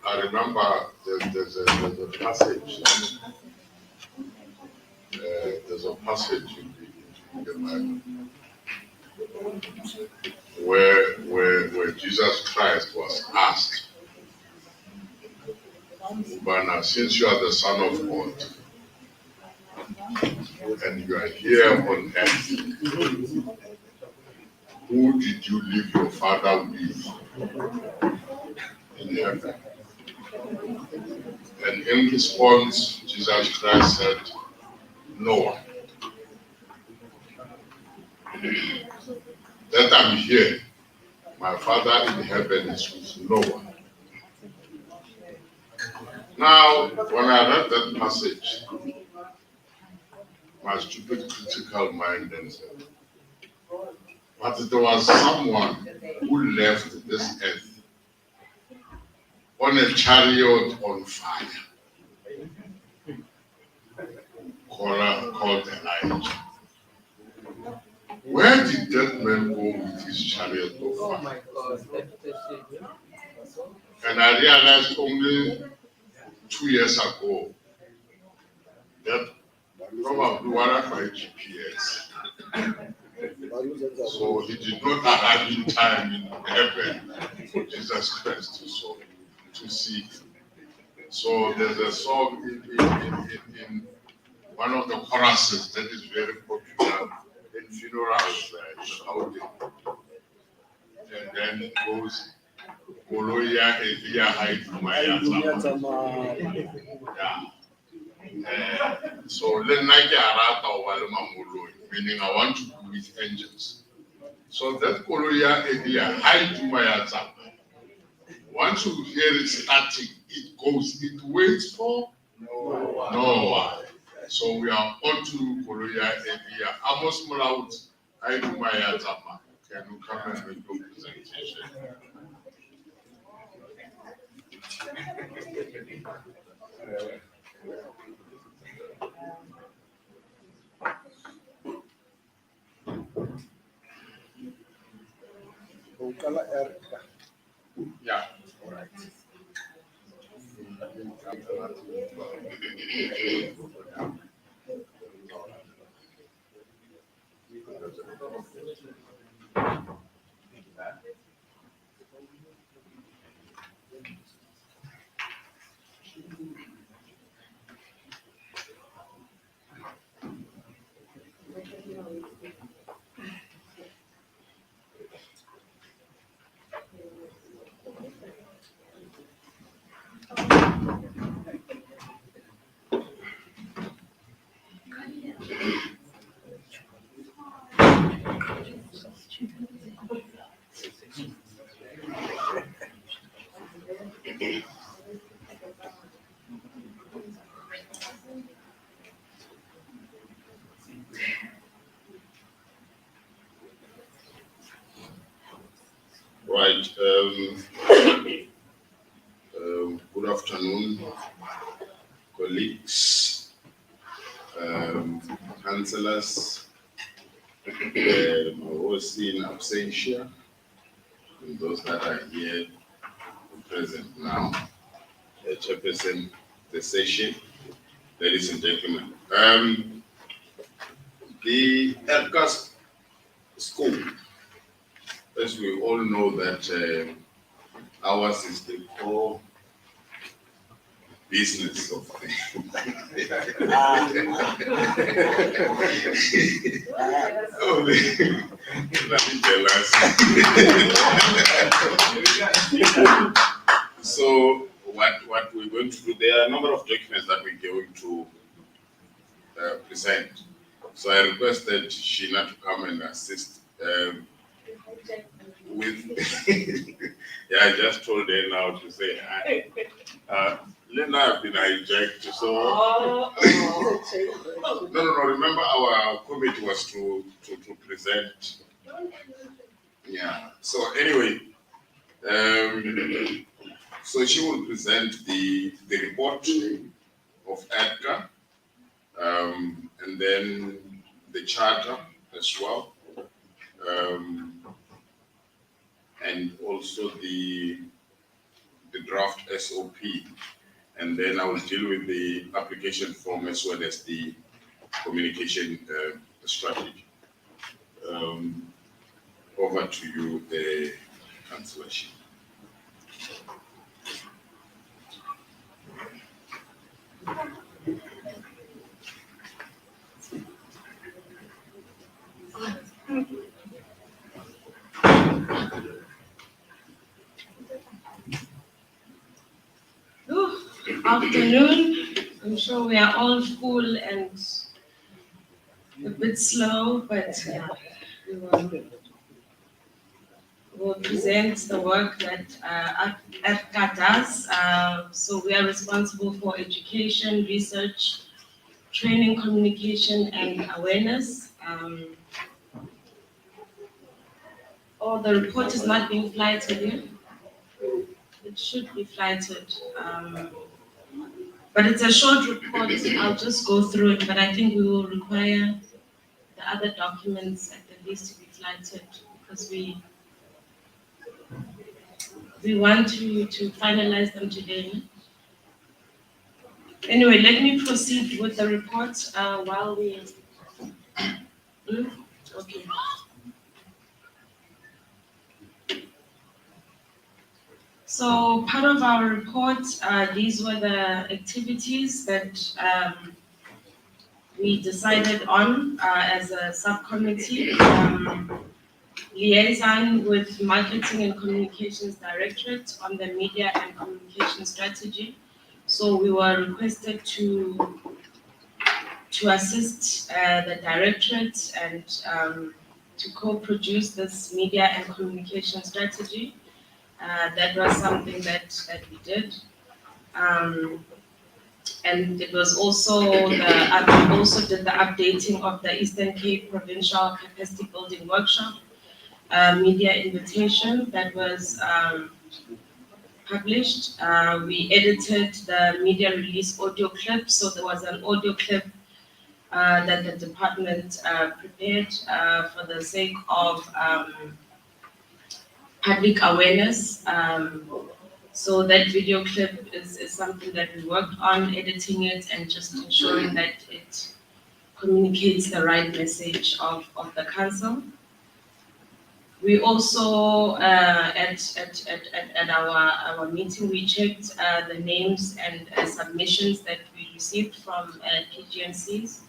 I remember there's a passage. There's a passage in the Bible where Jesus Christ was asked, "But now, since you are the Son of God and you are here on earth, who did you leave your Father with in heaven?" And in response, Jesus Christ said, "No one. That I'm here, my Father in heaven is with no one." Now, when I read that passage, my stupid critical mind then said, but there was someone who left this earth on a chariot on fire called Elijah. Where did that man go with his chariot of fire? Oh my God. And I realized only 2 years ago that probably one of my GPS. So he did not arrive in time in heaven for Jesus Christ to see him. So there's a song in one of the choruses that is very popular in funerals, and then it goes, "Koloya Elia Haidumaya." So then meaning I want to be with angels. So that Koloya Elia Haidumaya. Once you hear it starting, it goes, it waits for no one. So we are on to Koloya Elia. Amos Mulaut Haidumaya Zama. Can you come and make your presentation? Yeah, all right. Good afternoon, colleagues, councillors, OC in absentia, and those that are here present now. Chairperson, the session, ladies and gentlemen. The ERCAS school, as we all know that ours is the core business of the oh, let me tell us. So what we're going to do, there are a number of documents that we're going to present. So I requested Sheena to come and assist with yeah, I just told her now to say Lena have been hijacked, so no, remember our committee was to present. Yeah, so anyway, so she will present the report of ADCA, and then the charter as well, and also the draft SOP, and then I will deal with the application form as well as the communication strategy. Over to you, the cancellation. Afternoon. I'm sure we are all full and a bit slow, but yeah, we'll present the work that ADCA does. So we are responsible for education, research, training, communication, and awareness. The report is not being flighted in. It should be flighted. But it's a short report. I'll just go through it, but I think we will require the other documents at the least to be flighted because we want to finalize them today. Anyway, let me proceed with the report while we. Okay. So part of our report, these were the activities that we decided on as a subcommittee. Liaison with Marketing and Communications Directorate on the Media and Communication Strategy. So we were requested to assist the Directorate and to co-produce this Media and Communication Strategy. That was something that we did. And it was also we also did the updating of the Eastern Cape Provincial Capacity Building Workshop media invitation that was published. We edited the media release audio clip. So there was an audio clip that the department prepared for the sake of public awareness. So that video clip is something that we worked on, editing it and just ensuring that it communicates the right message of the council. We also, at our meeting, we checked the names and submissions that we received from PGNCs.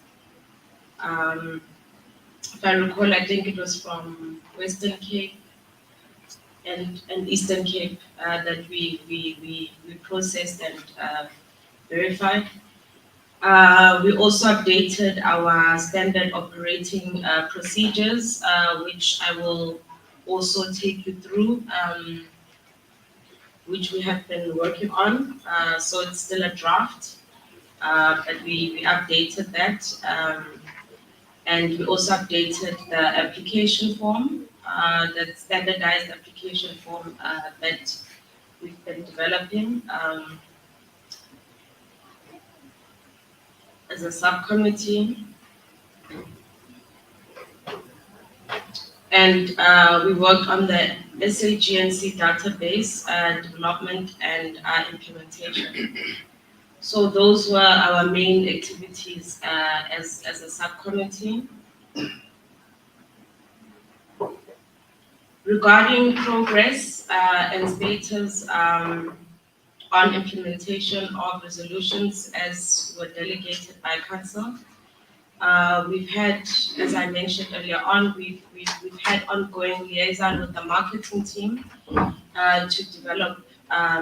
If I recall, I think it was from Western Cape and Eastern Cape that we processed and verified. We also updated our standard operating procedures, which I will also take you through, which we have been working on. So it's still a draft, but we updated that. And we also updated the application form that standardized application form that we've been developing as a subcommittee. And we worked on the SAGNC database development and implementation. So those were our main activities as a subcommittee. Regarding progress and status on implementation of resolutions as were delegated by council, we've had, as I mentioned earlier on, we've had ongoing liaison with the marketing team to develop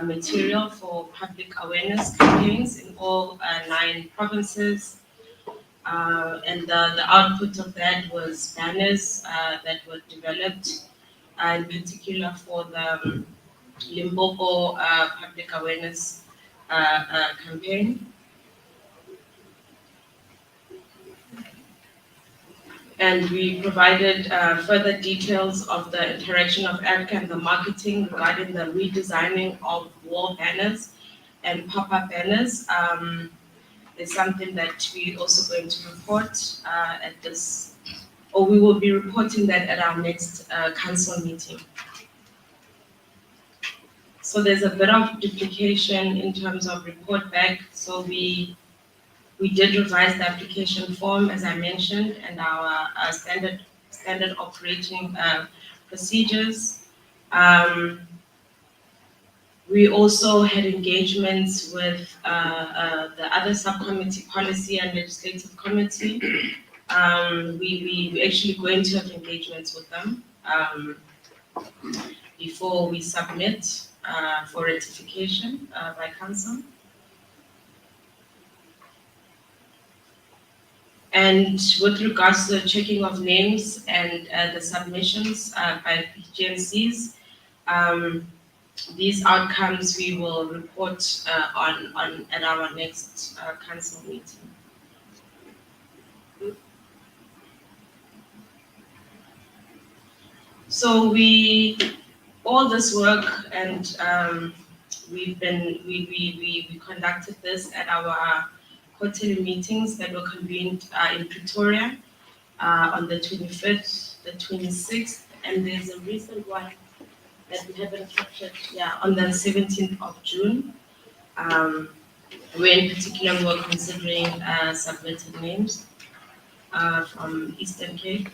material for public awareness campaigns in all 9 provinces. And the output of that was banners that were developed, in particular for the Limpopo public awareness campaign. And we provided further details of the interaction of Erica and the marketing regarding the redesigning of wall banners and pop-up banners. It's something that we're also going to report at this, or we will be reporting that at our next council meeting. So there's a bit of duplication in terms of report back. So we did revise the application form, as I mentioned, and our standard operating procedures. We also had engagements with the other subcommittee, policy and legislative committee. We actually going to have engagements with them before we submit for ratification by council. And with regards to the checking of names and the submissions by PGNCs, these outcomes we will report on at our next council meeting. So all this work, and we conducted this at our quarterly meetings that were convened in Pretoria on the 25th, the 26th, and there's a recent one that we haven't captured, on the 17th of June, where in particular we were considering submitted names from Eastern Cape.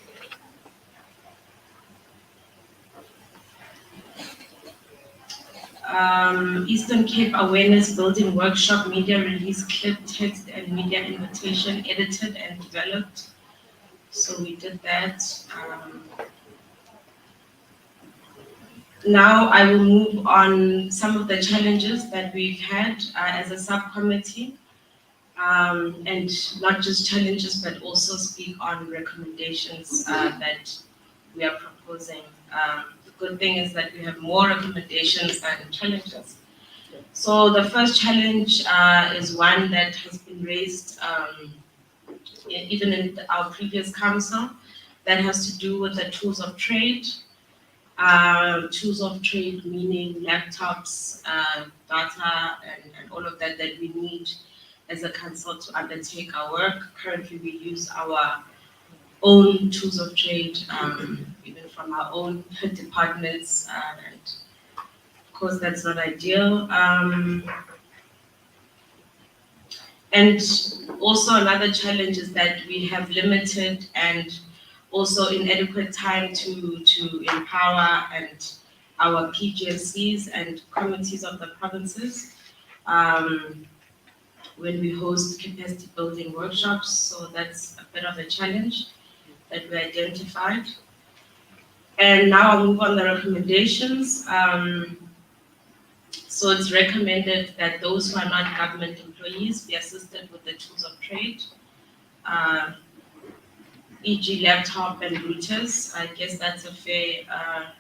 Eastern Cape Awareness Building Workshop Media Release Clip Text and Media Invitation edited and developed. So we did that. Now I will move on some of the challenges that we've had as a subcommittee, and not just challenges, but also speak on recommendations that we are proposing. The good thing is that we have more recommendations than challenges. So the first challenge is one that has been raised even in our previous council, that has to do with the tools of trade. Tools of trade meaning laptops, data, and all of that we need as a council to undertake our work. Currently we use our own tools of trade, even from our own departments, and of course that's not ideal. And also another challenge is that we have limited and also inadequate time to empower and our PGNCs and committees of the provinces when we host capacity building workshops. So that's a bit of a challenge that we identified. And now I'll move on the recommendations. So it's recommended that those who are not government employees be assisted with the tools of trade, e.g. laptop and routers. I guess that's a fair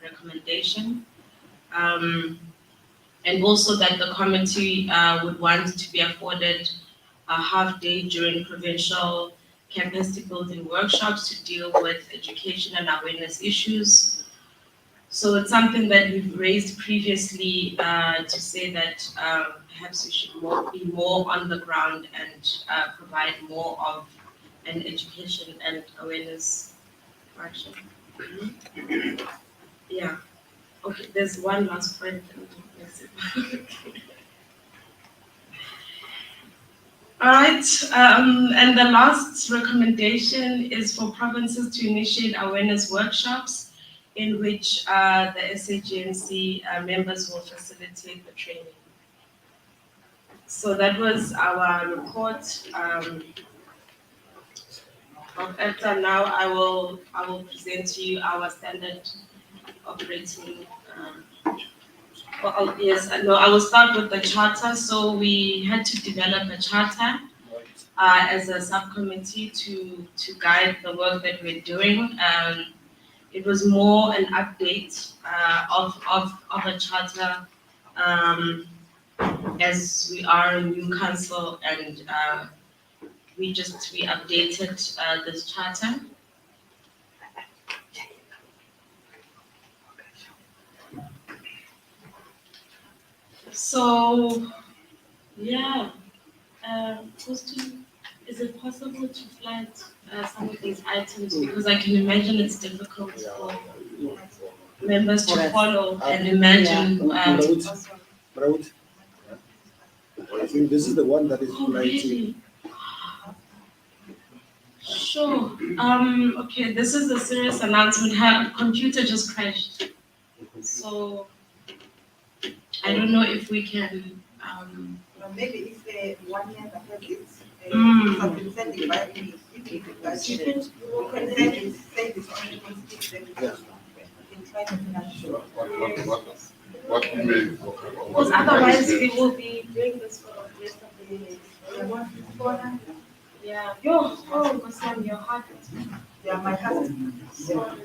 recommendation. And also that the committee would want to be afforded a half day during provincial capacity building workshops to deal with education and awareness issues. So it's something that we've raised previously to say that perhaps we should be more on the ground and provide more of an education and awareness action. Yeah. Okay, there's one last point. All right, and the last recommendation is for provinces to initiate awareness workshops in which the SAGNC members will facilitate the training. So that was our report of EFTA. Now I will present to you our standard operating. I will start with the charter. So we had to develop a charter as a subcommittee to guide the work that we're doing. It was more an update of a charter as we are a new council, and we updated this charter. So, yeah, is it possible to flag some of these items, because I can imagine it's difficult for members to follow and imagine. I think this is the one that is Really? Sure. Okay, this is a serious announcement. Her computer just crashed. So I don't know if we can. Maybe if the 1 year that has it, Mm. can send it by email. If you can send it, send it on What email? Because otherwise we will be doing this for the rest of the day. Yeah. Your heart is. Yeah, my husband. Sorry.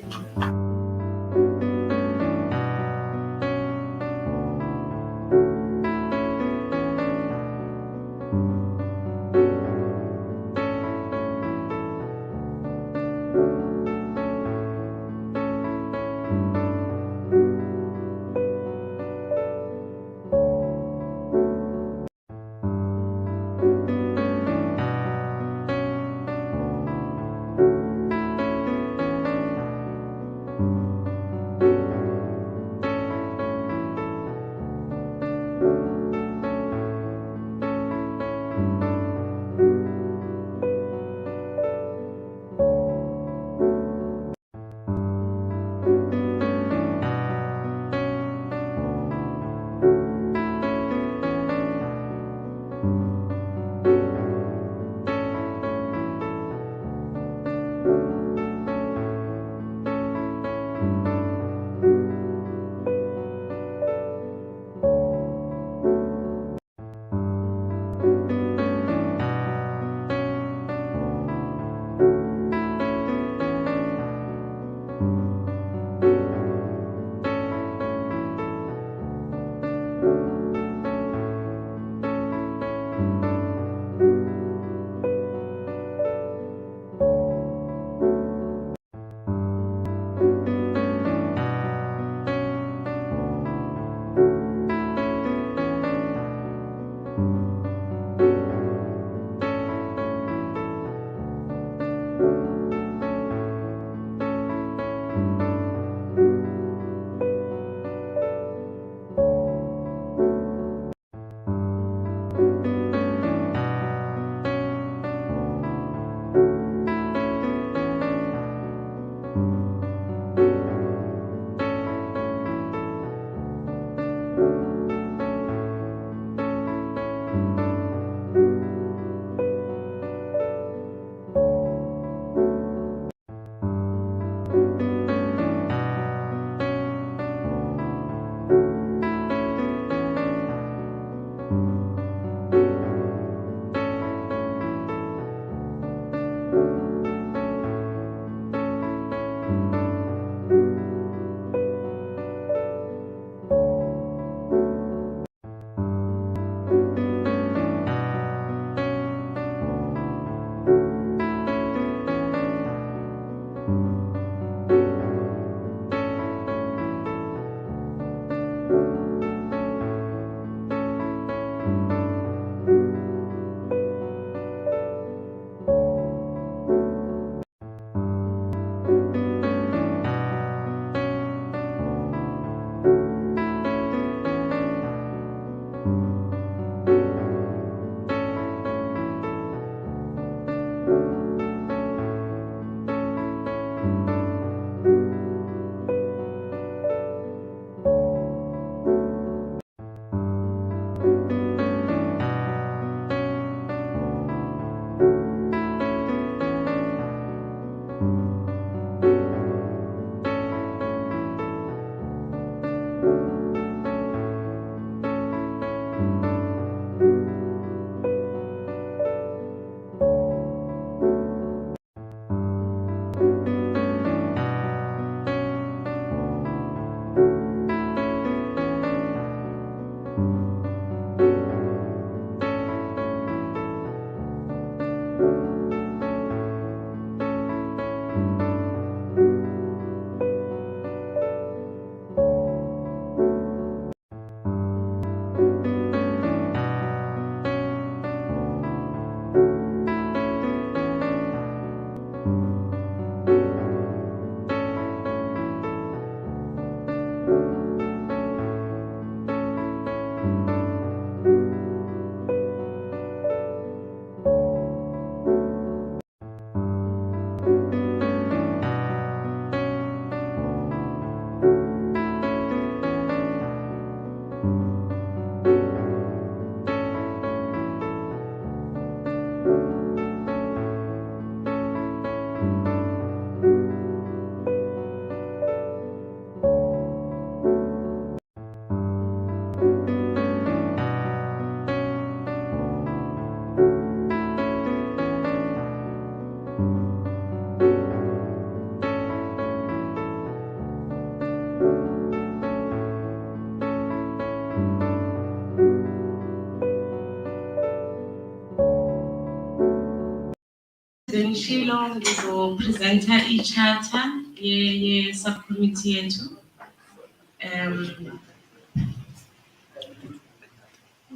Then Shilo ngizopresenta i-charter ye-subcommittee yethu.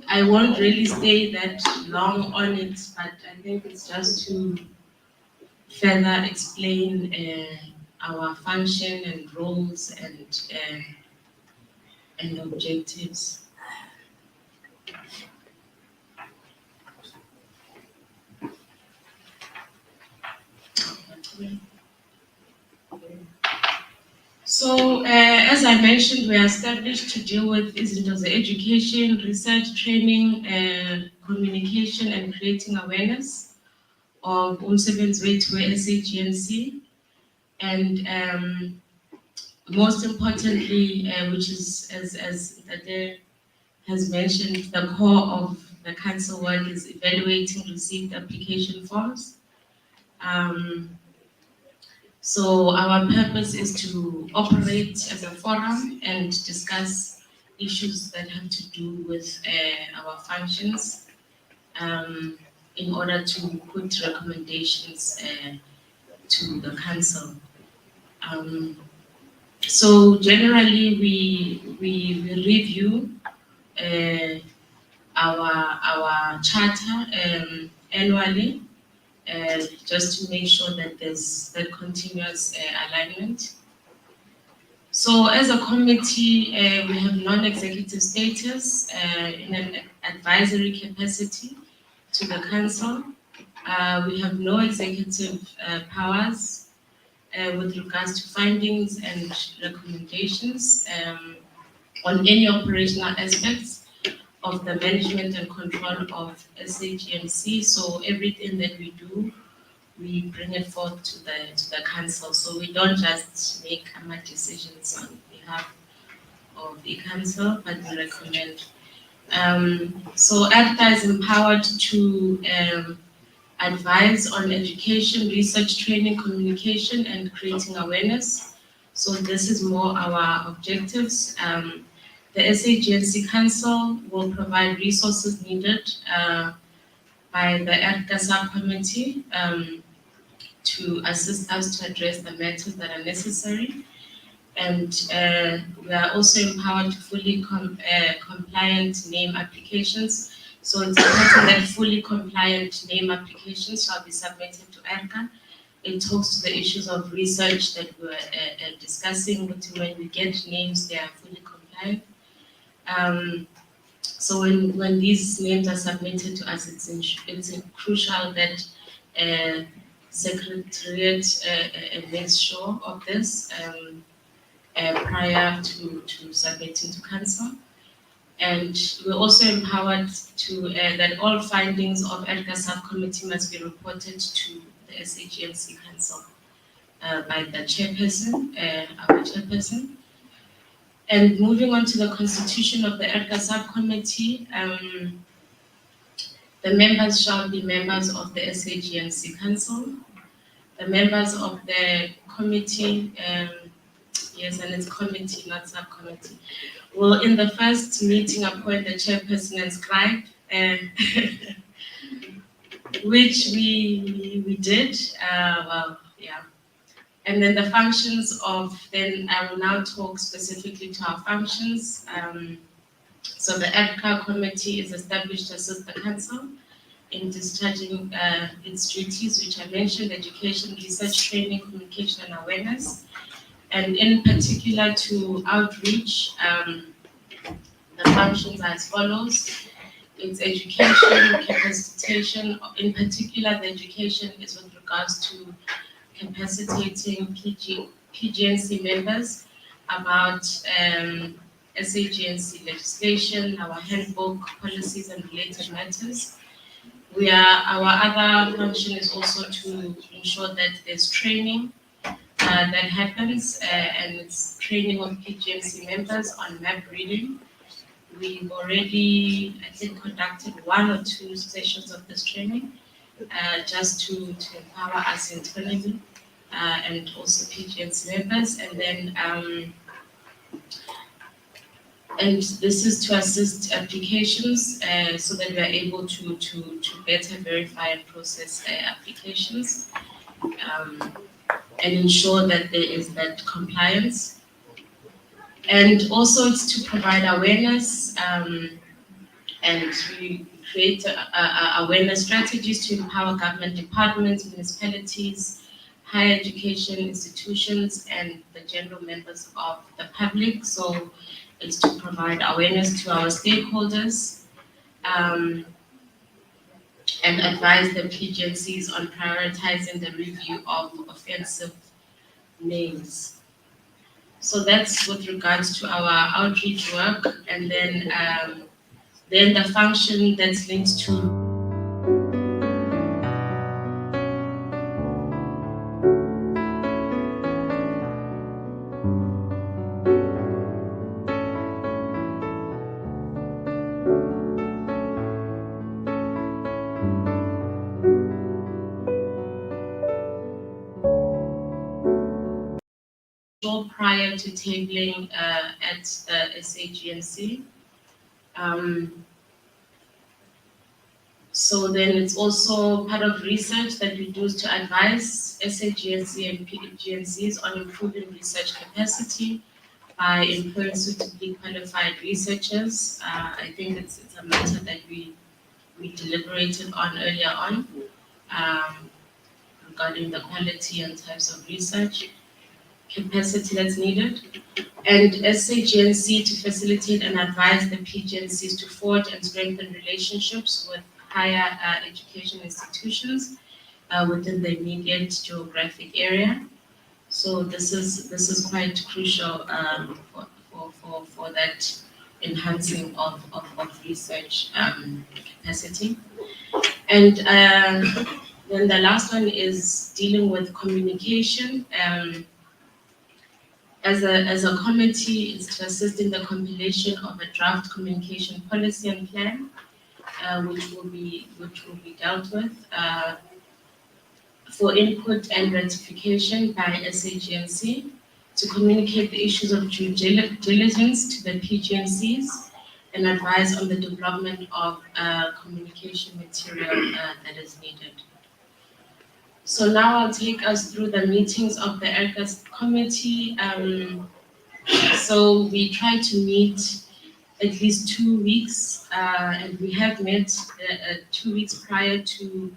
I won't really stay that long on it, but I think it's just to further explain our function and roles and objectives. So, as I mentioned, we are established to deal with issues of education, research, training, communication, and creating awareness of umsebenzi wethu we-SAGNC. And most importantly, which is, as Tate has mentioned, the core of the council work is evaluating received application forms. So our purpose is to operate as a forum and discuss issues that have to do with our functions in order to put recommendations to the council. So generally we review our charter annually. Just to make sure that there's that continuous alignment. So as a committee, we have non-executive status in an advisory capacity to the council. We have no executive powers with regards to findings and recommendations on any operational aspects of the management and control of SAGNC. So everything that we do, we bring it forth to the council. So we don't just make decisions on behalf of the council, but we recommend. So ACTA is empowered to advise on education, research, training, communication, and creating awareness. So this is more our objectives. The SAGNC Council will provide resources needed by the ACTA Subcommittee to assist us to address the matters that are necessary. And we are also empowered to fully compliant name applications. So it's important that fully compliant name applications shall be submitted to ACTA. It talks to the issues of research that we're discussing. When we get names, they are fully compliant. So when these names are submitted to us, it's crucial that Secretariat makes sure of this prior to submitting to council. And we're also empowered to that all findings of ADGA subcommittee must be reported to the SAGNC council by the chairperson, our chairperson. And moving on to the constitution of the ADGA subcommittee, the members shall be members of the SAGNC council. The members of the committee, yes, and it's committee, not subcommittee, will in the first meeting appoint the chairperson and scribe. which we did. Well, yeah. And then the functions of, then I will now talk specifically to our functions. So the ADCA committee is established to assist the council in discharging its duties, which I mentioned: education, research, training, communication, and awareness. And in particular to outreach, the functions are as follows. It's education, capacitation. In particular, the education is with regards to capacitating PGNC members about SAGNC legislation, our handbook, policies, and related matters. Our other function is also to ensure that there's training that happens, and it's training of PGNC members on map reading. We've already, I think, conducted 1 or 2 sessions of this training, just to empower us internally, and also PGNC members. And then, and this is to assist applications, so that we are able to better verify and process applications, and ensure that there is that compliance. And also it's to provide awareness, and we create awareness strategies to empower government departments, municipalities, higher education institutions, and the general members of the public. So it's to provide awareness to our stakeholders, and advise the PGNCs on prioritizing the review of offensive names. So that's with regards to our outreach work. And then the function that's linked to prior to tabling at the SAGNC. So then it's also part of research that we do to advise SAGNC and PGNCs on improving research capacity by employing suitably qualified researchers. I think it's a matter that we deliberated on earlier on, regarding the quality and types of research capacity that's needed, and SAGNC to facilitate and advise the PGNCs to forge and strengthen relationships with higher education institutions within the immediate geographic area. So this is quite crucial for that enhancing of research capacity. And then the last one is dealing with communication. As a committee, is to assist in the compilation of a draft communication policy and plan, which will be dealt with for input and ratification by SAGNC, to communicate the issues of due diligence to the PGNCs, and advise on the development of communication material that is needed. So now I'll take us through the meetings of the ERCAS committee. So we try to meet at least 2 weeks, and we have met 2 weeks prior to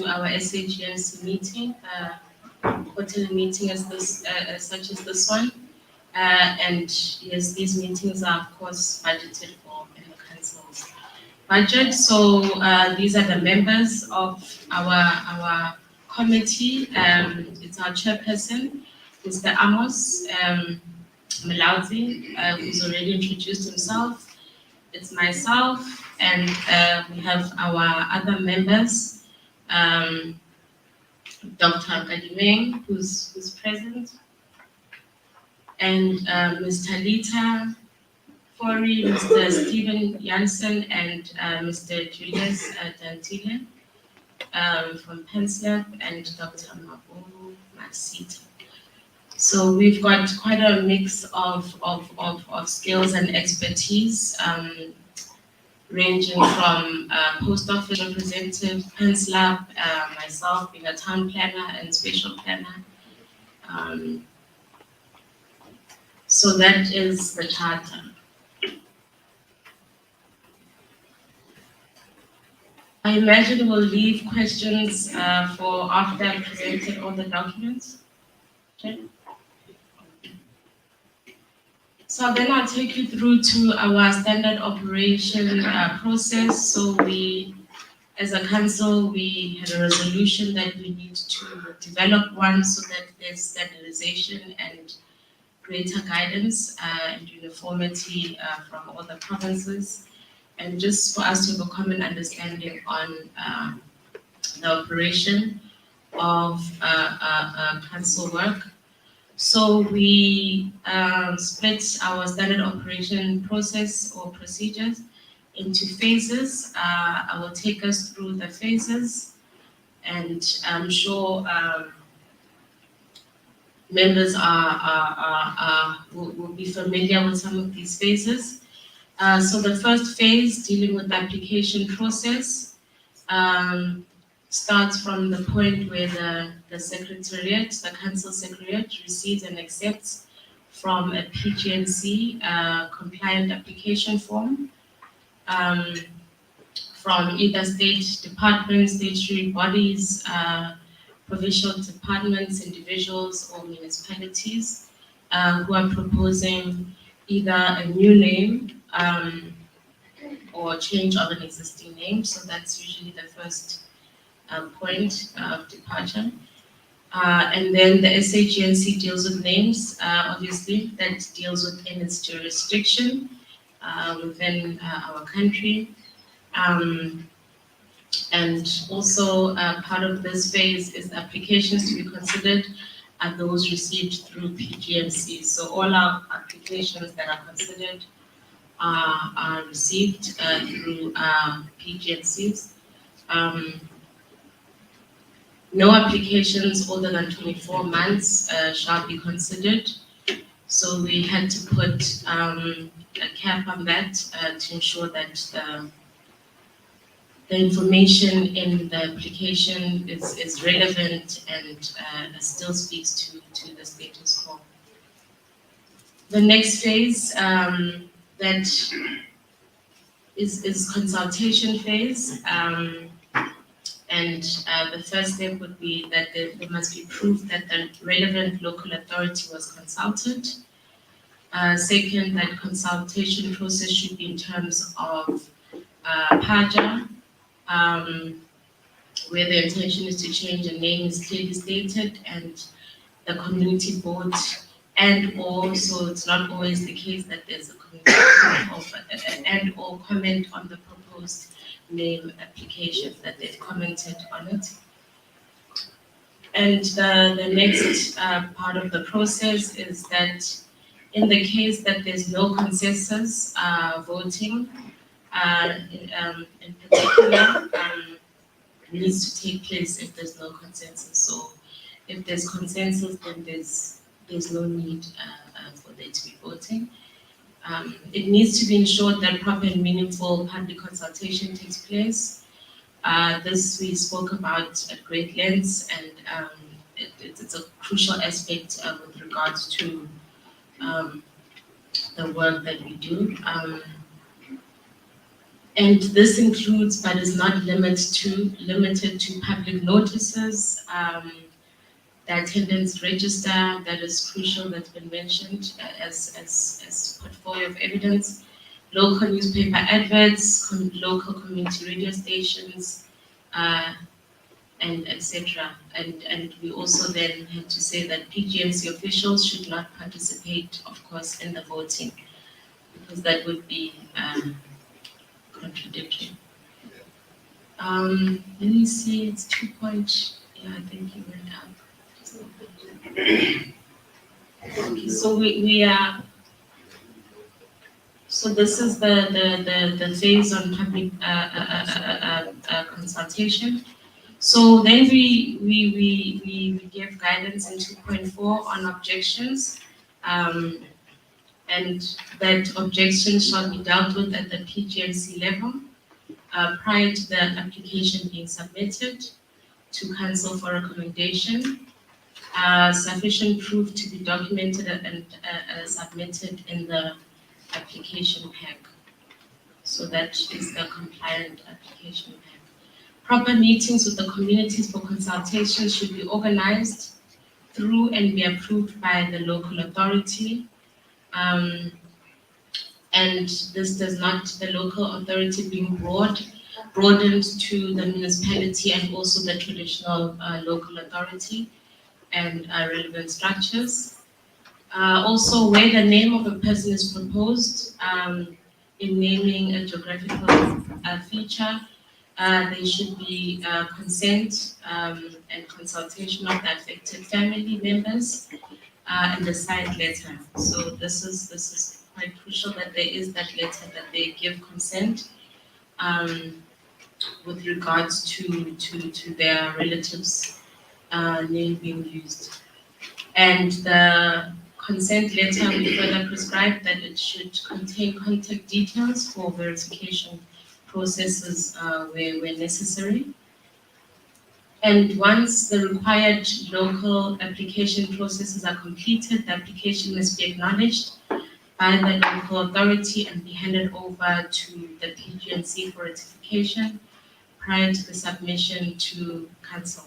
our SAGNC meeting, quarterly meeting as this, such as this one. And yes, these meetings are of course budgeted for in the council's budget. So these are the members of our committee. It's our chairperson, Mr. Amos Malauzi, who's already introduced himself. It's myself, and we have our other members, Dr. Kadimeng, who's present, and Ms. Talita Fori, Mr. Stephen Janssen, and Mr. Julius Dantile from PenSlab, and Dr. Mabu Masita. So we've got quite a mix of skills and expertise. ranging from post office representative, Pens Lab, myself being a town planner and spatial planner. So that is the charter. I imagine we'll leave questions for after I presented all the documents. Okay. So then I'll take you through to our standard operation process. So we, as a council, we had a resolution that we need to develop one so that there's standardization and greater guidance and uniformity from all the provinces, and just for us to have a common understanding on the operation of council work. So we split our standard operation process or procedures into phases. I will take us through the phases, and I'm sure members will be familiar with some of these phases. So the first phase, dealing with the application process, starts from the point where the secretariat, the council secretariat, receives and accepts from a PGNC compliant application form from either state departments, statutory bodies, provincial departments, individuals, or municipalities who are proposing either a new name or change of an existing name. So that's usually the first point of departure. And then the SAGNC deals with names, obviously, that deals within its jurisdiction within our country. And also part of this phase is applications to be considered are those received through PGNC. So all our applications that are considered are received through PGNCs. No applications older than 24 months shall be considered. So we had to put a cap on that to ensure that the information in the application is relevant and still speaks to the status quo. The next phase that is consultation phase. And the first step would be that there must be proof that the relevant local authority was consulted. Second, that consultation process should be in terms of PAJA, where the intention is to change a name is clearly stated, and the community board, and also it's not always the case that there's a community and or comment on the proposed name application, that they've commented on it. And the next part of the process is that in the case that there's no consensus voting, in particular, needs to take place if there's no consensus. So if there's consensus, then there's no need for there to be voting. It needs to be ensured that proper and meaningful public consultation takes place. This we spoke about at great lengths, and it's a crucial aspect with regards to the work that we do. And this includes, but is not limited to public notices, the attendance register, that is crucial, that's been mentioned as portfolio of evidence, local newspaper adverts, local community radio stations, and etc. And we also then had to say that PGNC officials should not participate, of course, in the voting, because that would be contradictory. Let me see, it's 2 point, yeah, I think you went up. Okay, so we are, so this is the phase on public consultation. So then we give guidance in 2.4 on objections. and that objections shall be dealt with at the PGMC level prior to the application being submitted to council for recommendation. Sufficient proof to be documented and submitted in the application pack. So that is the compliant application pack. Proper meetings with the communities for consultation should be organized through and be approved by the local authority. And this does not, the local authority being broadened to the municipality and also the traditional local authority and relevant structures. Also, where the name of a person is proposed, in naming a geographical feature, there should be consent and consultation of the affected family members and the signed letter. So this is quite crucial that there is that letter that they give consent with regards to their relatives' name being used. And the consent letter, we further prescribe that it should contain contact details for verification processes where necessary. And once the required local application processes are completed, the application must be acknowledged by the local authority and be handed over to the PGMC for ratification prior to the submission to council.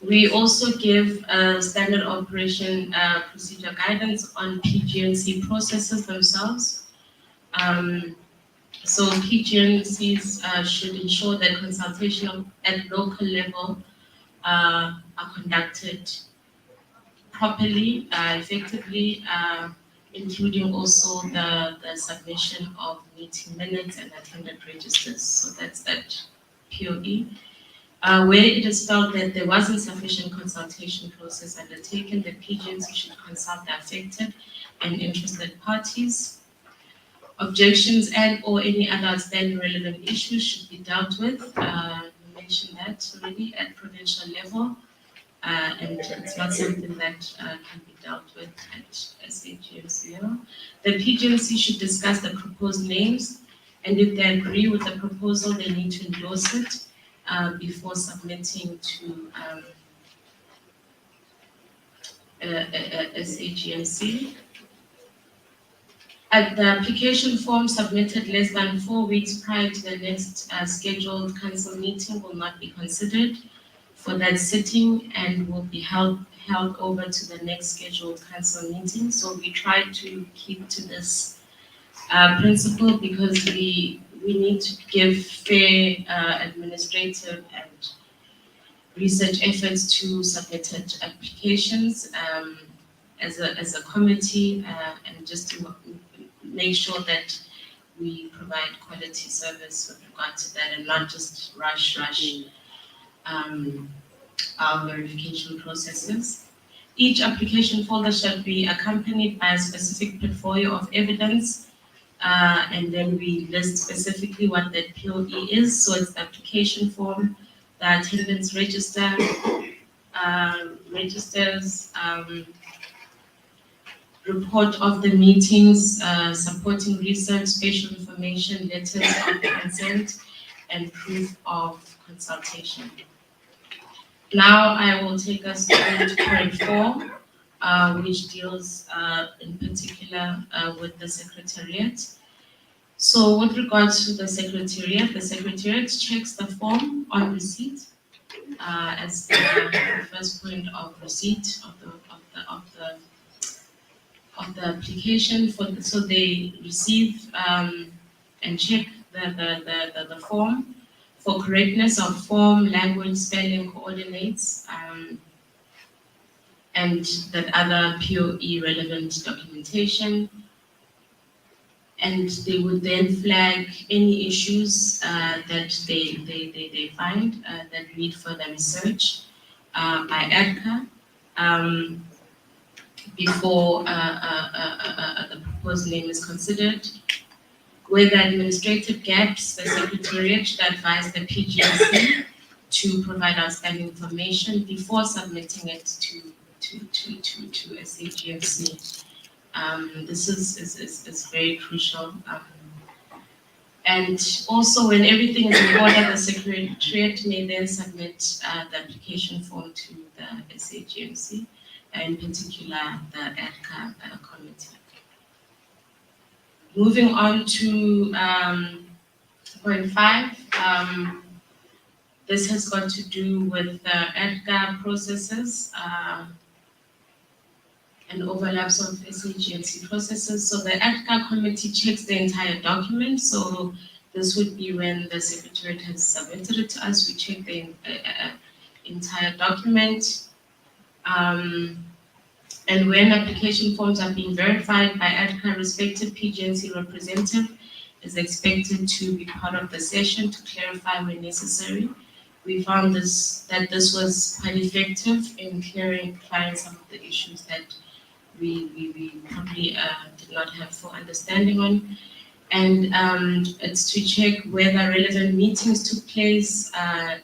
We also give standard operation procedure guidance on PGMC processes themselves. So PGMCs should ensure that consultation at local level are conducted properly, effectively, including also the submission of meeting minutes and attendant registers. So that's that POE. Where it is felt that there wasn't sufficient consultation process undertaken, the PGMC should consult the affected and interested parties. Objections and/or any other outstanding relevant issues should be dealt with. We mentioned that already at provincial level, and it's not something that can be dealt with at SAGNC level. The PGMC should discuss the proposed names, and if they agree with the proposal, they need to endorse it before submitting to SAGNC. At the application form submitted less than 4 weeks prior to the next scheduled council meeting will not be considered for that sitting and will be held over to the next scheduled council meeting. So we try to keep to this principle because we need to give fair administrative and research efforts to submitted applications as a committee and just to make sure that we provide quality service with regard to that and not just rush our verification processes. Each application folder shall be accompanied by a specific portfolio of evidence, and then we list specifically what that POE is. So it's the application form, the attendance register, registers, report of the meetings, supporting research, spatial information, letters of consent, and proof of consultation. Now I will take us to point 4, which deals in particular with the Secretariat. So with regards to the Secretariat checks the form on receipt as the first point of receipt of the application. So they receive and check the form for correctness of form, language, spelling, coordinates, and that other POE relevant documentation. And they would then flag any issues that they find that need further research by ADCA before the proposed name is considered. Where the administrative gaps, the Secretariat should advise the PGMC to provide outstanding information before submitting it to SAGNC. This is very crucial. And also, when everything is in order, the Secretariat may then submit the application form to the SAGNC, in particular the ADCA committee. Moving on to point 5, this has got to do with the ADCA processes and overlaps of SAGNC processes. So the ADCA committee checks the entire document. So this would be when the Secretariat has submitted it to us, we check the entire document. And when application forms are being verified by ADCA, respective PGNC representative is expected to be part of the session to clarify when necessary. We found that this was quite effective in clarifying some of the issues that we probably did not have full understanding on. And it's to check whether relevant meetings took place, that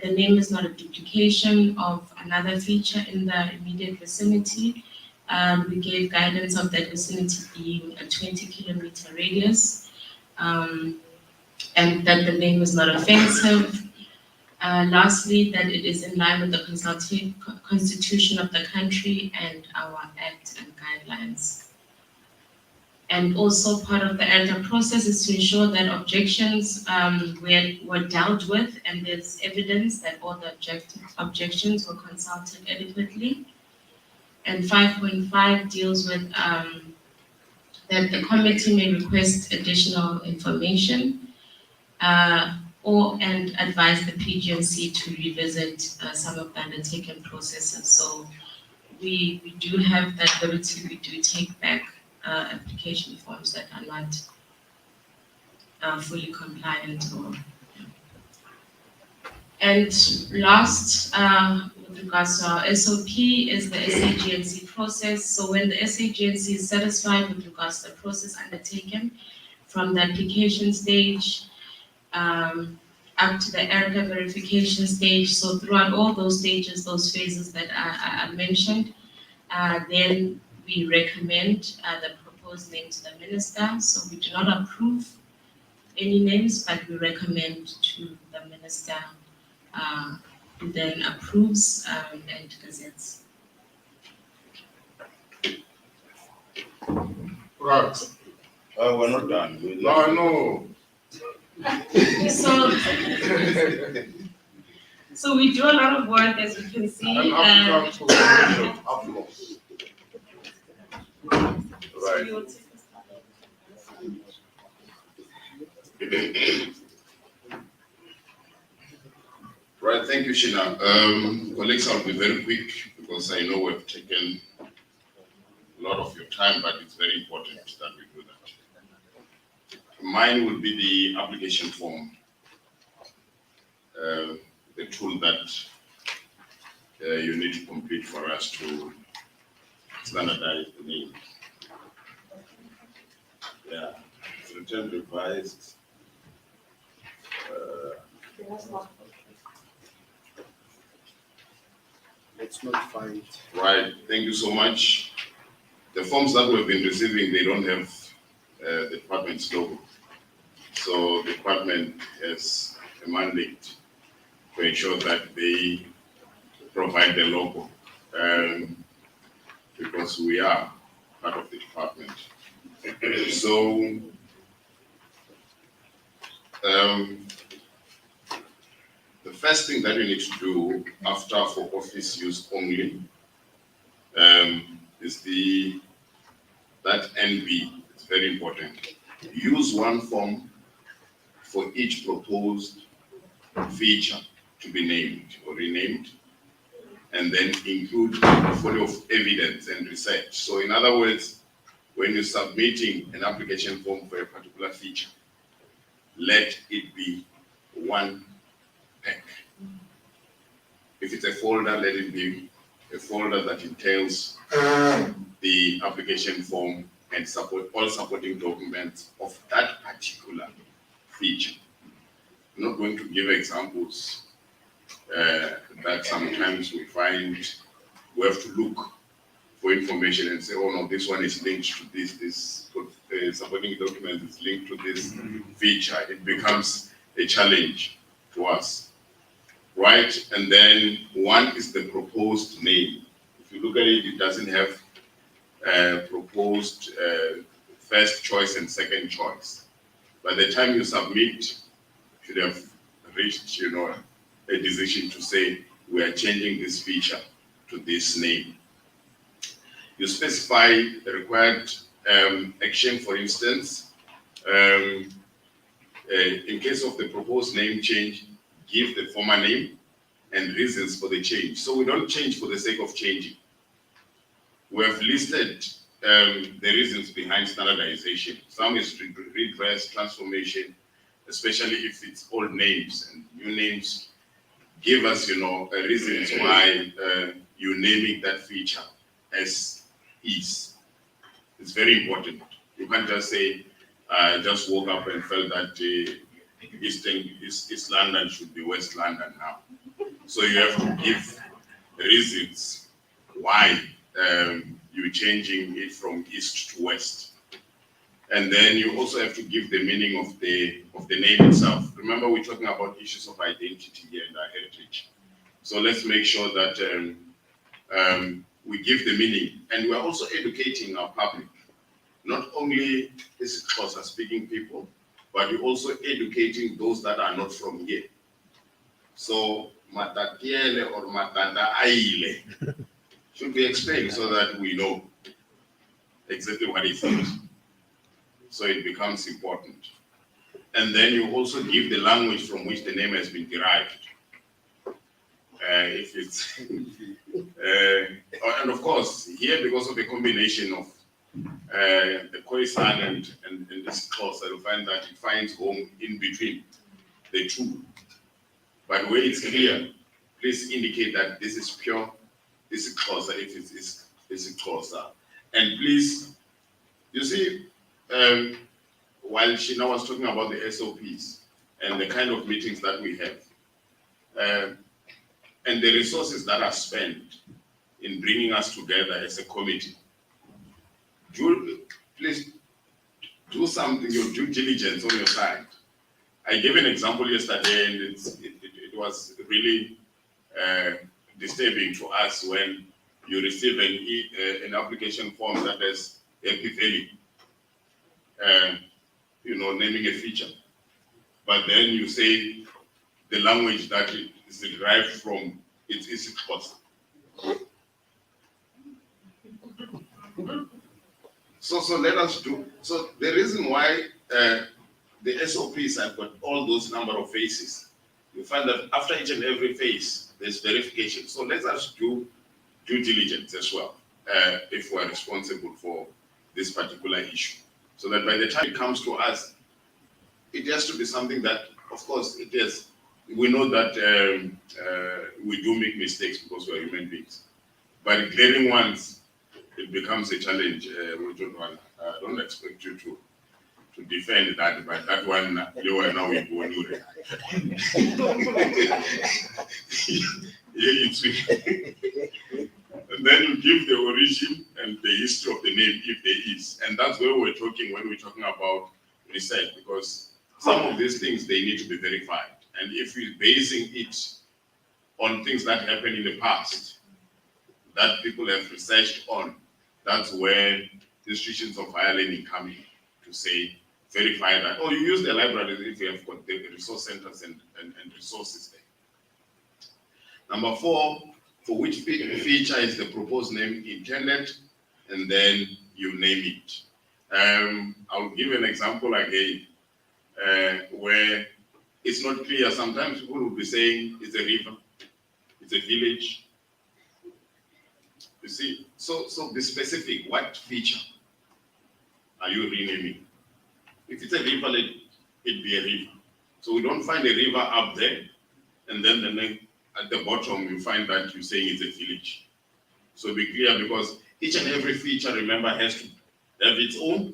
the name is not a duplication of another feature in the immediate vicinity. We gave guidance of that vicinity being a 20-kilometer radius, and that the name is not offensive. Lastly, that it is in line with the constitution of the country and our act and guidelines. And also part of the ADCA process is to ensure that objections were dealt with, and there's evidence that all the objections were consulted adequately. And 5.5 deals with that the committee may request additional information and advise the PGNC to revisit some of the undertaken processes. So we do have that ability. We do take back application forms that are not fully compliant. And last, with regards to our SOP, is the SAGNC process. So when the SAGNC is satisfied with regards to the process undertaken from the application stage up to the ADCA verification stage, so throughout all those stages, those phases that are mentioned, then we recommend the proposed name to the minister. So we do not approve any names, but we recommend to the minister who then approves and gazettes. Right. We're not done. No. So we do a lot of work, as you can see. And African Association of Right. Right, thank you, Sheena. Colleagues, I'll be very quick because I know we've taken a lot of your time, but it's very important that we do that. Mine will be the application form, the tool that you need to complete for us to standardize the name. Yeah, it's returned revised. Let's not find. Right, thank you so much. The forms that we've been receiving, they don't have the department's logo. So the department has a mandate to ensure that they provide the logo, because we are part of the department. So the first thing that you need to do after for office use only is that NB. It's very important. Use one form for each proposed feature to be named or renamed, and then include a portfolio of evidence and research. So in other words, when you're submitting an application form for a particular feature, let it be one pack. If it's a folder, let it be a folder that entails the application form and all supporting documents of that particular feature. I'm not going to give examples that sometimes we find we have to look for information and say, oh no, this one is linked to this supporting document is linked to this feature. It becomes a challenge to us, right? And then one is the proposed name. If you look at it, it doesn't have proposed first choice and second choice. By the time you submit, you should have reached, a decision to say, we are changing this feature to this name. You specify the required action, for instance. In case of the proposed name change, give the former name and reasons for the change. So we don't change for the sake of changing. We have listed the reasons behind standardization. Some is redress, transformation, especially if it's old names and new names. Give us, reasons why you're naming that feature as is. It's very important. You can't just say, just woke up and felt that East London should be West London now. So you have to give reasons why you're changing it from east to west. And then you also have to give the meaning of the name itself. Remember, we're talking about issues of identity here and our heritage. So let's make sure that we give the meaning. And we're also educating our public. Not only is it Xhosa speaking people, but you're also educating those that are not from here. So matatiele or matata aile should be explained so that we know exactly what it is. So it becomes important. And then you also give the language from which the name has been derived. If it's, and of course, here because of the combination of the Khoisan and the Xhosa, you'll find that it finds home in between the two. But where it's clear, please indicate that this is pure, this is Xhosa, if it is Xhosa. And please, you see, while Shina was talking about the SOPs and the kind of meetings that we have, and the resources that are spent in bringing us together as a committee, please do something, your due diligence on your side. I gave an example yesterday, and it was really disturbing to us when you receive an application form that has Happy Valley, naming a feature. But then you say the language that it is derived from, it is Xhosa. So let us do, so the reason why the SOPs have got all those number of phases, you find that after each and every phase, there's verification. So let us do due diligence as well, if we're responsible for this particular issue. So that by the time it comes to us, it has to be something that, of course, it is. We know that we do make mistakes because we're human beings. But glaring ones, it becomes a challenge. I don't expect you to defend that, but that one, you are now in one. And then you give the origin and the history of the name if there is. And that's where we're talking when we're talking about research, because some of these things, they need to be verified. And if we're basing it on things that happened in the past, that people have researched on, that's where institutions of higher learning come in to say, verify that. Or you use the libraries if you have got the resource centers and resources there. Number 4, for which feature is the proposed name intended, and then you name it. I'll give an example again, where it's not clear. Sometimes people will be saying it's a river, it's a village. You see, so be specific. What feature are you renaming? If it's a river, let it be a river. So we don't find a river up there, and then at the bottom you find that you're saying it's a village. So be clear, because each and every feature, remember, has to have its own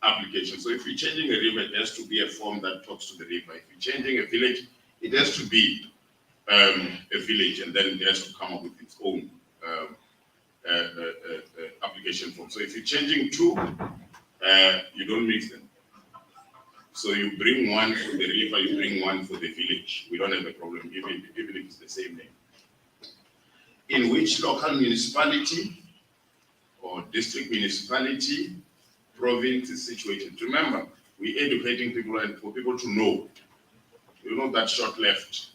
application. So if you're changing a river, it has to be a form that talks to the river. If you're changing a village, it has to be a village, and then it has to come up with its own application form. So if you're changing two, you don't mix them. So you bring one for the river, you bring one for the village. We don't have a problem, even if it's the same name. In which local municipality or district municipality, province is situated. Remember, we're educating people and for people to know, you know, that short left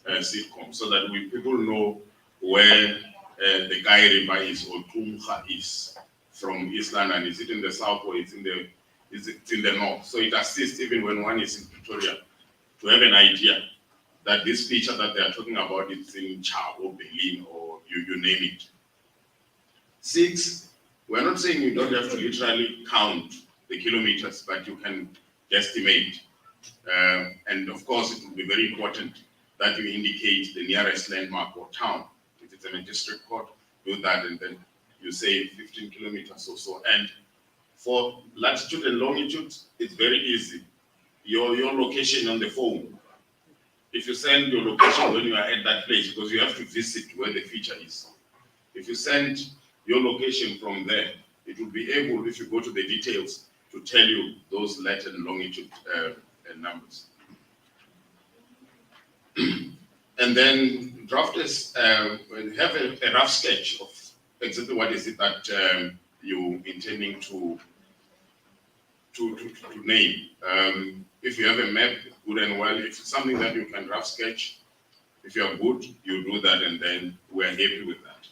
sitcom, so that people know where the Guy River is or Tumha is from East London. Is it in the south or it's in the north? So it assists even when one is in Pretoria to have an idea that this feature that they are talking about is in Cha or Berlin or you name it. 6, we're not saying you don't have to literally count the kilometers, but you can guesstimate. And of course, it will be very important that you indicate the nearest landmark or town. If it's in a district court, do that, and then you say 15 kilometers or so. And for latitude and longitude, it's very easy. Your location on the phone. If you send your location when you are at that place, because you have to visit where the feature is. If you send your location from there, it will be able, if you go to the details, to tell you those lat and longitude numbers. And then drafters have a rough sketch of exactly what is it that you're intending to name. If you have a map, good and well. If it's something that you can rough sketch, if you are good, you do that, and then we're happy with that.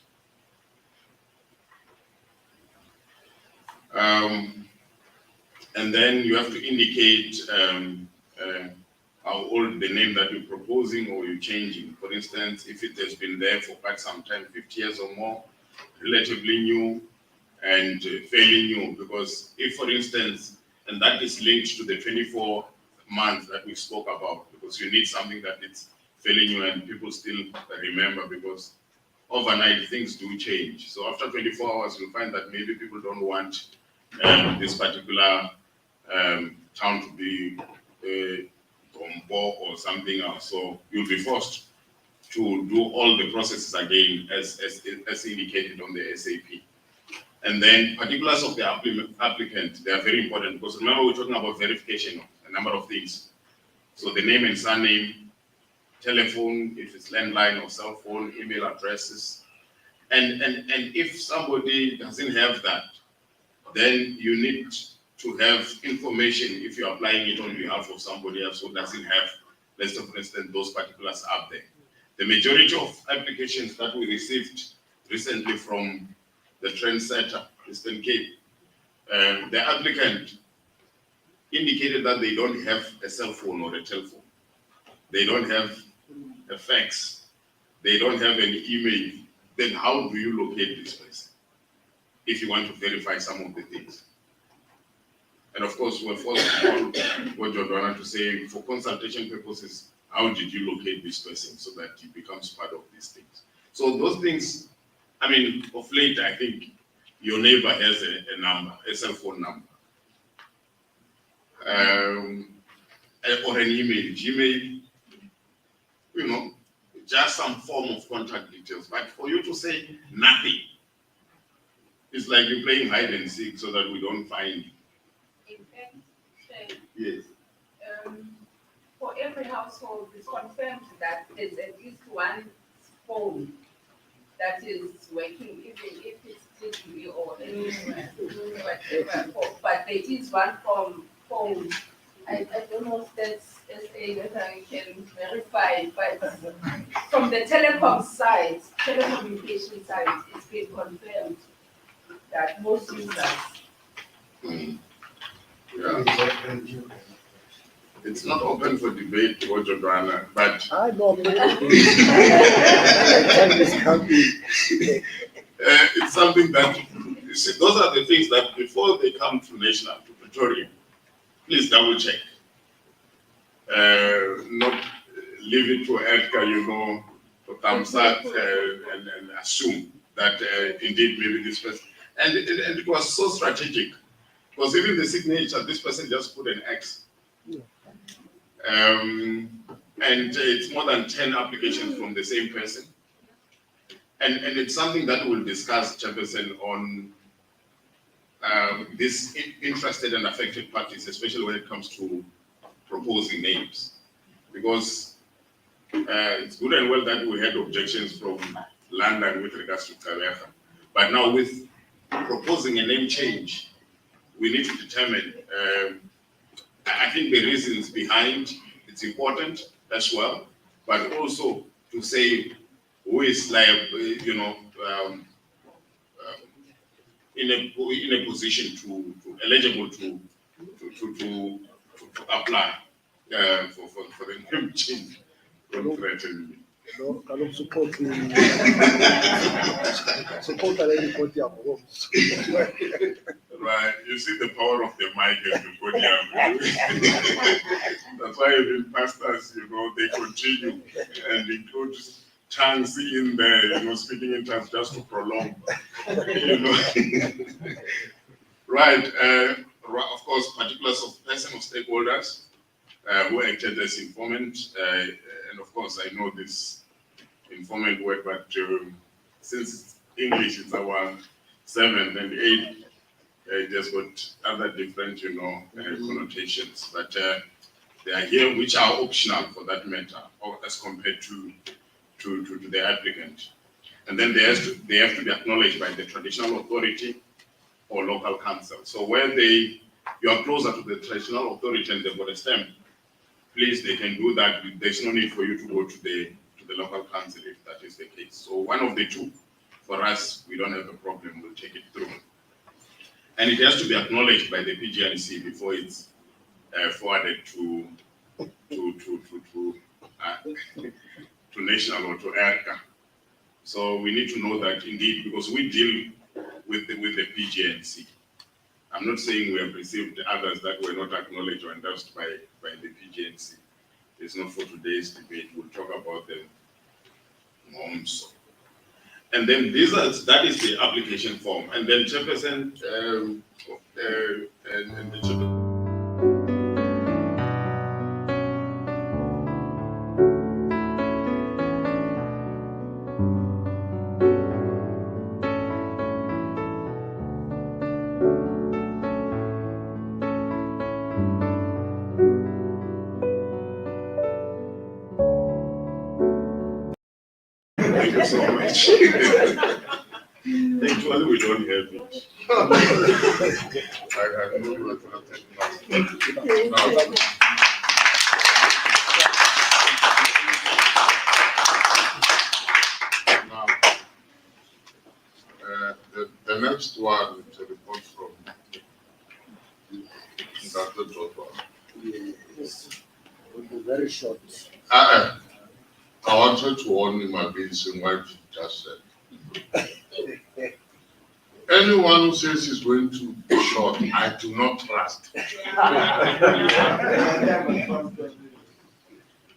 And then you have to indicate how old the name that you're proposing or you're changing. For instance, if it has been there for quite some time, 50 years or more, relatively new and fairly new. Because if, for instance, and that is linked to the 24 months that we spoke about, because you need something that it's fairly new and people still remember, because overnight things do change. So after 24 hours, you'll find that maybe people don't want this particular town to be Gombo or something else. So you'll be forced to do all the processes again as indicated on the SAP. And then particulars of the applicant, they are very important, because remember we're talking about verification of a number of things. So the name and surname, telephone, if it's landline or cell phone, email addresses. And if somebody doesn't have that, then you need to have information if you're applying it on behalf of somebody else who doesn't have, let's say for instance, those particulars up there. The majority of applications that we received recently from the trendsetter, Eastern Cape, the applicant indicated that they don't have a cell phone or a telephone. They don't have a fax. They don't have an email. Then how do you locate this person if you want to verify some of the things? And of course, we're forced to call what Jordana to say, for consultation purposes, how did you locate this person so that he becomes part of these things? So those things, I mean, of late, I think your neighbor has a number, a cell phone number, or an email, Gmail, you know, just some form of contact details. But for you to say nothing, it's like you're playing hide and seek so that we don't find you. In fact, Yes. for every household, it's confirmed that there's at least one phone that is working, even if it's digitally or anywhere, whatever. But there is one phone. I don't know if that's SA that I can verify, but from the telecom side, telecommunication side, it's been confirmed that most users. Yeah. It's not open for debate, Jordana, but I know. it's something that, you see, those are the things that before they come to national, to Pretoria, please double check. Not leave it to Edgar, you know, to thumbs up and assume that indeed maybe this person, and it was so strategic, because even the signature, this person just put an X. And it's more than 10 applications from the same person. And it's something that we'll discuss, Chairperson, on these interested and affected parties, especially when it comes to proposing names. Because it's good and well that we had objections from London with regards to Kalecha. But now with proposing a name change, we need to determine, I think the reasons behind it's important as well, but also to say who is liable, in a position to eligible to apply for the name change. Don't threaten me. No, kaloku support already got their homes. Right, you see the power of the mic and the podium. That's why even pastors, they continue and include tongues in there, speaking in tongues just to prolong, Right, of course, particulars of person or stakeholders who acted as informant, and of course, I know this informant word, but since English is our 7th and 8th, it has got other different, connotations, but they are here which are optional for that matter, or as compared to the applicant. And then they have to be acknowledged by the traditional authority or local council. So where you are closer to the traditional authority and they've got a stamp, please, they can do that. There's no need for you to go to the local council if that is the case. So one of the two, for us, we don't have a problem, we'll take it through. And it has to be acknowledged by the PGNC before it's forwarded to national or to ERCA. So we need to know that indeed, because we deal with the PGNC. I'm not saying we have received others that were not acknowledged or endorsed by the PGNC. It's not for today's debate. We'll talk about them also. And then that is the application form. And then Chairperson and the Chairperson. Thank you so much. Actually, we don't have it. I know you are the next one is a report from Untitled Chapter. Yes, will be very short. I wanted to warn him against what you just said. Anyone who says he's going to be short, I do not trust.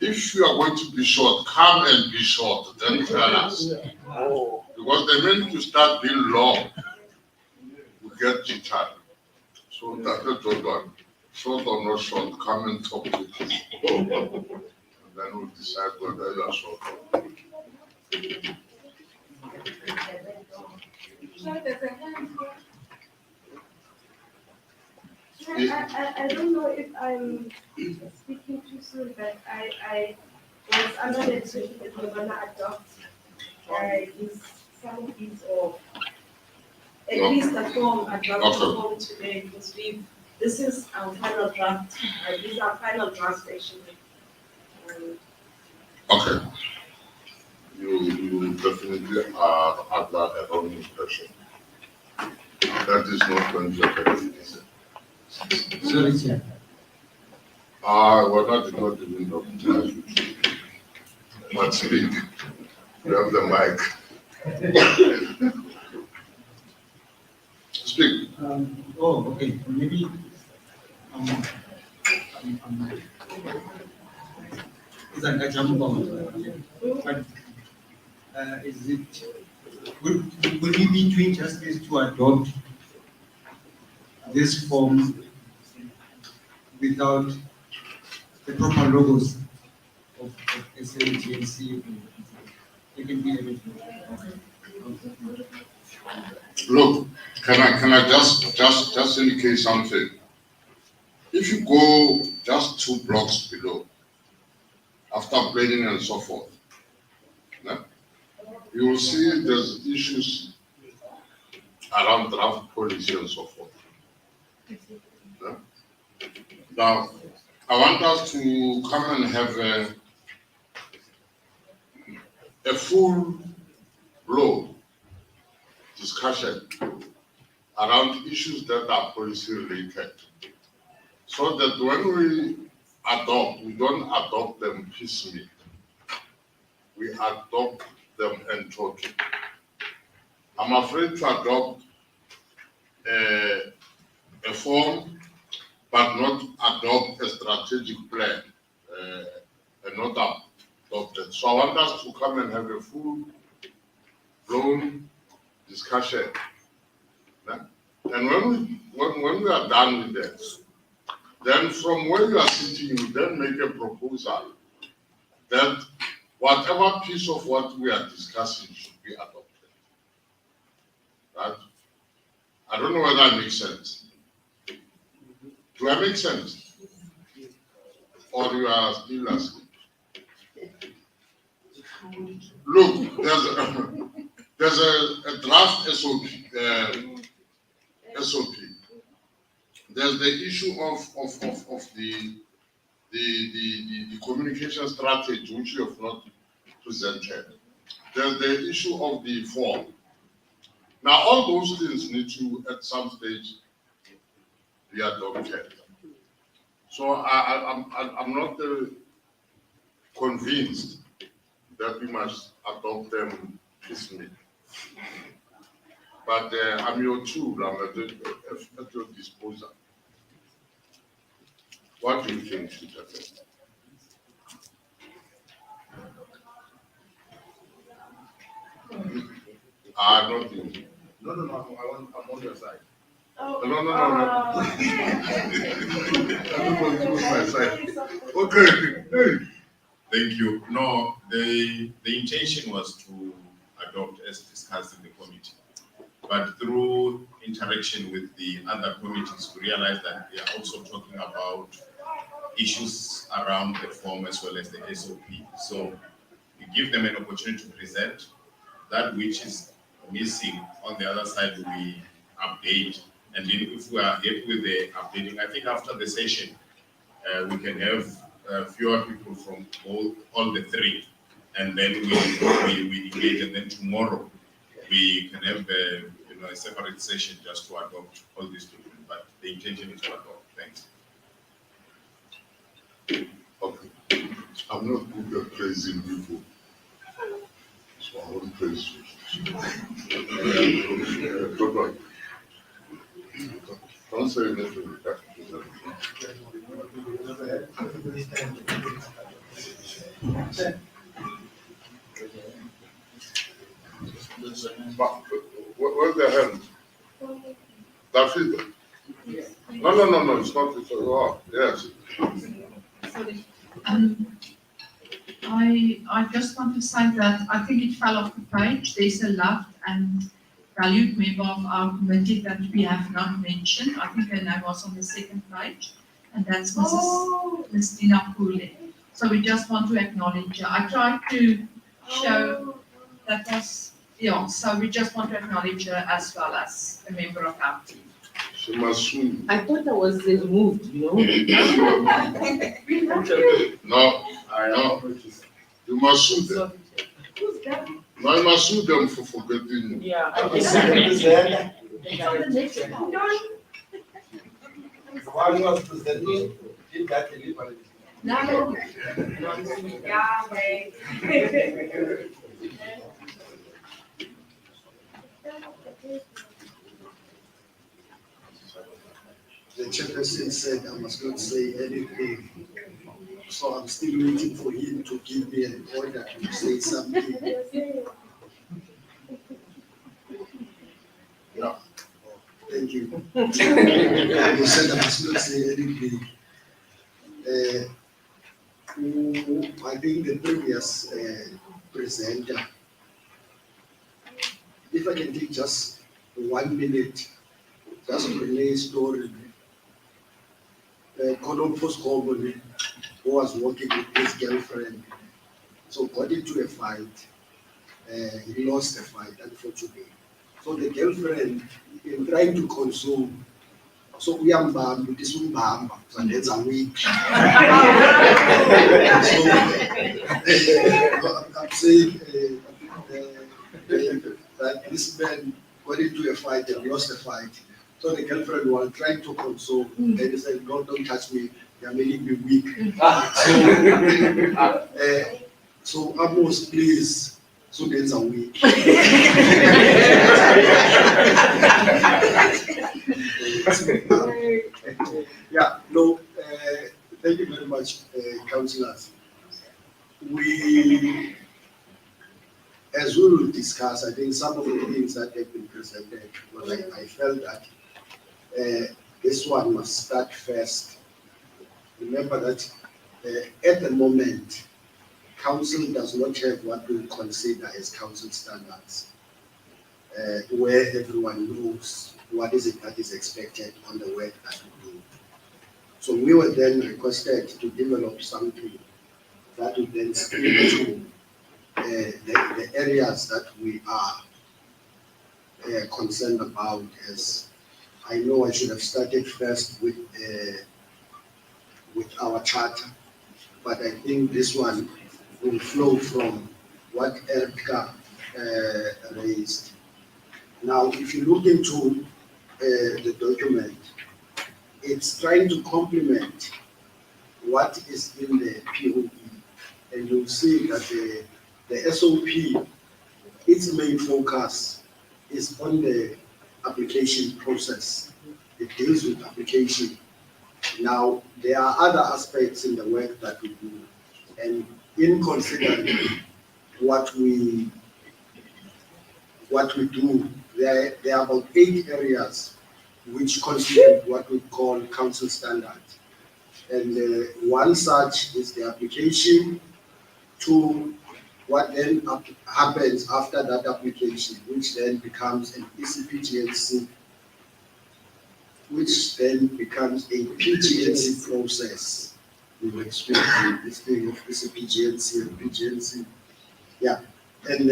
If you are going to be short, come and be short, then tell us. Oh. Because the minute you start being long, we get jittery. So that's the third one. Short or not short, come and talk with us. And then we'll decide whether you are short or not. I don't know if I'm speaking too soon, but I was under the impression that we're gonna adopt some of these, or at least the form, adopt the form today, because this is our final draft. These are final drafts actually. Okay. You definitely are under a wrong impression. That is not going to happen. Sorry, Chair. We're not even doctors. But speak. You have the mic. Speak. Okay. Maybe it's an example. But is it will we be doing justice to adopt this form without the proper logos of SAGNC? It can be everything. Look, can I just indicate something? If you go just 2 blocks below, after planning and so forth, yeah, you will see there's issues around draft policy and so forth. Yeah. Now, I want us to come and have a full-blown discussion around issues that are policy related, so that when we adopt, we don't adopt them piecemeal. We adopt them in total. I'm afraid to adopt a form, but not adopt a strategic plan and not adopt it. So I want us to come and have a full-blown discussion. Yeah? And when we are done with that, then from where you are sitting, you then make a proposal that whatever piece of what we are discussing should be adopted. Right? I don't know whether that makes sense. Do I make sense? Or you are still asleep? Look, there's a draft SOP. SOP. There's the issue of the communication strategy, which you have not presented. There's the issue of the form. Now, all those things need to, at some stage, be adopted. So I'm not convinced that we must adopt them piecemeal. But I'm your tool. I'm at your disposal. What do you think should happen? Not you. No, I'm on your side. No. Everybody choose my side. Okay. Hey. Thank you. No, the intention was to adopt as discussed in the committee. But through interaction with the other committees, we realized that they are also talking about issues around the form as well as the SOP. So we give them an opportunity to present that which is missing. On the other side, we update. And then if we are happy with the updating, I think after the session, we can have fewer people from all the three. And then we engage, and then tomorrow we can have a separate session just to adopt all these people. But the intention is to adopt. Thanks. Okay. I'm not good at praising people. So I won't praise you. Don't say anything. Where's the hand? That's it. No, it's not. It's yes. Sorry. I just want to say that I think it fell off the page. There's a loved and valued member of our committee that we have not mentioned. I think her name was on the second page, and that's Ms. Tina Poole. So we just want to acknowledge her. I tried to show that was, so we just want to acknowledge her as well as a member of our team. She must swim. I thought I was removed, No, you must sue them. Who's that? No, you must sue them for forgetting. Yeah. I was presenting. So the next one. While he was presenting, did that deliberately. No. Yeah, wait. The chairperson said I must not say anything. So I'm still waiting for him to give me an order to say something. Yeah. Thank you. You said I must not say anything. I think the previous presenter if I can take just 1 minute, just to relay a story. Colonel Postcomon, who was working with his girlfriend, so got into a fight. He lost the fight, unfortunately. So the girlfriend, in trying to console, so we are this one, so that's a week. So I'm saying that this man got into a fight and lost the fight. So the girlfriend was trying to console, and he said, "No, don't touch me. You're making me weak." So Amos, please. So there's a week. Yeah, no, thank you very much, councillors. We, as we will discuss, I think some of the things that have been presented, well, I felt that this one must start first. Remember that at the moment, council does not have what we consider as council standards, where everyone knows what is it that is expected on the work that we do. So we were then requested to develop something that would then speak to the areas that we are concerned about. As I know, I should have started first with our charter, but I think this one will flow from what Erica raised. Now, if you look into the document, it's trying to complement what is in the POE, and you'll see that the SOP, its main focus is on the application process. It deals with application. Now, there are other aspects in the work that we do, and in considering what we do, there are about 8 areas which constitute what we call council standards. And one such is the application, to what then happens after that application, which then becomes an ECPGNC, which then becomes a PGNC process. We will explain this thing of ECPGNC and PGNC. Yeah, and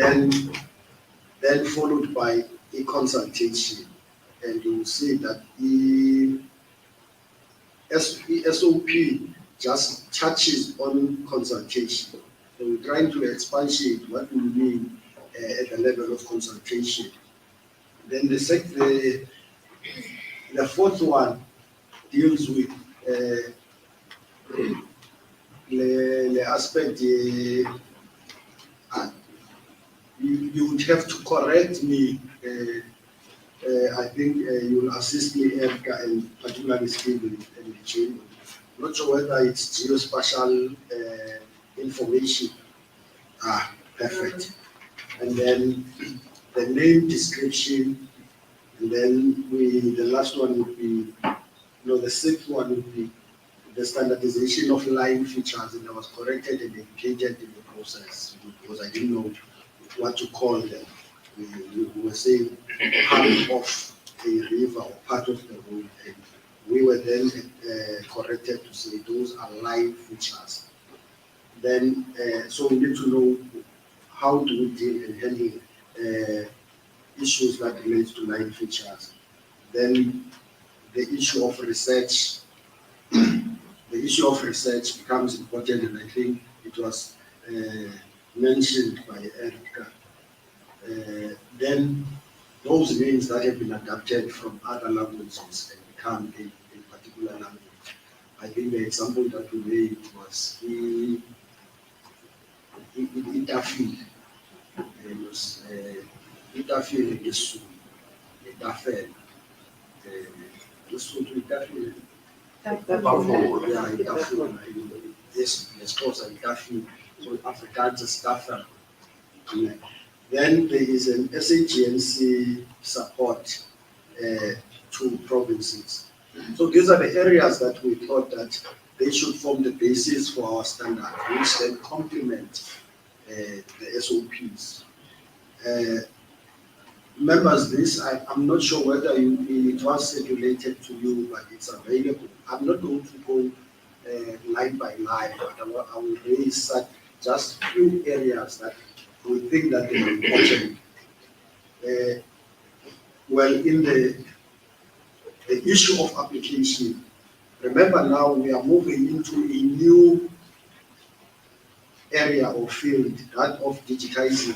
then followed by a consultation. And you will see that the SOP just touches on consultation. So we're trying to expatiate what we mean at the level of consultation. Then the fourth one deals with the aspect. You would have to correct me. I think you will assist me, Erica, and particularly Stephen and the chamber. Not sure whether it's geospatial information. Perfect. And then the name description, and then the last one would be, the sixth one would be the standardization of line features, and I was corrected and indicated in the process because I didn't know what to call them. We were saying part of a river or part of the road, and we were then corrected to say those are line features. Then, so we need to know how do we deal and handle issues that relate to line features. Then the issue of research, becomes important, and I think it was mentioned by Erica. Then those names that have been adapted from other languages and become a particular language. I think the example that we made was Itafi. It was Itafi and Yesu. Itafe. Yesu to Itafi. Yeah, Itafi. Yes, Itafi. So Afrikaans is Itafi. Then there is an SAGNC support to provinces. So these are the areas that we thought that they should form the basis for our standard, which then complement the SOPs. Members, I'm not sure whether it was circulated to you, but it's available. I'm not going to go line by line, but I will raise just few areas that we think that they are important. Well, in the issue of application, remember now we are moving into a new area or field, that of digitizing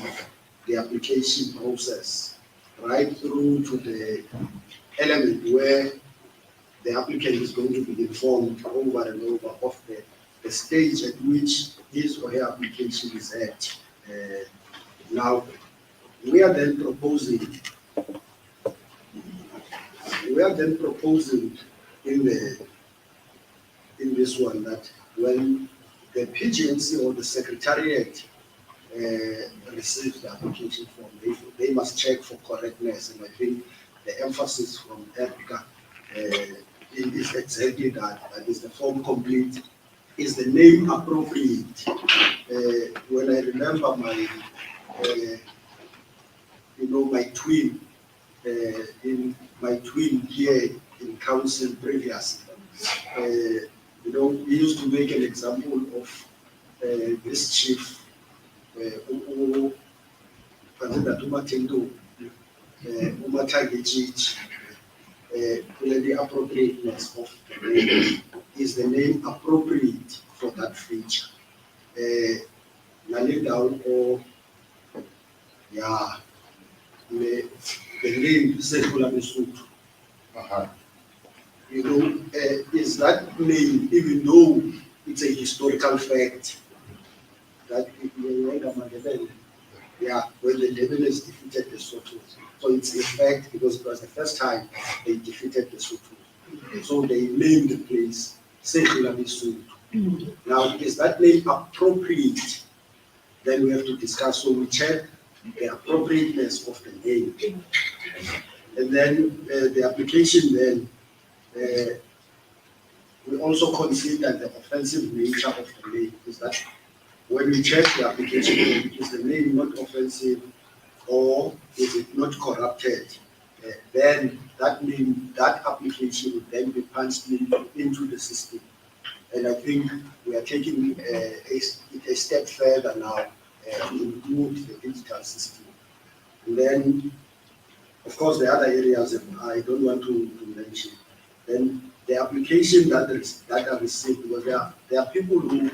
the application process, right through to the element where the applicant is going to be informed over and over of the stage at which his or her application is at. Now, we are then proposing in this one that when the PGNC or the Secretariat receives the application form, they must check for correctness, and I think the emphasis from Erica is exactly that. That is the form complete, is the name appropriate. When I remember my twin here in council previously, he used to make an example of this chief, the appropriateness of the name. Is the name appropriate for that feature? The name Sekula Lesotho. Is that name, even though it's a historical fact, that when the Ndebelers defeated the Sotos, so it's a fact because it was the first time they defeated the Sotos. So they named the place Sekula Lesotho. Now, is that name appropriate? Then we have to discuss. So we check the appropriateness of the name. And then the application then, we also consider the offensive nature of the name. Is that when we check the application, is the name not offensive or is it not corrupted? Then that name, that application would then be punched into the system. And I think we are taking a step further now to include the digital system. And then, of course, the other areas I don't want to mention. Then the application that are received, because there are people who,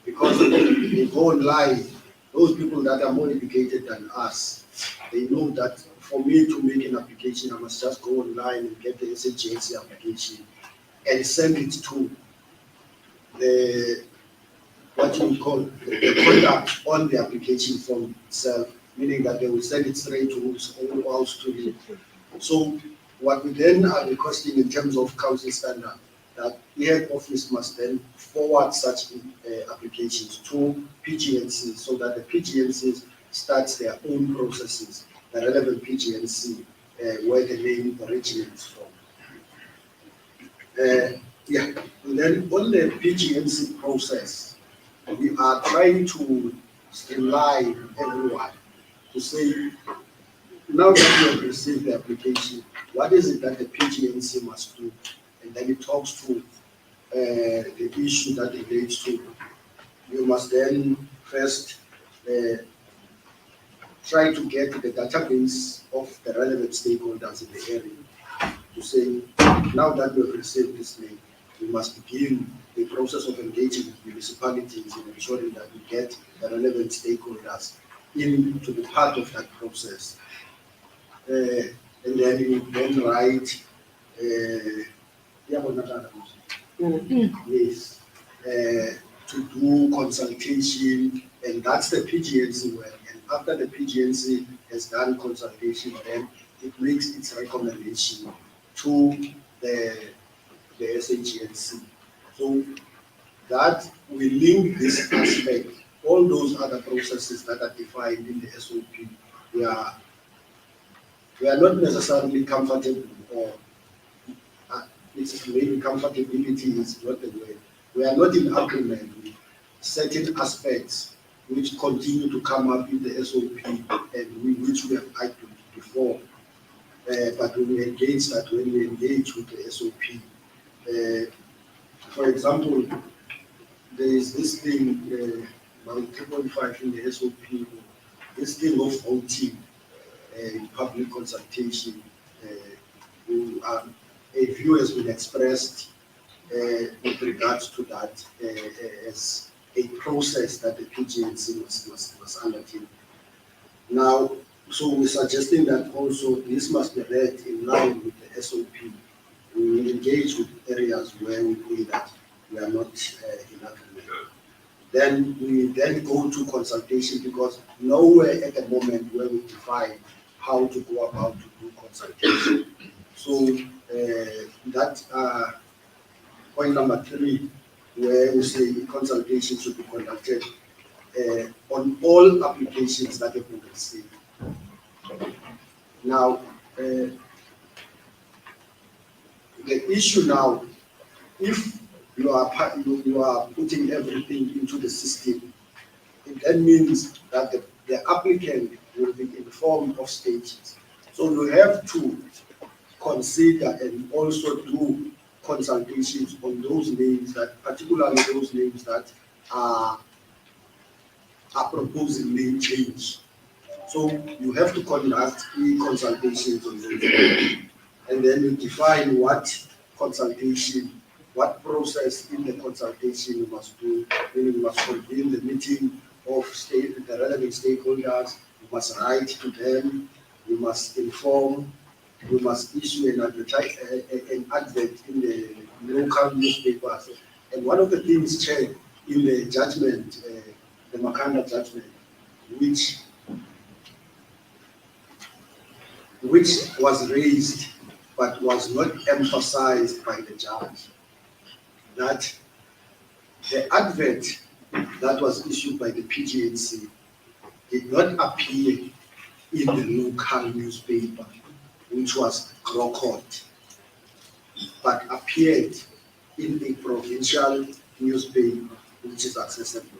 because they go online, those people that are more educated than us, they know that for me to make an application, I must just go online and get the SAGNC application and send it to the, what you call the conduct on the application form itself, meaning that they will send it straight to all students. So what we then are requesting in terms of council standard, that the head office must then forward such applications to PGNC so that the PGNCs starts their own processes, the relevant PGNC where the name originates from. And then on the PGNC process, we are trying to streamline everyone to say, now that you have received the application, what is it that the PGNC must do? And then it talks to the issue that it relates to. You must then first try to get the database of the relevant stakeholders in the area to say, now that we have received this name, we must begin the process of engaging with municipalities and ensuring that we get the relevant stakeholders in to be part of that process. And then you then write, yes, to do consultation, and that's the PGNC work. And after the PGNC has done consultation, then it makes its recommendation to the SAGNC. So that we link this aspect, all those other processes that are defined in the SOP, we are not necessarily comfortable, or it's maybe comfortability is not the way. We are not in agreement with certain aspects which continue to come up in the SOP and which we have argued before. But we engage that when we engage with the SOP. For example, there is this thing, about 3.5 in the SOP, this thing of voting in public consultation. A view has been expressed with regards to that as a process that the PGNC must undertake. Now, so we're suggesting that also this must be read in line with the SOP. We will engage with areas where we feel that we are not in agreement. Then we then go to consultation, because nowhere at the moment where we define how to go about to do consultation. So that point number 3, where we say consultation should be conducted on all applications that have been received. Now, the issue now, if you are putting everything into the system, it then means that the applicant will be informed of stages. So you have to consider and also do consultations on those names, that particularly those names that are proposing name change. So you have to conduct consultations on those names, and then you define what consultation, what process in the consultation you must do. Then you must convene the meeting of the relevant stakeholders. You must write to them. You must inform. You must issue an advert in the local newspapers. And one of the things, Chair, in the judgment, the Makanda judgment, which was raised but was not emphasized by the judge, that the advert that was issued by the PGNC did not appear in the local newspaper, which was Grokot, but appeared in a provincial newspaper, which is accessible.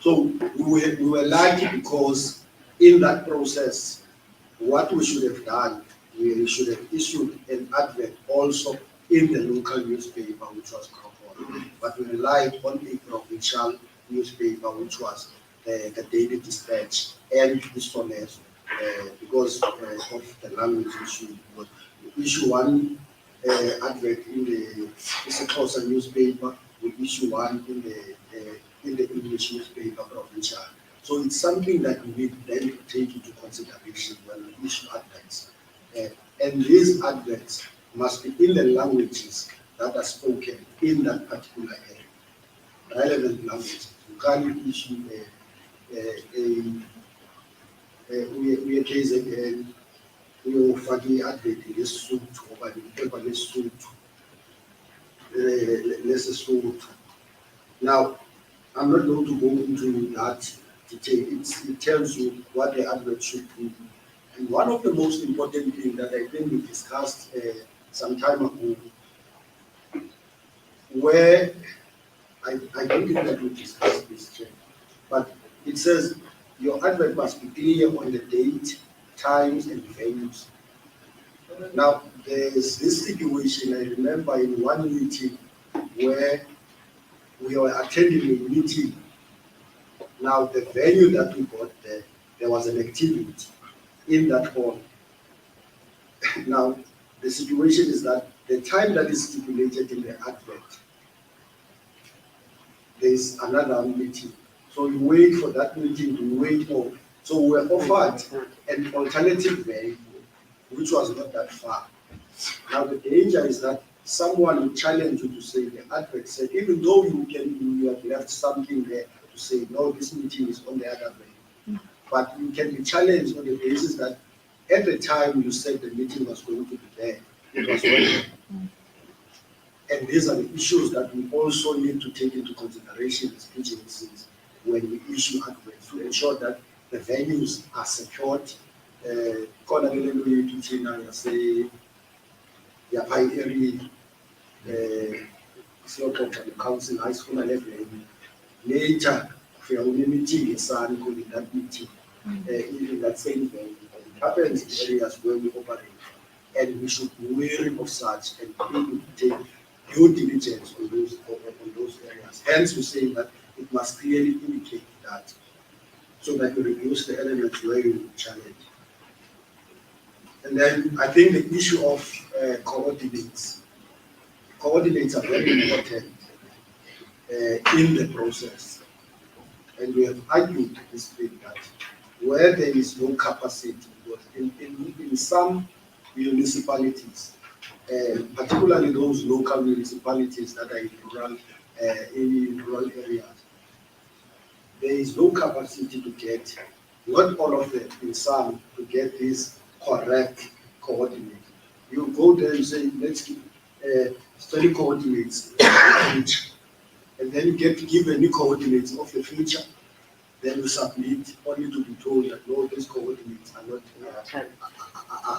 So we were lucky, because in that process, what we should have done, we should have issued an advert also in the local newspaper, which was Grokot, but we relied on a provincial newspaper, which was the Daily Dispatch and the Soneso, because of the language issue. We issue one advert in the Xhosa newspaper, we issue one in the English newspaper, provincial. So it's something that we need then to take into consideration when we issue adverts. And these adverts must be in the languages that are spoken in that particular area, relevant languages. You can't issue we ufake i-advert ngesisuthu okanye iphepha lesisuthu. Now, I'm not going to go into that detail. It tells you what the advert should be. And one of the most important things that I think we discussed some time ago, where I don't think that we discussed this, but it says your advert must be clear on the date, times, and venues. Now, there's this situation, I remember in one meeting where we were attending a meeting. Now, the venue that we got there was an activity in that hall. Now, the situation is that the time that is stipulated in the advert, there is another meeting. So you wait for that meeting, you wait for. So we were offered an alternative venue, which was not that far. Now, the danger is that someone will challenge you to say the advert said, even though you have left something there to say, no, this meeting is on the other venue. But you can be challenged on the basis that at the time you said the meeting was going to be there, it was not there. And these are the issues that we also need to take into consideration as agencies when we issue adverts, to ensure that the venues are secured. Later, meeting a son in that meeting, in that same venue. It happens in areas where we operate, and we should be wary of such and able to take due diligence on those areas. Hence, we say that it must clearly indicate that, so that you reduce the elements where you challenge. And then I think the issue of coordinates. Coordinates are very important in the process. And we have argued this thing that where there is no capacity, because in some municipalities, particularly those local municipalities that are in rural areas, there is no capacity to get, not all of them, in some, to get this correct coordinate. You go there and say, let's give 30 coordinates, and then you get given the coordinates of the future. Then you submit only to be told that no, these coordinates are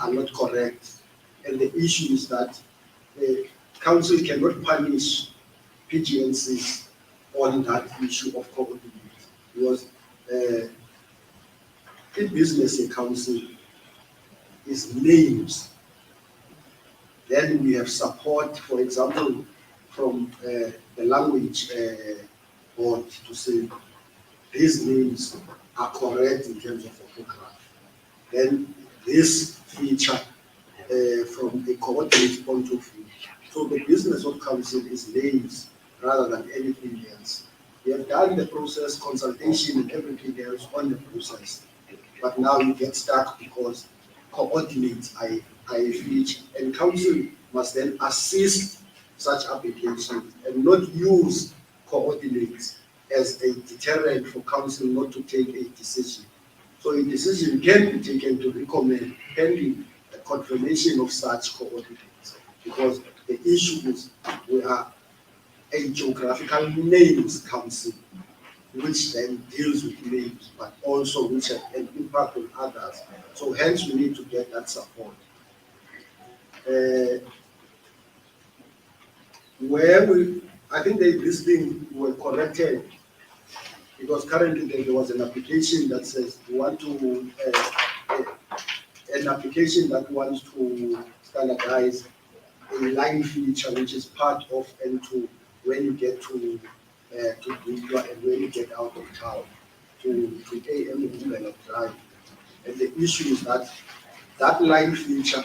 not correct. And the issue is that the council cannot punish PGNCs on that issue of coordinates, because in business a council is names. Then we have support, for example, from the language board to say these names are correct in terms of orthography. Then this feature from a coordinate point of view. So the business of council is names rather than anything else. We have done the process, consultation and everything else on the process. But now you get stuck because coordinates are a feature, and council must then assist such applications and not use coordinates as a deterrent for council not to take a decision. So a decision can be taken to recommend pending the confirmation of such coordinates, because the issue is we are a geographical names council, which then deals with names, but also which have an impact on others. So hence we need to get that support. I think this thing were corrected, because currently there was an application that says we want to, an application that wants to standardize a line feature which is part of N2 when you get to Dudwa and when you get out of town to AM Umbrella Drive. And the issue is that that line feature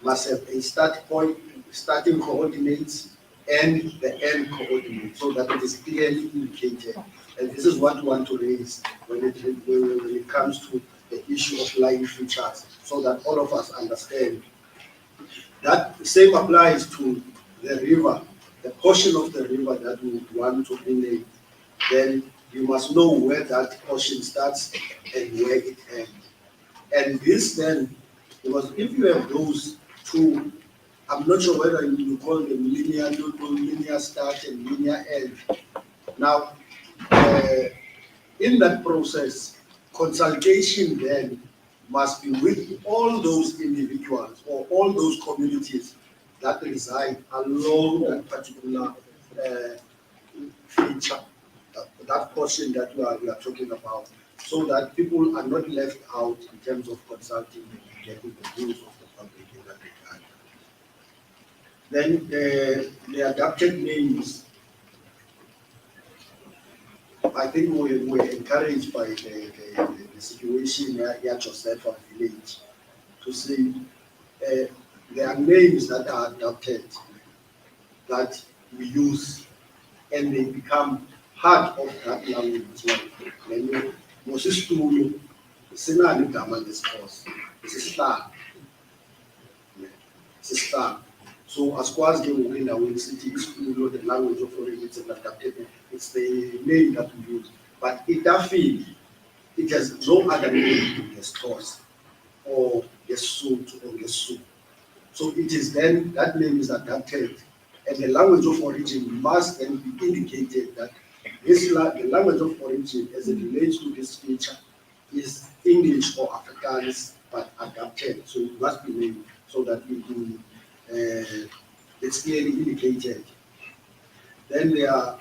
must have a starting coordinates and the end coordinates, so that it is clearly indicated. And this is what we want to raise when it comes to the issue of line features, so that all of us understand. That same applies to the river, the portion of the river that we want to relay. Then you must know where that portion starts and where it ends. And this then, because if you have those two, I'm not sure whether you call them linear start and linear end. Now, in that process, consultation then must be with all those individuals or all those communities that reside along that particular feature, that portion that we are talking about, so that people are not left out in terms of consulting and getting the views of the public in that regard. Then the adapted names, I think we're encouraged by the situation at Josepha village to see there are names that are adopted that we use, and they become part of that language. Like Moses Tulu, Sinani Gaman discourse, it's a star. It's a star. So as far as the city is the language of origin, it's adapted. It's the name that we use. But Itafi, it has no other name to the stores or the suit or the soup. So it is then that name is adapted, and the language of origin must then be indicated that the language of origin as it relates to this feature is English or Afrikaans, but adapted. So it must be named so that we do, it's clearly indicated. Then there are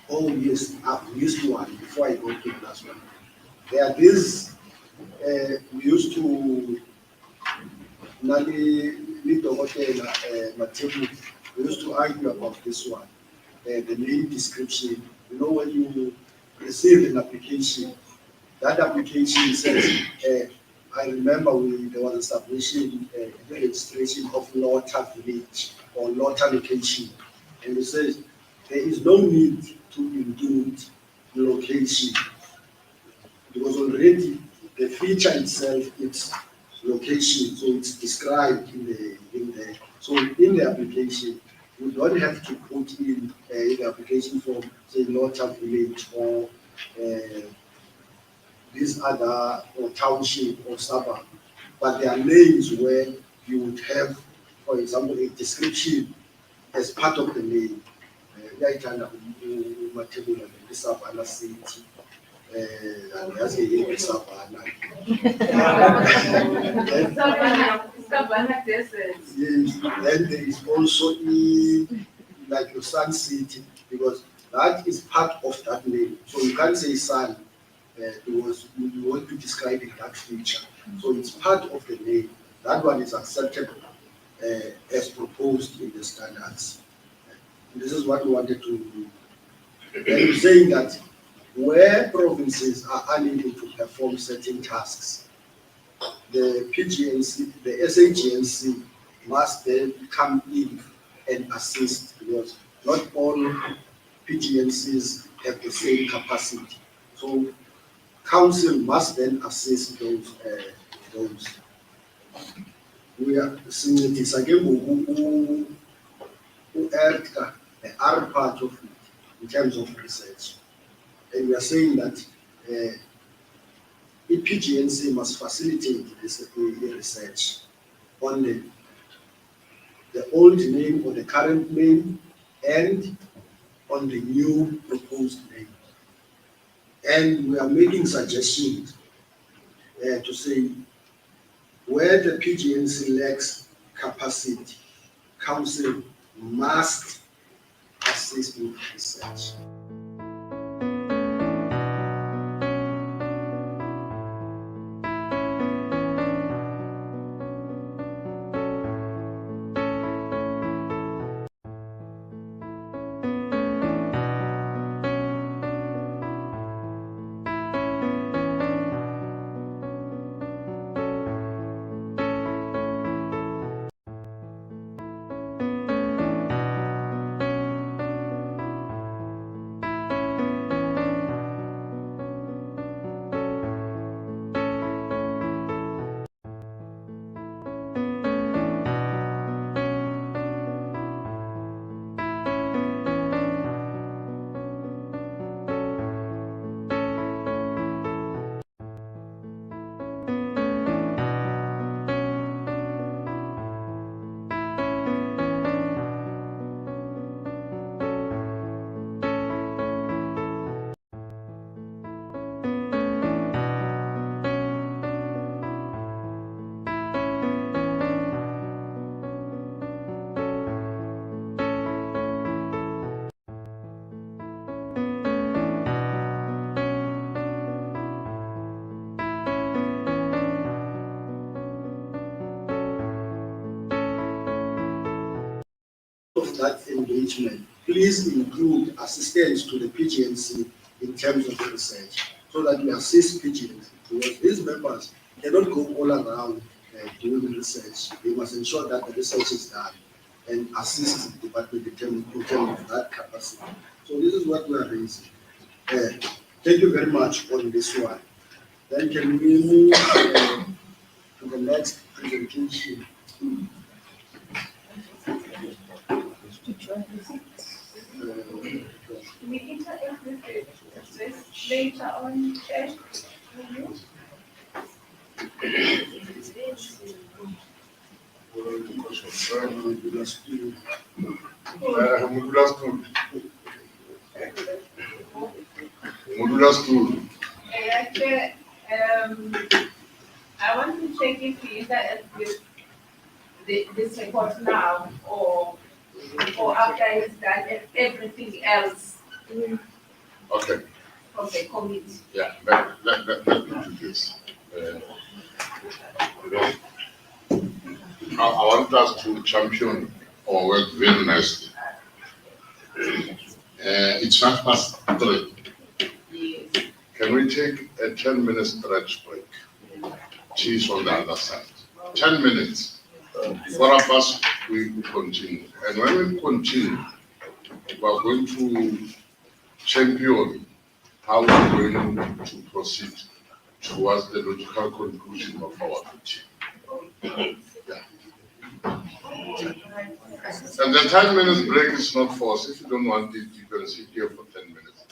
Oh, yes, I've missed one before I go to the last one. There are these, we used to, we used to argue about this one, the name description. You know, when you receive an application, that application says, I remember there was establishing the registration of Lotta Village or Lotta location. And it says there is no need to include location because already the feature itself is location, so it's described in the application. You don't have to put in the application form, say Lotta Village or this other or township or suburb, but there are names where you would have, for example, a description as part of the name. Yaithanda umathebula ngeSavana City, yazi ngeSavana. Savannah Desert. Yes, then there is also like your Sun City, because that is part of that name. So you can't say Sun. Because you want to describe it, that feature. So it's part of the name. That one is accepted as proposed in the standards. And this is what we wanted to do. And you're saying that where provinces are unable to perform certain tasks, the PGNC, the SAGNC must then come in and assist, because not all PGNCs have the same capacity. So council must then assist those. We are seeing this again, who are part of it in terms of research. And we are saying that the PGNC must facilitate this research on the old name or the current name and on the new proposed name. And we are making suggestions to say where the PGNC lacks capacity, council must assist with research. Of that engagement, please include assistance to the PGNC in terms of research, so that we assist PGNC, because these members cannot go all around doing research. They must ensure that the research is done and assist the department in terms of that capacity. So this is what we are raising. Thank you very much on this one. Then can we move to the next presentation? We interact with this later on, Chair. Modular school. Chair, I want to check if we interact with this report now, or or after he's done everything else Okay, from the committee. yeah, let me do this. I want us to champion our work very nicely. It's 3:05. Can we take a 10-minute stretch break? She's on the other side. 10 minutes. For us, we continue. And when we continue, we are going to champion how we're going to proceed towards the logical conclusion of our meeting. Yeah. And the 10 minutes break is not forced. If you don't want it, you can sit here for 10 minutes.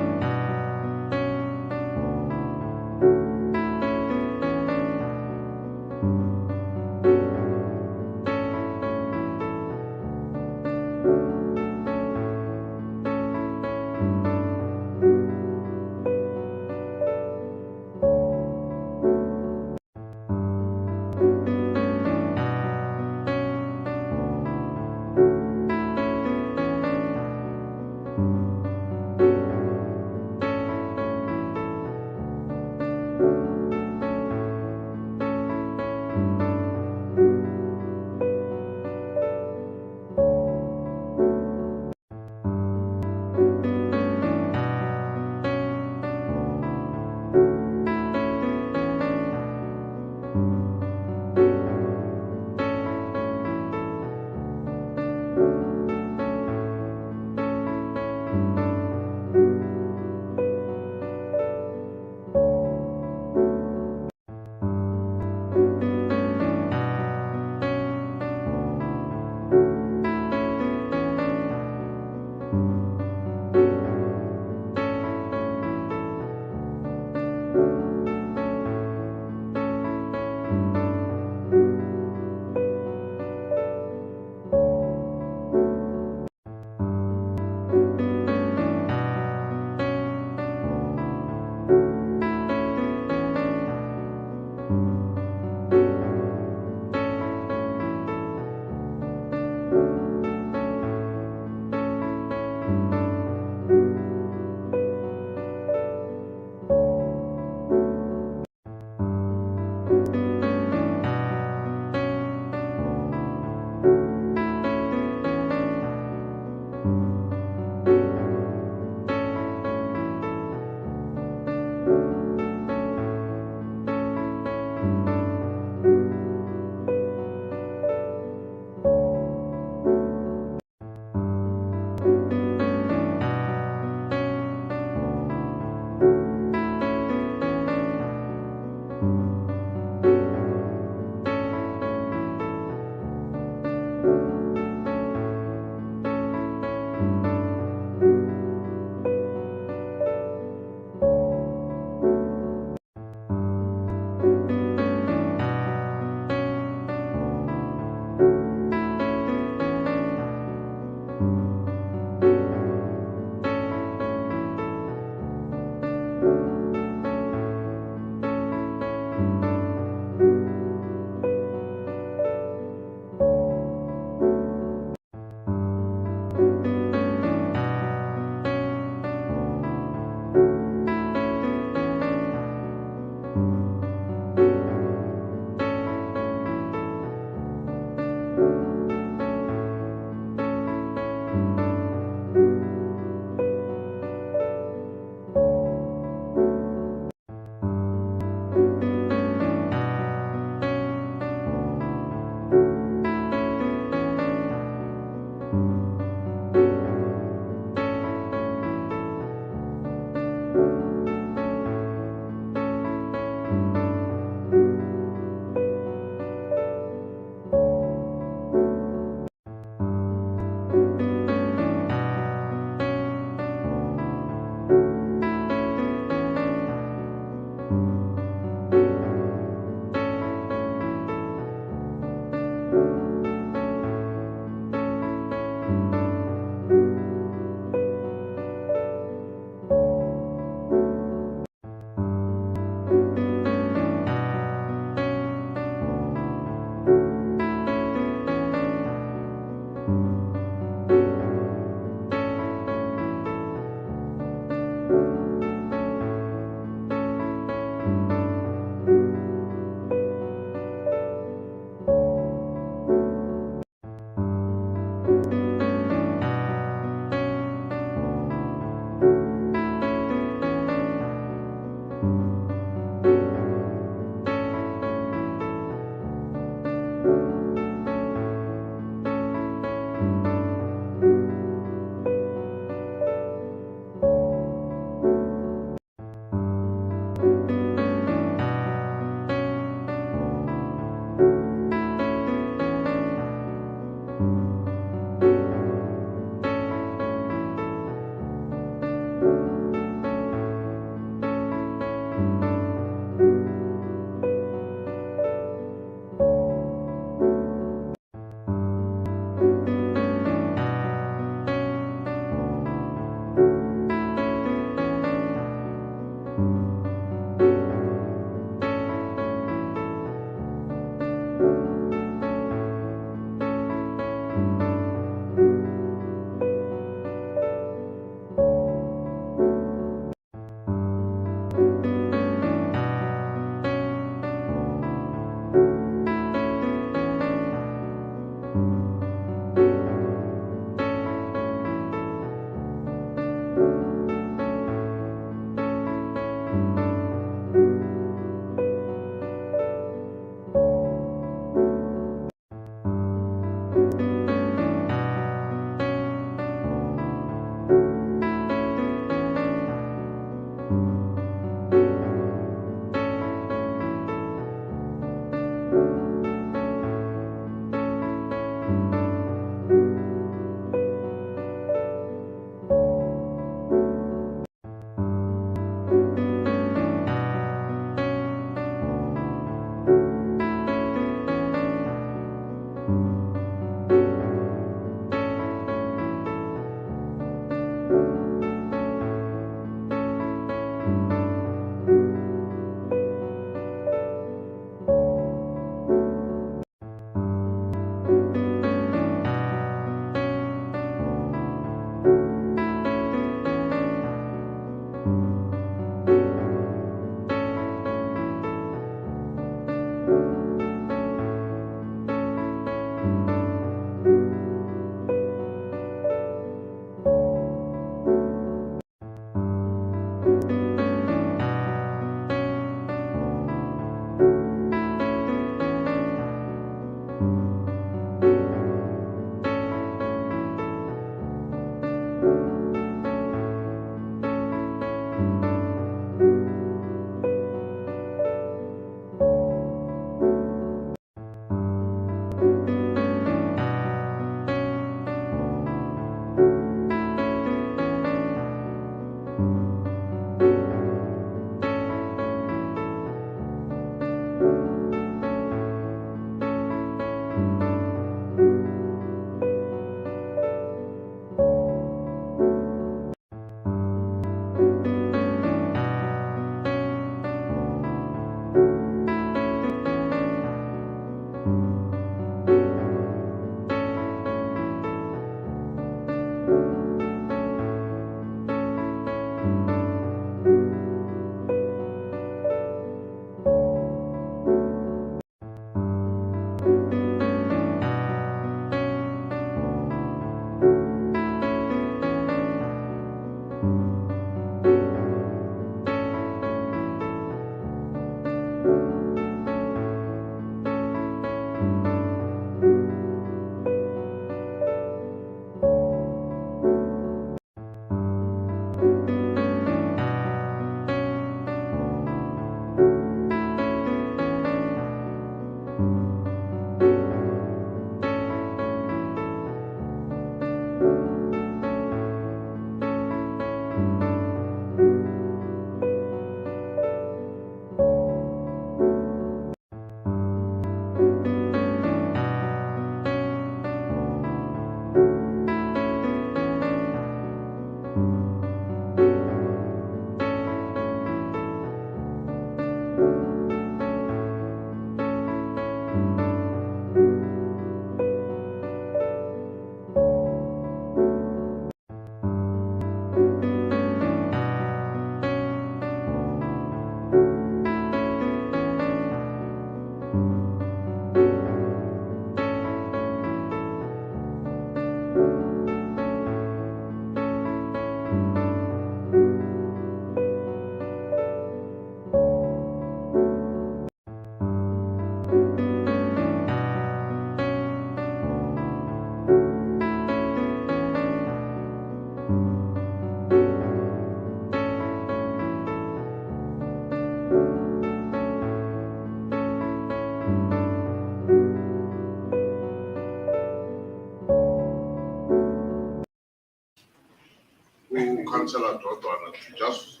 Councillor Dodwana to just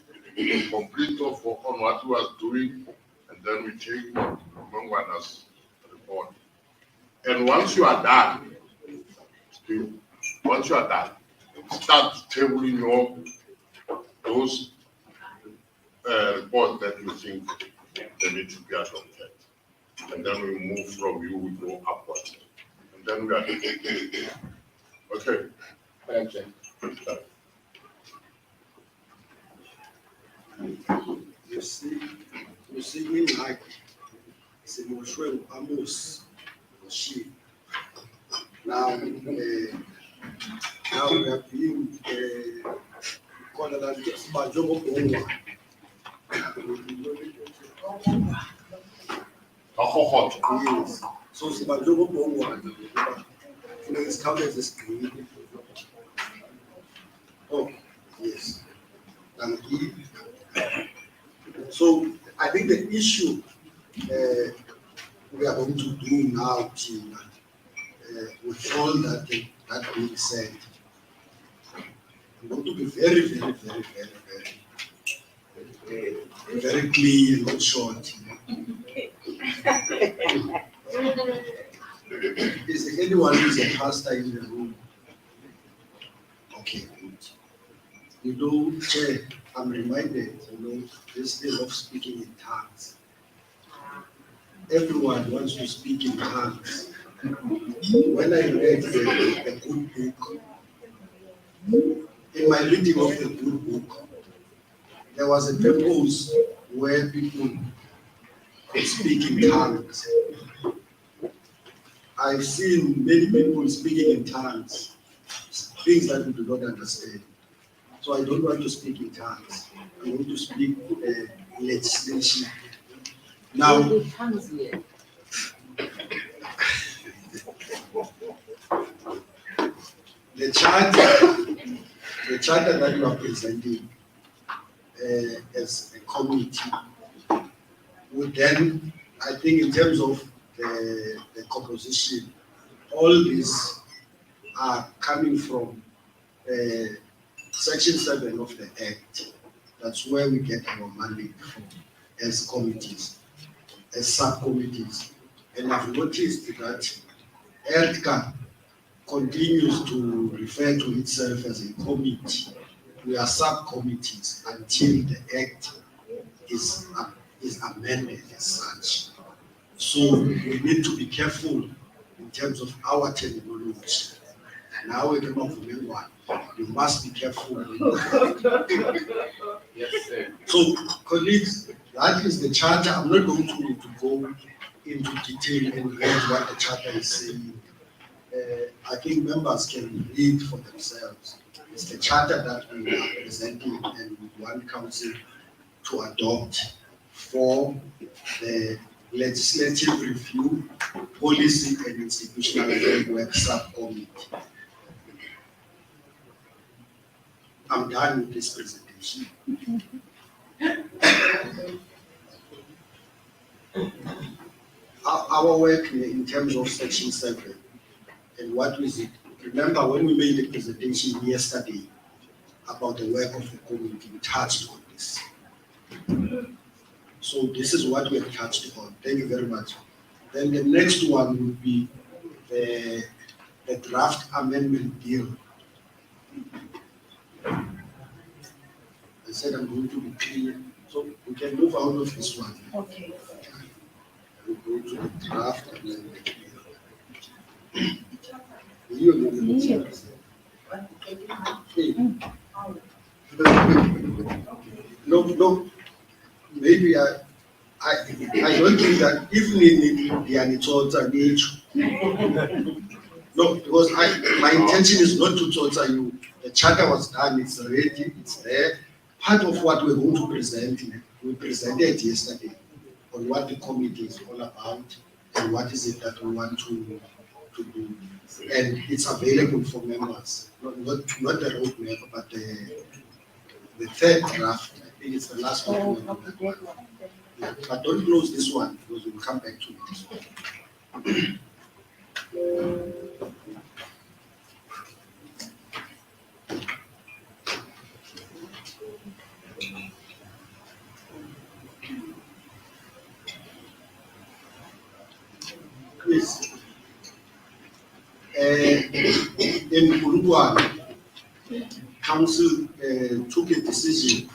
complete off on what he was doing, and then we take Mangwana's report. And once you are done, once you are done, start tabling your those reports that you think they need to be adopted. And then we move from you, we go upwards. And then we are okay. Thank you. You see me like Simoshwe Amos she. Now we have been called as Bajomo Bongwa. Yes. So Bajomo Bongwa is counted as a screen. Oh, yes. And so I think the issue we are going to do now, Tina, with all that being said, I'm going to be very, very, very, very, very, very clear and not short. Is there anyone who is a pastor in the room? Okay, good. You know, Chair, I'm reminded, this thing of speaking in tongues. Everyone wants to speak in tongues. When I read the good book, in my reading of the good book, there was a purpose where people could speak in tongues. I've seen many people speaking in tongues, things that we do not understand. So I don't want to speak in tongues. I want to speak legislation. Now, It comes here. the charter that you are presenting as a committee would then, I think in terms of the composition, all these are coming from Section 7 of the Act. That's where we get our mandate from as committees, as subcommittees. And I've noticed that ELTCA continues to refer to itself as a committee. We are subcommittees until the Act is amended as such. So we need to be careful in terms of our terminology. Now we come up with one. You must be careful. Yes, sir. So, colleagues, that is the charter. I'm not going to go into detail and read what the charter is saying. I think members can read for themselves. It's the charter that we are presenting and we want council to adopt for the legislative review, policy and institutional framework subcommittee. I'm done with this presentation. Our work in terms of Section 7 and what is it? Remember when we made the presentation yesterday about the work of the committee, we touched on this. So this is what we have touched on. Thank you very much. Then the next one would be the draft amendment bill. I said I'm going to be clear, so we can move out of this one. Okay. We go to the draft amendment bill. You know the Yes. Hey. No, maybe I don't think that even in the Anitota age. No, because my intention is not to torture you. The charter was done, it's ready, it's there. Part of what we're going to present, we presented yesterday on what the committee is all about and what is it that we want to do. And it's available for members, not the roadmap, but the third draft. I think it's the last one. Yeah, but don't close this one because we'll come back to this one. Please. In Uruguay, Council took a decision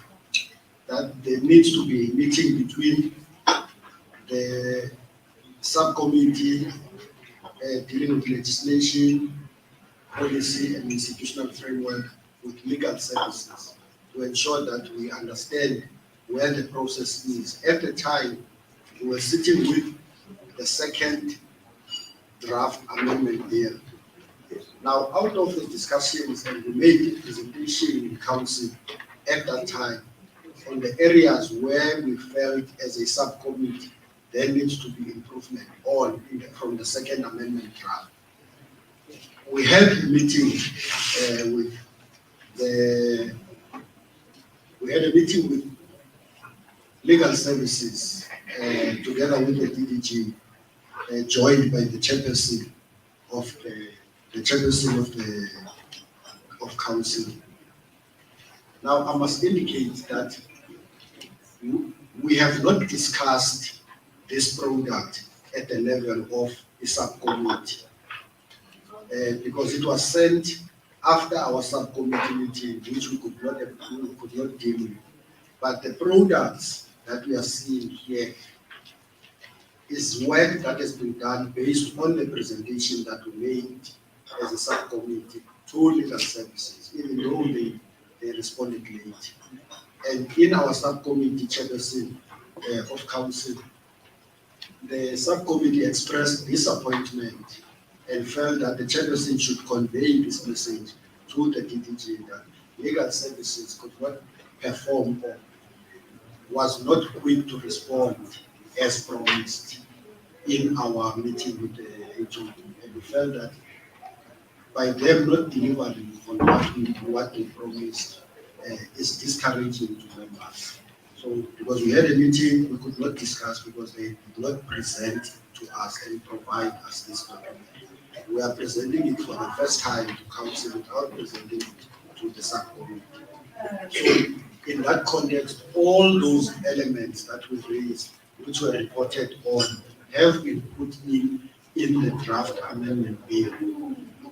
that there needs to be a meeting between the subcommittee dealing with legislation, policy, and institutional framework with legal services to ensure that we understand where the process is. At the time, we were sitting with the second draft amendment bill. Now, out of the discussions, and we made a presentation in council at that time on the areas where we felt as a subcommittee there needs to be improvement from the second amendment draft. We had a meeting with legal services together with the DDG, joined by the chairperson of of council. Now I must indicate that we have not discussed this product at the level of a subcommittee because it was sent after our subcommittee meeting, which we could not deal with. But the products that we are seeing here is work that has been done based on the presentation that we made as a subcommittee to legal services, even though they responded late. And in our subcommittee chairperson of council, the subcommittee expressed disappointment and felt that the chairperson should convey this message to the DDG that legal services could not perform or was not quick to respond as promised in our meeting with the HOD. And we felt that by them not delivering on what they promised is discouraging to members. So because we had a meeting, we could not discuss because they did not present to us and provide us this document. We are presenting it for the first time to council without presenting it to the subcommittee. So in that context, all those elements that we raised, which were reported on, have been put in the draft amendment bill.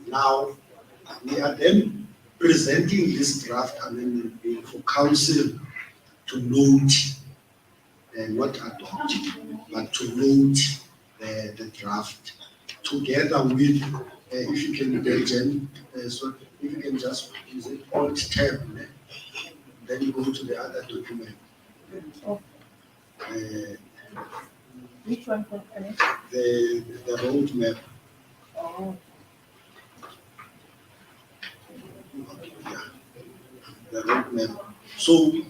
Now, we are then presenting this draft amendment bill for council to note, and not adopt, but to note the draft together with, if you can imagine, so if you can just use it alt tab, then you go to the other document. Which one for The roadmap. Oh. Yeah, the roadmap. So,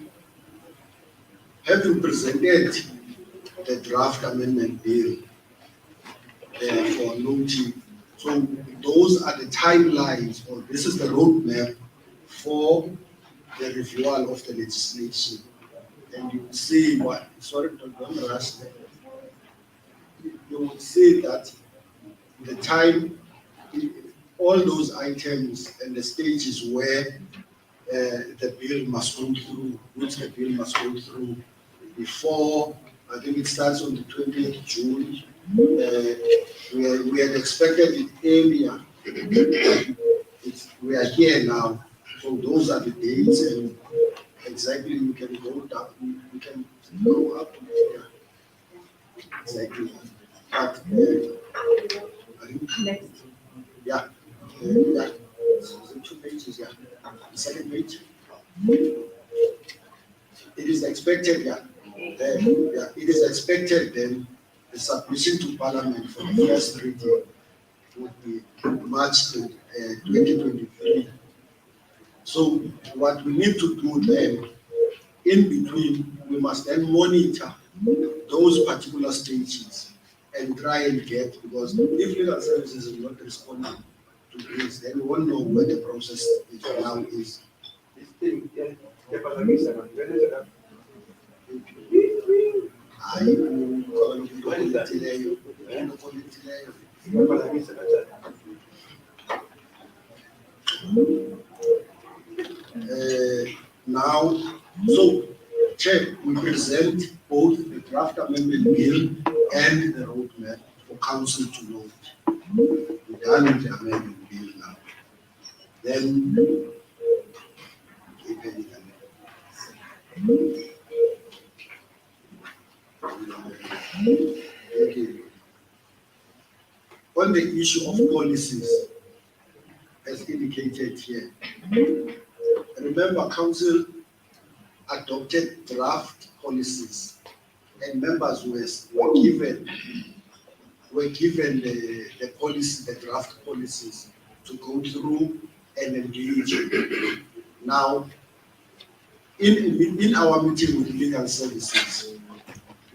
having presented the draft amendment bill for noting, so those are the timelines, or this is the roadmap for the reviewal of the legislation. And you will see what, sorry, don't rush there. You will see that the time, all those items and the stages where the bill must go through, which the bill must go through before, I think it starts on the 20th June. We had expected it earlier. We are here now. So those are the dates, and exactly we can go down, we can go up. Yeah. Exactly. But I think, Next. yeah. Yeah. So 2 pages, yeah. The second page. It is expected, yeah. It is expected then the submission to Parliament for the first reading would be March 2023. So what we need to do then, in between, we must then monitor those particular stages and try and get, because if legal services is not responding to this, then we won't know where the process is now is. Now, so, Chair, we present both the draft amendment bill and the roadmap for council to note. We're done with the amendment bill now. Then, okay. On the issue of policies, as indicated here, remember council adopted draft policies, and members were given the policy, the draft policies to go through and engage. Now, in our meeting with legal services,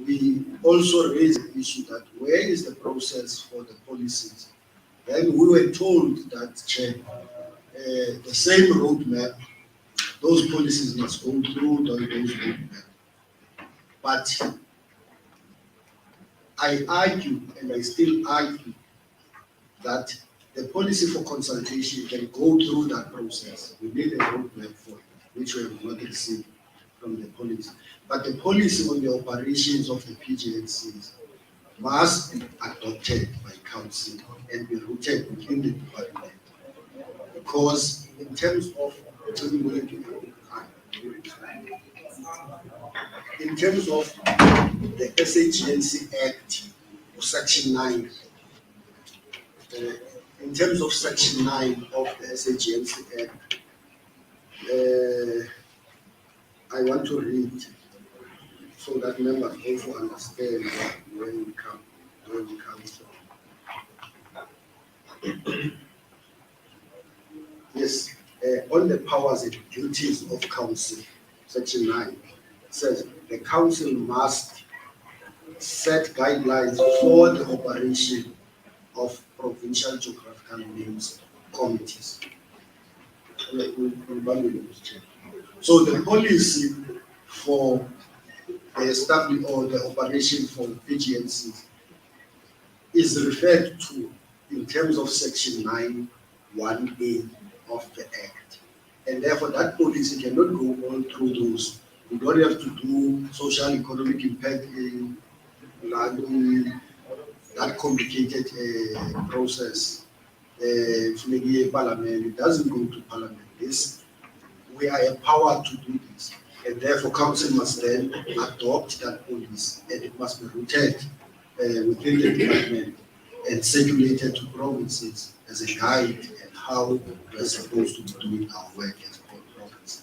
we also raised the issue that where is the process for the policies? Then we were told that, Chair, the same roadmap, those policies must go through those roadmap. But I argue, and I still argue, that the policy for consultation can go through that process. We need a roadmap for it, which we have not received from the policy. But the policy on the operations of the PGNCs must be adopted by council and be rooted within the department. Because in terms of the SAGNC Act, Section 9, in terms of Section 9 of the SAGNC Act, I want to read so that members also understand where we come from. Yes, on the powers and duties of council, Section 9 says the council must set guidelines for the operation of provincial geographical names committees. So the policy for the establishment or the operation for PGNCs is referred to in terms of section 9(1)(a) of the Act. And therefore that policy cannot go all through those. We don't have to do social economic impact in that complicated process. Parliament, it doesn't go to Parliament. This, we are empowered to do this. And therefore Council must then adopt that policy, and it must be rooted within the department and circulated to provinces as a guide and how we are supposed to be doing our work as provinces.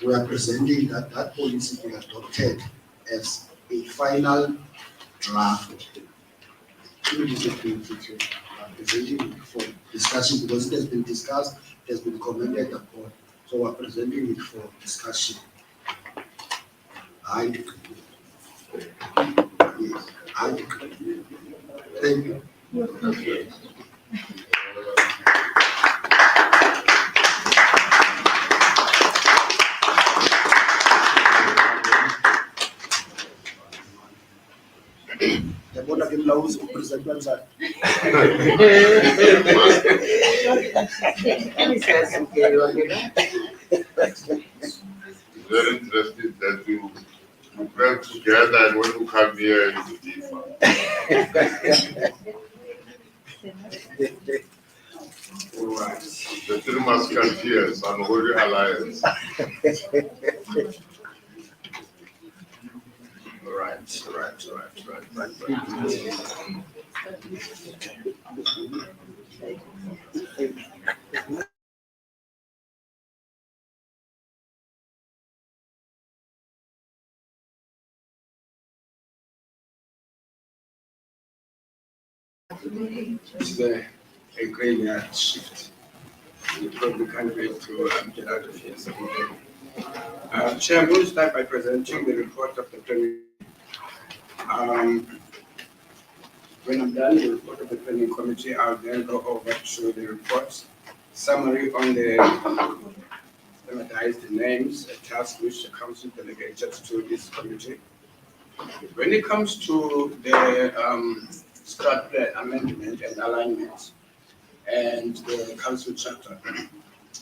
We are presenting that policy be adopted as a final draft. Presenting it for discussion because it has been discussed, it has been commented upon. So we are presenting it for discussion. I decree. Yes, I decree. Thank you. Yabona ke mlawuzi upresent kanjani? Very interesting that you work together and when you come here you differ. All right. The three musketeers, unholy alliance. It's a graveyard shift. You probably can't wait to get out of here. Chair, I'm going to start by presenting the report of the planning. When I'm done with the report of the planning committee, I'll then go over to the reports, summary on the standardized names, a task which the council delegated to this committee. When it comes to the start plan amendment and alignment and the council chapter,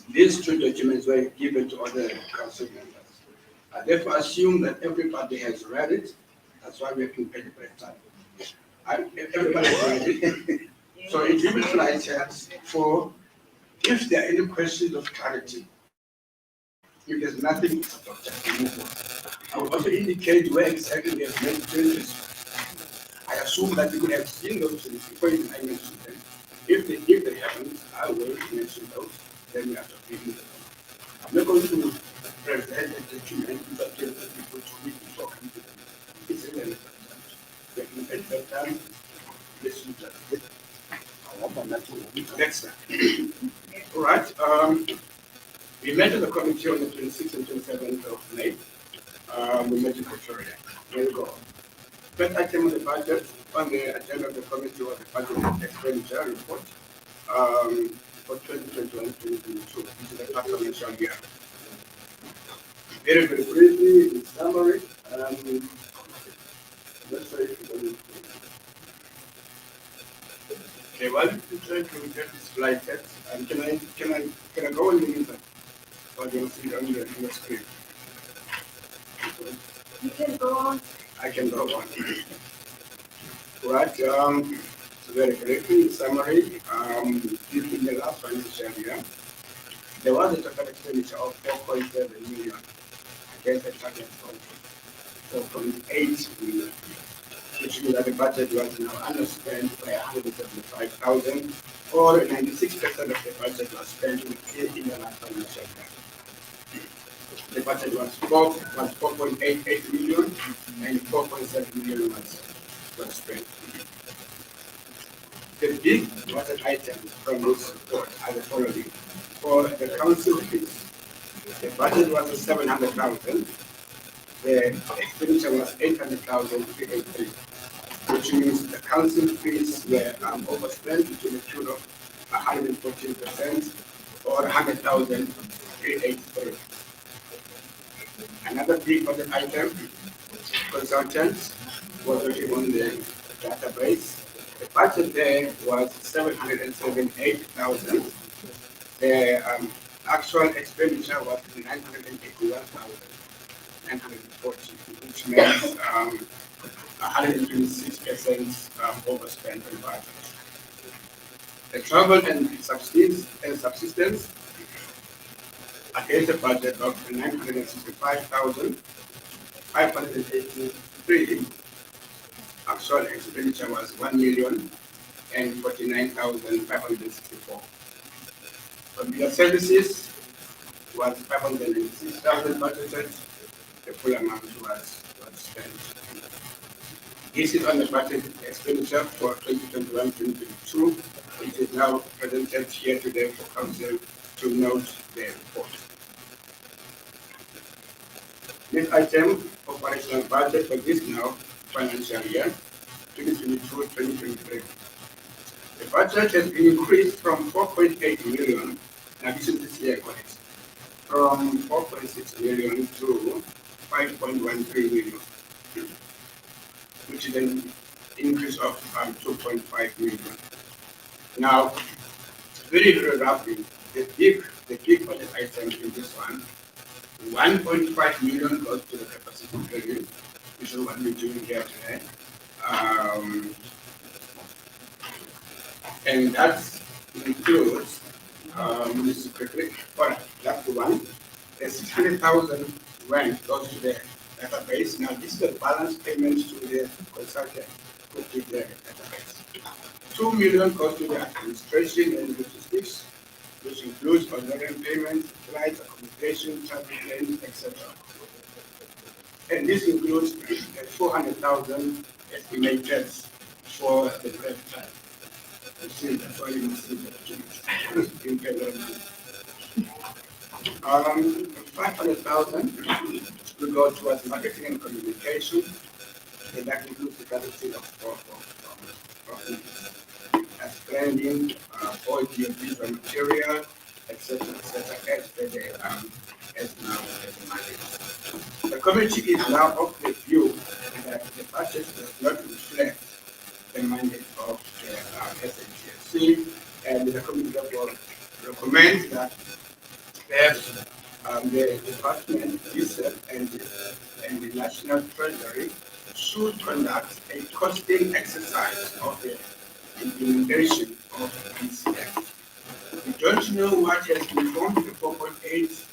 these two documents were given to other council members. I therefore assume that everybody has read it. That's why we're in paid break time. Everybody has read it. So it will be highlighted for if there are any questions of clarity. If there's nothing, just move on. I will also indicate where exactly we have made changes. I assume that you would have seen those changes before even I mentioned them. If they haven't, I will mention those. Then we have to review them. I'm not going to present a document that tells people to read before coming to them. It's irrelevant. We can get that done. Let's look at it. Next time. All right. We met in the committee on the 26th and 27th of May. We met in Pretoria. There we go. First item on the budget on the agenda of the committee was the budget expenditure report for 2021-2022, which is the past financial year. Very, very briefly, in summary, let's say okay, while you try to get this slide set, can I go on the user? Or do you see it on your screen? You can go on. I can go on. Right, so very briefly, in summary, in the last financial year, there was a total expenditure of 4.7 million against a target of 4.8 million, which means that the budget was now underspent by 175,000, or 96% of the budget was spent in the last financial year. The budget was 4.88 million and 4.7 million was spent. The big budget items from this report are the following. For the council fees, the budget was 700,000 the expenditure was 800,383, which means the council fees were overspent to the tune of 114% or 100,383. Another big budget item, consultants were working on the database. The budget there was 778,000. The actual expenditure was 981,940, which means 126% overspent on budget. The travel and subsistence against a budget of 965,583. Actual expenditure was 1,049,564. Computer services was 506,000 budgeted. The full amount was spent. This is on the budget expenditure for 2021-2022, which is now presented here today for council to note the report. Next item, operational budget for this now financial year, 2022-2023. The budget has been increased from 4.8 million, now this is this year, correct, from 4.6 million to 5.13 million, which is an increase of 2.5 million. Now, very roughly, the big budget item in this one, 1.5 million goes to the capacity building, which is what we're doing here today. And that includes, this is quickly, all right, that's the one. The 600,000 rent goes to the database. Now, this is the balance payment to the consultant who did the database. 2 million goes to the administration and logistics, which includes honorarium payment, flights, accommodation, travel plans, etc. And this includes 400,000 estimated for the break time. You see, that's why you must see the 500,000 will go towards marketing and communication, and that includes the quality of as branding, audio-visual material, etc., as now as market. The committee is now of the view that the budget does not reflect the mandate of the SAGNC, and the committee therefore recommends that the department itself and the National Treasury should conduct a costing exercise of the implementation of DCF. We don't know what has informed the 4.8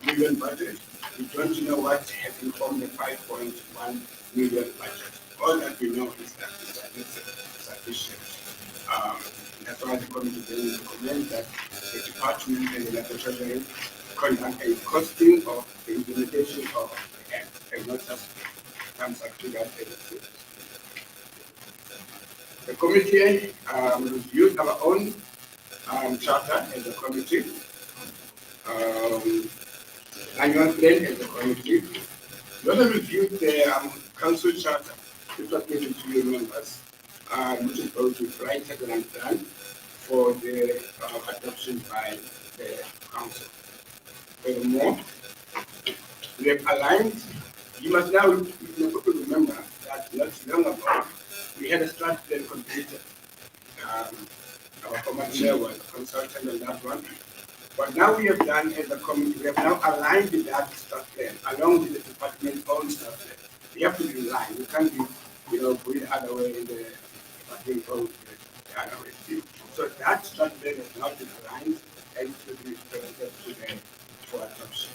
million budget. We don't know what has informed the 5.1 million budget. All that we know is that it's sufficient. That's why the committee then recommends that the department and the National Treasury conduct a costing of the implementation of the act, and not just comes up to that. The committee reviewed our own charter as a committee, annual plan as a committee. We also reviewed the council charter, which was given to your members, which is going to be righted and done for the adoption by the council. Furthermore, we have aligned. You must now remember that not long ago, we had a strat plan completed. Our former chair was a consultant on that one. But now we have done as a committee, we have now aligned with that strat plan, along with the department's own strat plan. We have to be in line. We can't be, going the other way in the department going the other way. So that strat plan has now been aligned and it will be presented to them for adoption.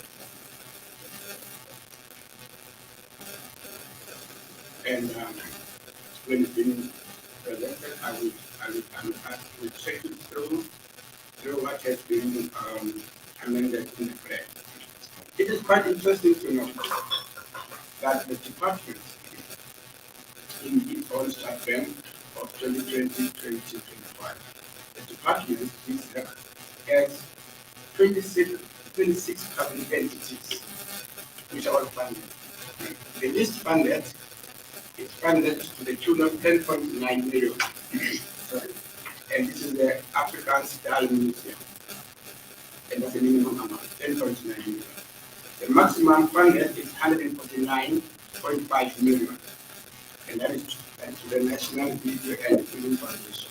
And when it's been presented, I will check it through what has been amended in the plan. It is quite interesting to note that the department in its own start plan of 2020-2025, the department has 26 public entities which are all funded. The least funded is funded to the tune of 10.9 million. Sorry. And this is the African Style Museum. And that's the minimum amount, 10.9 million. The maximum funded is 149.5 million. And that is to the National Video and Film Foundation.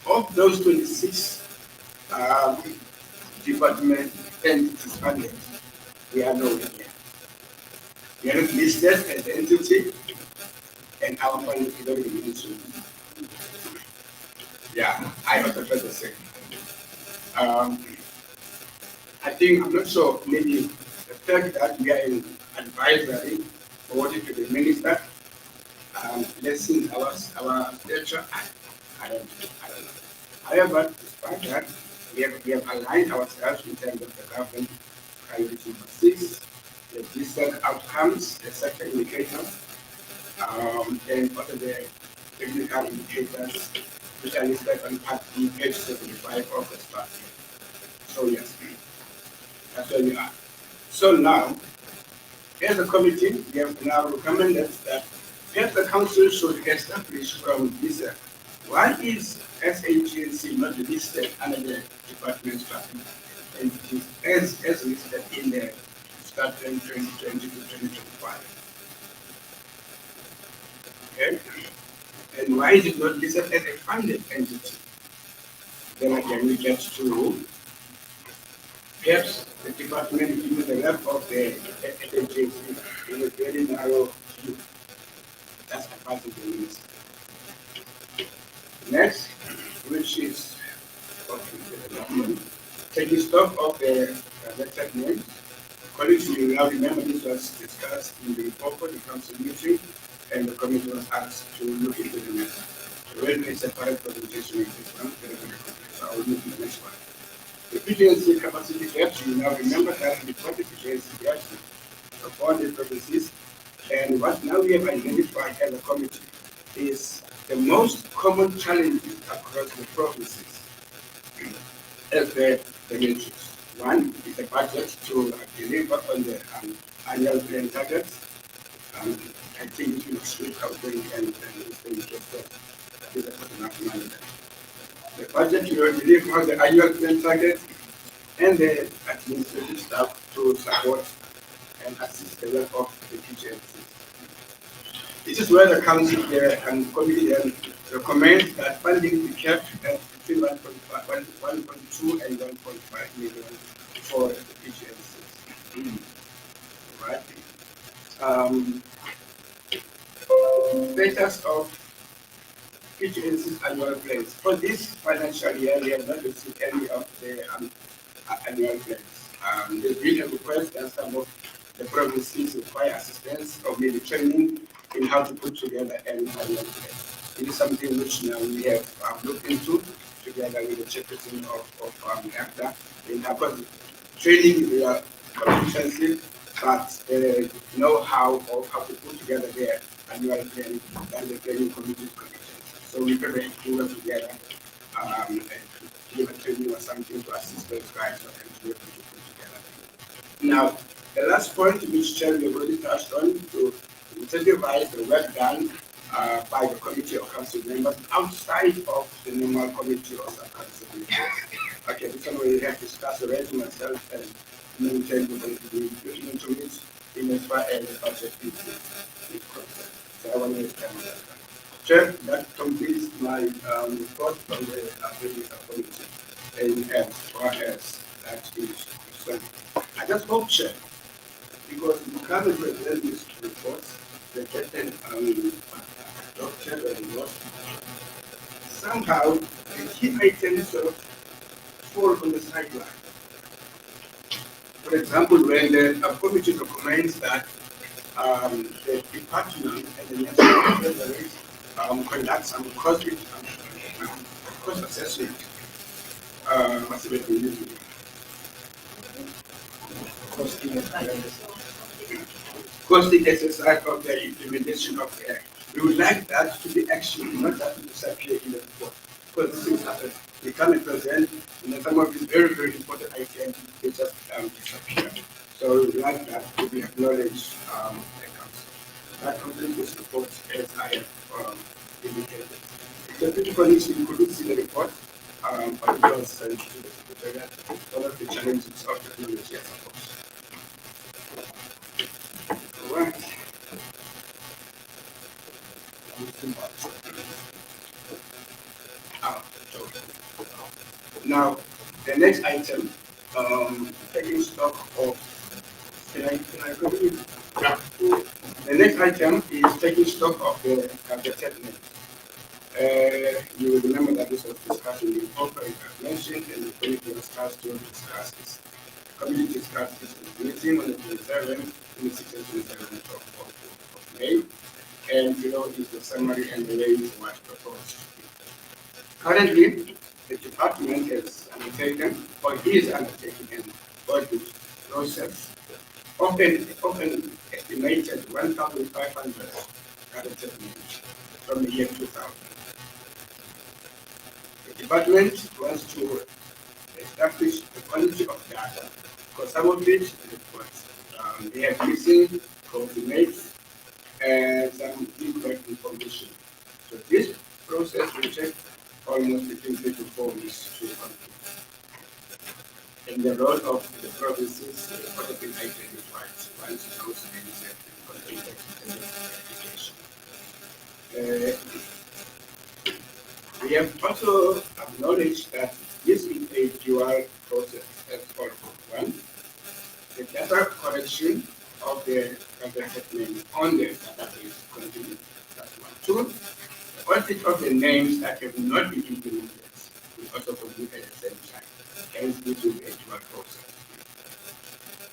Of those 26 department entities funded, we are nowhere here. We are not listed as an entity, and our funding is very limited. Yeah, I also felt the same. I think, I'm not sure, maybe the fact that we are in advisory forwarded to the minister, lessons our lecture, I don't know. However, despite that, we have aligned ourselves in terms of the government priority number 6, the business outcomes, the sector indicators, and also the technical indicators, which are listed on part B, page 75 of the strategy. So yes, that's where we are. So now, as a committee, we have now recommended that if the council should establish from this, why is SAGNC not listed under the department strategy entities as listed in the strategy 2020 to 2025? Okay. And why is it not listed as a funded entity? Then again, we get to perhaps the department given the level of the agency in a very narrow view. That's a part of the minister. Next, which is taking stock of the elected names. Colleagues, you now remember this was discussed in the report the council meeting, and the committee was asked to look into the matter. So we'll make a separate presentation of this one, so I will move to the next one. The PGNC capacity gaps, you now remember that we report the PGNC gaps of all the provinces, and what now we have identified as a committee is the most common challenges across the provinces as the matrix. One is the budget to deliver on the annual plan targets. I think it will exclude outgoing and expenditure. That is enough money. The budget to deliver on the annual plan target and the administrative staff to support and assist the work of the PGNC. This is where the council and committee recommend that funding be kept at between 1.2 and 1.5 million for the PGNCs. Right. Status of PGNC's annual plans. For this financial year, we have not received any of the annual plans. There's been a request that some of the provinces require assistance or maybe training in how to put together an annual plan. It is something which now we have looked into together with the chairperson of ACTA. And of course, training is competency, but the know-how of how to put together their annual plan and the planning committee's committees. So we can do it together and give a training or something to assist those guys and to be able to put together. Now, the last point which Chair we already touched on to incentivize the work done by the committee or council members outside of the normal committee or subcommittee. Okay, this one we have discussed already myself and maintain the looking into it in as far as the budget is concerned. So I want to make time on that. Chair, that completes my report from the committee and as far as that is concerned. I just hope, Chair, because you can't present this report, the certain doctor and what, somehow the key items sort of fall on the sideline. For example, when the committee recommends that the department and the national treasury conduct some cost assessment. What's the name? Costing exercise of the implementation of the act. We would like that to be actually not that to disappear in the report. Because these things happen. They come and present, and then some of these very, very important items, they just disappear. So like that, we acknowledge the council. That completes this report as I have indicated. The people you couldn't see the report, but it was sent to the secretariat. One of the challenges of technology, I suppose. All right. So now, the next item, taking stock of, can I continue? Yeah. The next item is taking stock of the targeted names. You will remember that this was discussed in the open mentioned, and the committee was tasked to discuss this. The committee discussed this in the meeting on the 27th, 26th, and 27th of May. And below is the summary and the way it was proposed. Currently, the department has undertaken or is undertaking an audit process, often estimated 1,500 targeted names from the year 2000. The department wants to establish the quality of data, because some of it reports they have missing coordinates and some incorrect information. So this process will take almost between 3 to 4 weeks to complete. And the role of the provinces would have been identified once those names have been completed in the application. We have also acknowledged that this is a dual process as follows. One, the data collection of the targeted names on the database continues. That's one. Two, the audit of the names that have not been implemented will also complete at the same time. Hence, this will be a dual process.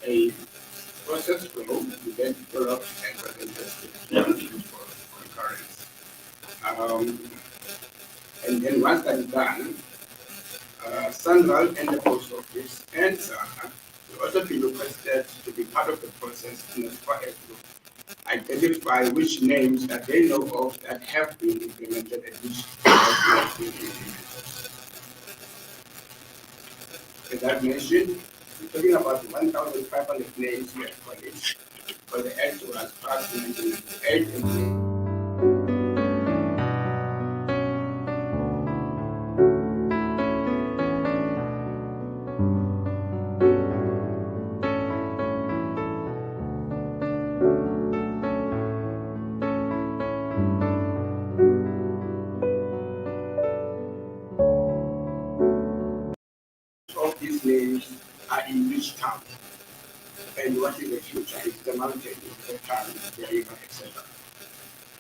A process flow will then develop and presented for concurrence. And then once that is done, Sandral and the post office and SAGNC will also be requested to be part of the process in as far as to identify which names that they know of that have been implemented and which have not been implemented. As I've mentioned, we're talking about 1,500 names we have collected, but the act was passed in 1998. Of these names are in which town, and what is the future? Is the mountain, is the town, the river, etc.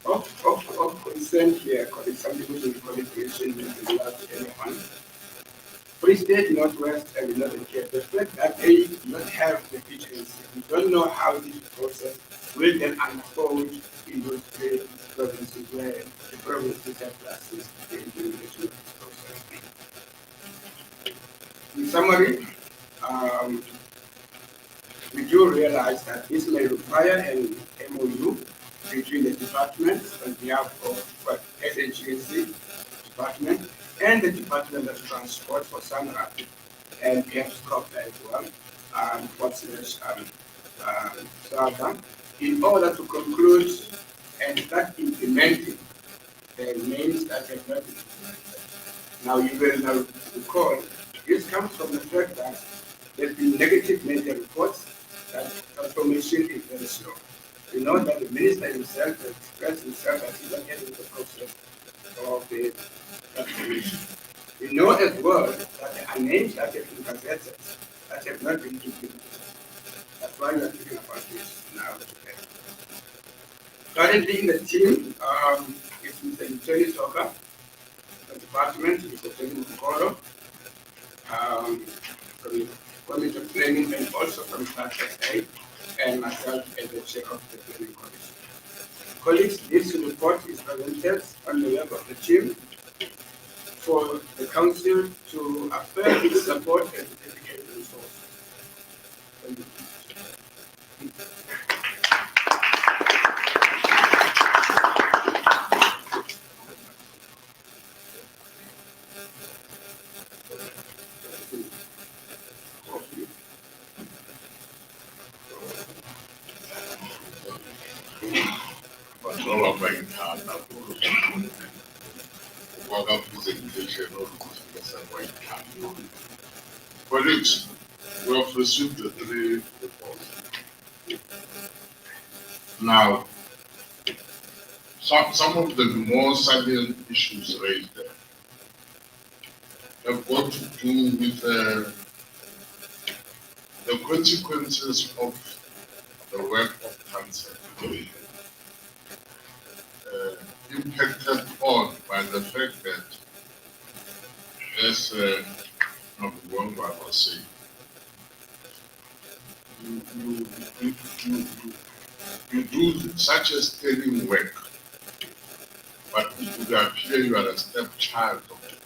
Of concern here, something which is qualification with regards to anyone. Free State, Northwest, and Northern Cape, the fact that they do not have the agency, we don't know how this process will then unfold in those three provinces where the provinces have to assist the implementation of this process. In summary, we do realize that this may require an MOU between the department on behalf of SAGNC department and the Department of Transport for Sandra and perhaps COPLA as well, SAGNC, in order to conclude and start implementing the names that have not been implemented. Now you will now recall, this comes from the fact that there's been negative media reports that transformation is very slow. We know that the minister himself has expressed himself that he's not getting the process of the transformation. We know as well that there are names that have been gazetted that have not been implemented. That's why we are talking about this now today. Currently in the team is Mr. Muteli Soka, the department, Mr. Tony Mukoro, from the Committee of Planning and also from SAGNC, and myself as the chair of the planning committee. Colleagues, this report is presented on the level of the team for the council to affirm its support and dedicate resources. Thank you. order presentation of this white card. Colleagues, we have received the 3 reports. Now, some of the more salient issues raised there have got to do with the consequences of the work of cancer, impacted on by the fact that, as Nobunga was saying, you do such a steady work, but it would appear you are a stepchild of it.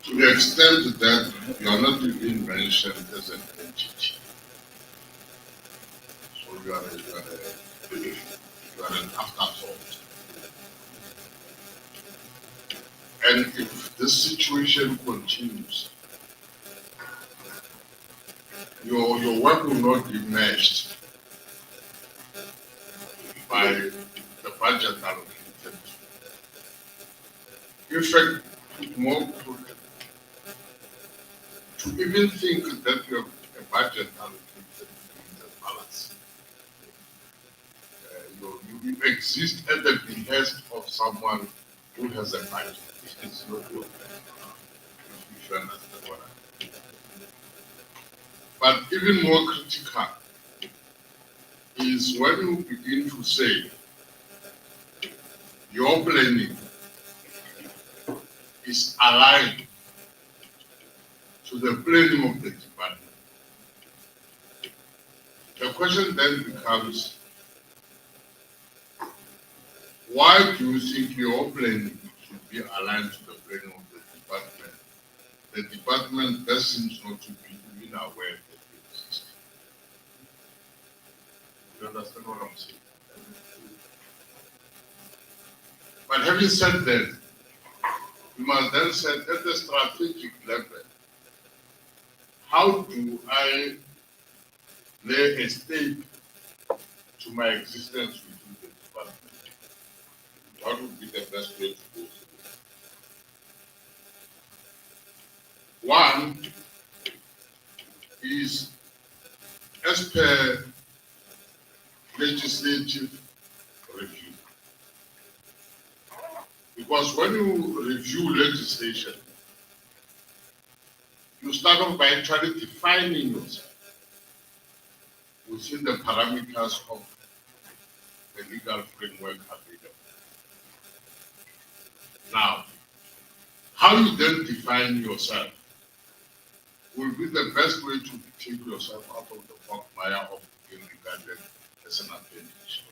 To the extent that you are not even mentioned as an entity. So you are an afterthought. And if this situation continues, your work will not be matched by the budget allocated. In fact, more to even think that you have a budget allocated in the balance. You exist at the behest of someone who has a budget. It's not your budget. If you understand what I mean. But even more critical is when you begin to say your planning is aligned to the planning of the department. The question then becomes, why do you think your planning should be aligned to the planning of the department? The department that seems not to be even aware that it exists. You understand what I'm saying? But having said that, you must then say at the strategic level, how do I lay a stake to my existence within the department? What would be the best way to go? One is, as per legislative review. Because when you review legislation, you start off by actually defining yourself within the parameters of the legal framework available. Now, how you then define yourself will be the best way to take yourself out of the quagmire of being regarded as an appendage.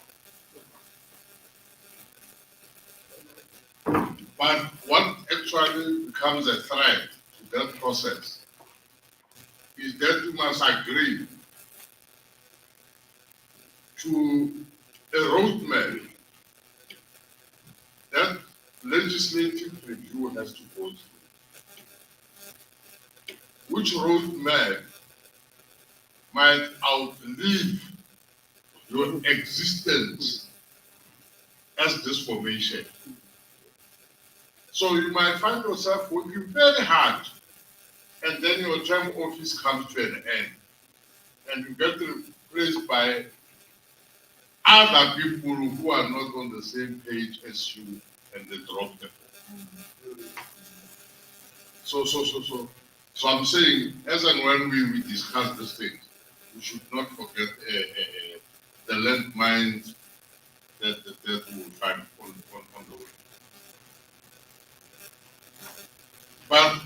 But what actually becomes a threat to that process is that you must agree to a roadmap that legislative review has to go through. Which roadmap might outlive your existence as this formation. So you might find yourself working very hard, and then your term office comes to an end, and you get replaced by other people who are not on the same page as you, and they drop them. So I'm saying, as and when we discuss this thing, we should not forget the landmines that we will find on the way. But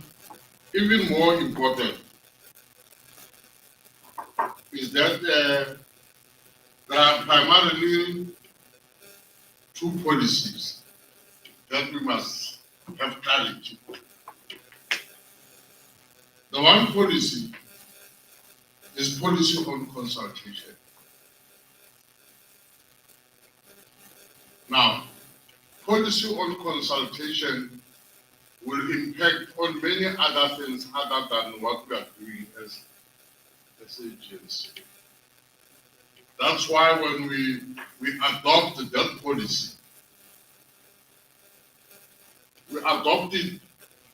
even more important is that there are primarily two policies that we must have clarity. The one policy is policy on consultation. Now, policy on consultation will impact on many other things other than what we are doing as SAGNC. That's why when we adopt that policy, we adopted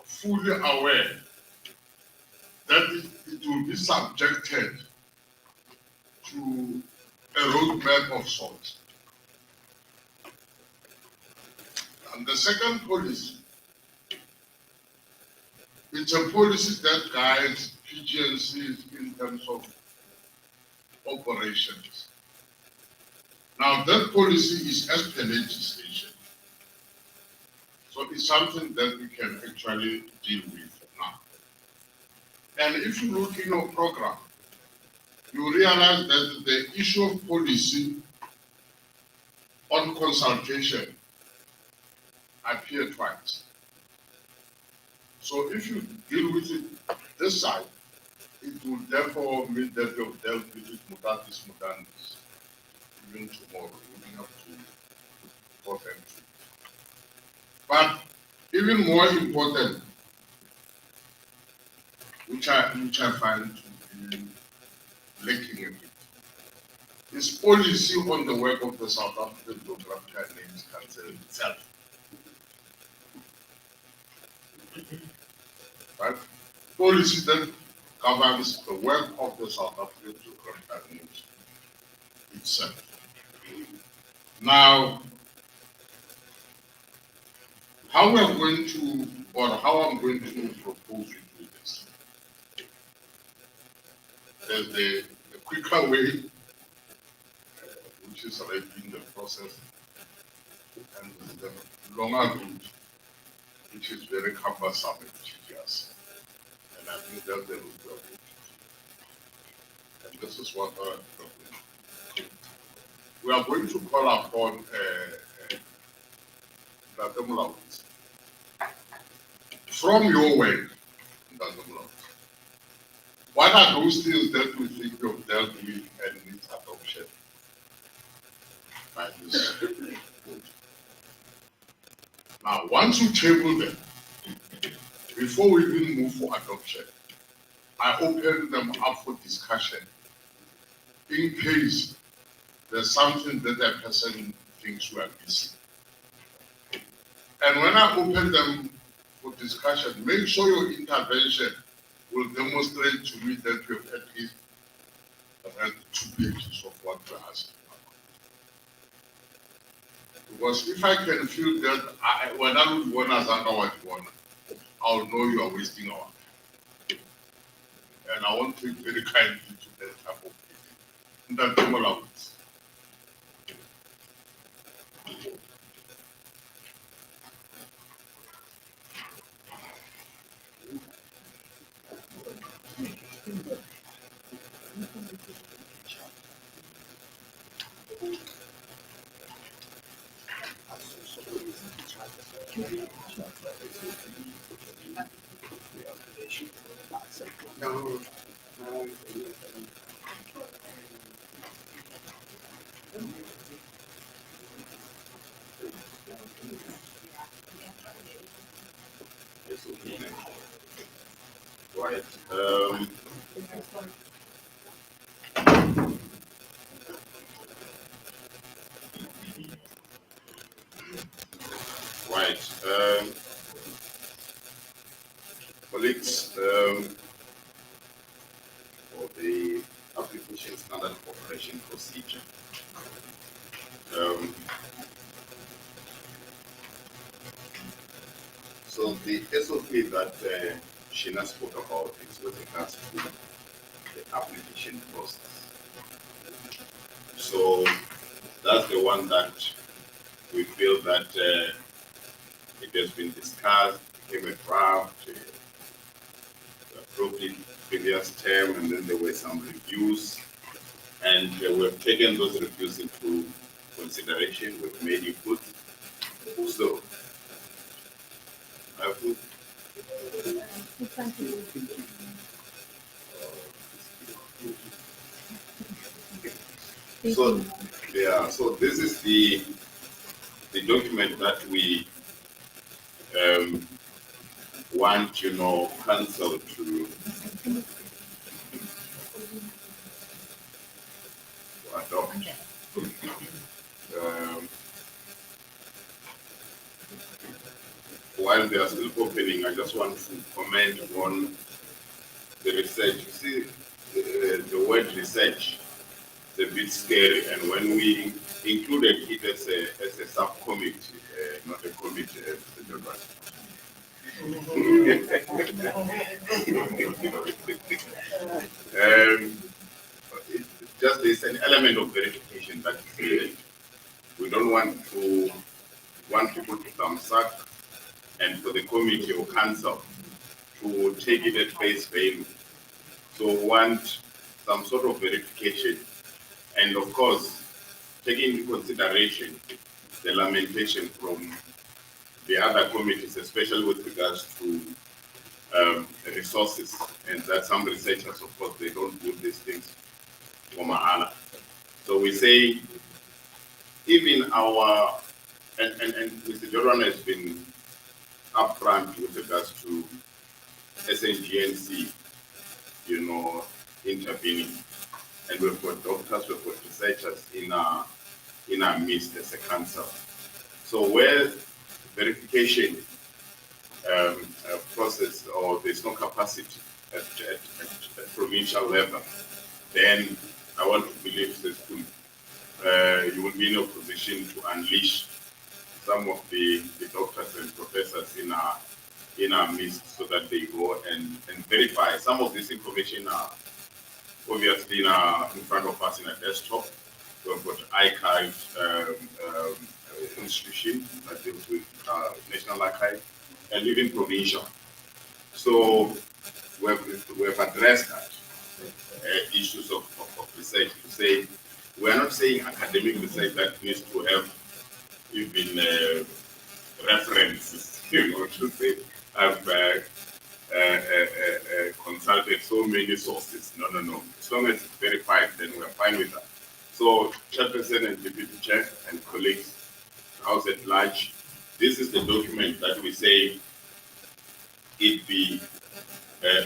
fully aware that it will be subjected to a roadmap of sorts. And the second policy, it's a policy that guides PGNCs in terms of operations. Now that policy is as per legislation. So it's something that we can actually deal with now. And if you look in our program, you realize that the issue of policy on consultation appear twice. So if you deal with it this side, it will therefore mean that you have dealt with it mutatis mutandis, even tomorrow, moving up to 4th entry. But even more important, which I find to be lacking a bit, is policy on the work of the South African Geographical Names Council itself. Right? Policy that governs the work of the South African Geographical Names itself. Now, how we are going to, or how I'm going to propose we do this. There's the quicker way, which is already in the process, and the longer route, which is very cumbersome and tedious. And I think that's the route we are going to take. And this is what we are going to call upon from your work, what are those things that we think you have dealt with and need adoption by this board? Now, once you table them, before we even move for adoption, I open them up for discussion in case there's something that a person thinks we are missing. And when I open them for discussion, make sure your intervention will demonstrate to me that you have at least read 2 pages of what we're asking about. Because if I can feel that when I would want to Zanga what you want, I'll know you are wasting our time. And I won't take very kindly to that type of thing. That's all of it. No, Right. Right. Colleagues, for the application standard operation procedure. So the SOP that Sheena spoke about is with regards to the application process. So that's the one that we feel that it has been discussed, became a draft, approved it previous term, and then there were some reviews, and we've taken those reviews into consideration. We've made input. So I would. So yeah, so this is the document that we want, council to adopt. while they are still opening, I just want to comment on the research. You see, the word research is a bit scary, and when we included it as a subcommittee, not a committee, Mr. Jabbar. Just there's an element of verification that is needed. We don't want people to thumbsuck and for the committee or council to take it at face value. So we want some sort of verification, and of course, taking into consideration the lamentation from the other committees, especially with regards to resources, and that some researchers, of course, they don't do these things for Mahala. So we say, even our, and Mr. Jordan has been upfront with regards to SAGNC, intervening. And we've got doctors, we've got researchers in our midst as a council. So where verification process or there's no capacity at provincial level, then I want to believe that you will be in a position to unleash some of the doctors and professors in our midst so that they go and verify. Some of this information are obviously in front of us in a desktop. We've got archive institution that deals with National Archive and even provincial. So we've addressed that issues of research to say we are not saying academic research that needs to have even references, to say I've consulted so many sources. No. As long as it's verified, then we're fine with that. So, Chairperson and Deputy Chair and colleagues, House at large, this is the document that we say it be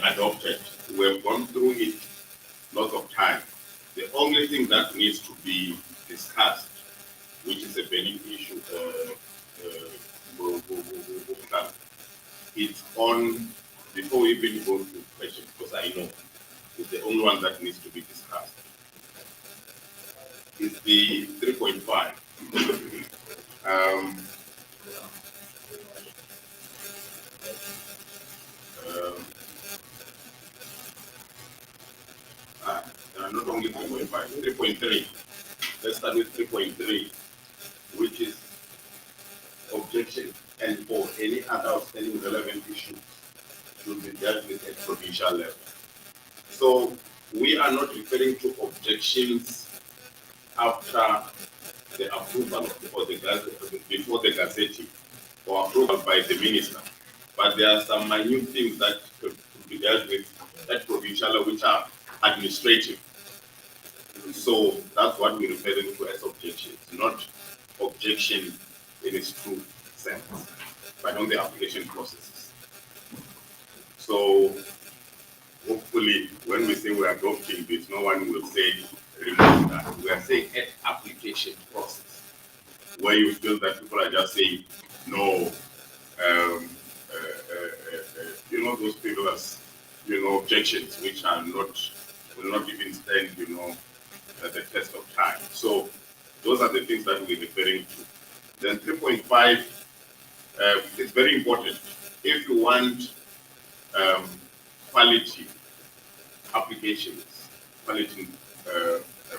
adopted. We have gone through it lots of time. The only thing that needs to be discussed, which is a burning issue, it's on, before we even go to questions, because I know it's the only one that needs to be discussed. It's the 3.5. Not only 3.5, 3.3. Let's start with 3.3, which is objection and for any other outstanding relevant issues should be dealt with at provincial level. So we are not referring to objections after the approval or before the gazetting or approval by the minister, but there are some minute things that could be dealt with at provincial level which are administrative. So that's what we're referring to as objections, not objection in its true sense, but on the application processes. So hopefully when we say we're adopting this, no one will say remove that. We are saying at application process, where you feel that people are just saying no, those frivolous, objections which are will not even stand, the test of time. So those are the things that we're referring to. Then 3.5 is very important. If you want quality applications, quality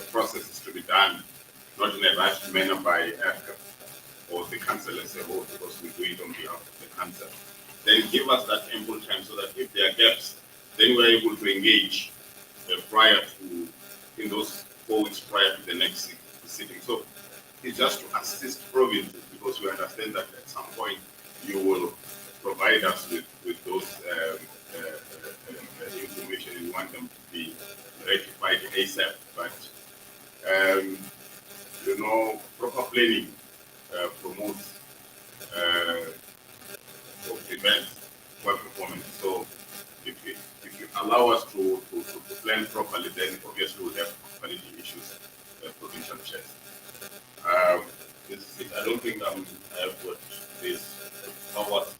processes to be done, not in a rushed manner by or the council as a whole, because we do it on behalf of the council, then give us that ample time so that if there are gaps, then we're able to engage prior to, in those 4 weeks prior to the next sitting. So it's just to assist provinces, because we understand that at some point you will provide us with those information. We want them to be rectified ASAP, but proper planning promotes or prevents poor performance. So if you allow us to plan properly, then obviously we'll have quality issues provincial chairs. This is it. I don't think I have got this. How was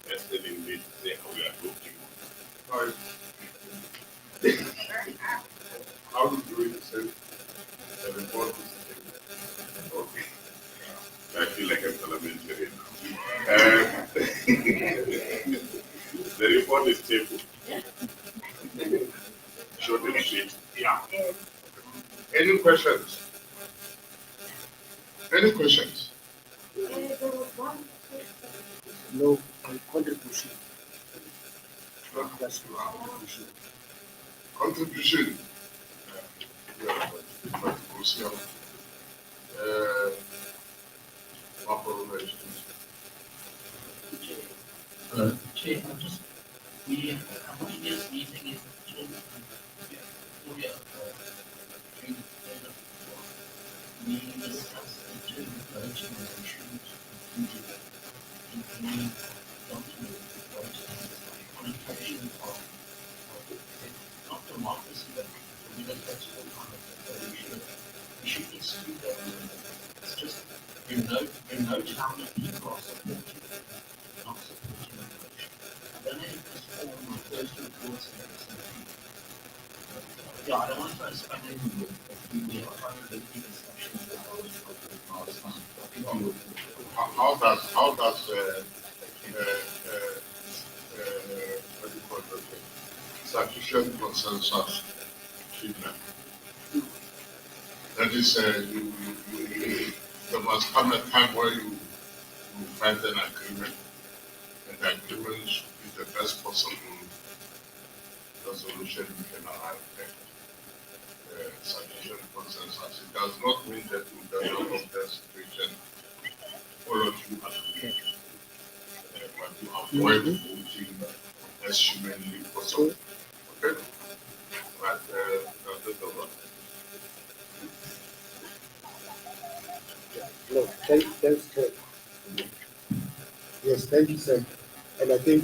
The report is tabled. Short and sweet. Yeah. Any questions? Any questions? No contribution. That's contribution. Contribution. Chair, we our previous meeting is June. We discussed the two original issues, including document connotation of not democracy, but that's all kind of we should exclude that. It's just in no town of people are supporting, not supporting the election. I don't know if this form my first reports and everything. Yeah, I don't want to spend any more, but we are trying to get the discussion about last time. How does what do you call it, sufficient consensus treatment? That is, there must come a time where you find an agreement, and the agreement should be the best possible resolution we can arrive at. Sufficient consensus. It does not mean that in the middle of the situation, all of you agree, but you avoid voting as humanly possible. Okay? But that's the one. No, thanks, sir. Yes, thank you, sir. And I think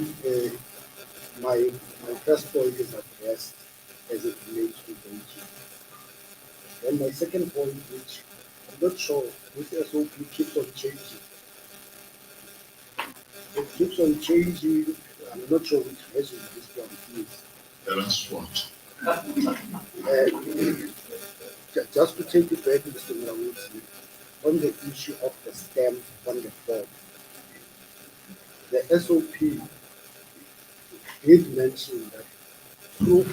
my first point is addressed as it relates to voting. And my second point, which I'm not sure, this SOP keeps on changing. It keeps on changing. I'm not sure which version this one is. The last one. Just to take it back, Mr. Mrawuzi, on the issue of the stamp on the form, the SOP did mention that proof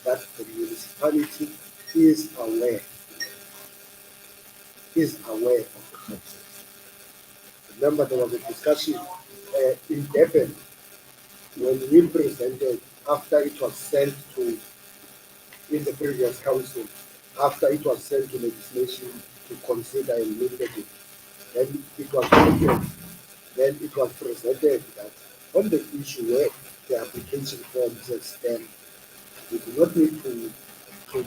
that the municipality is aware of the process. Remember, there was a discussion in Durban when we presented after it was sent to in the previous council, after it was sent to legislation to consider and look at it. Then it was taken, then it was presented that on the issue where the application form says stamp, we do not need to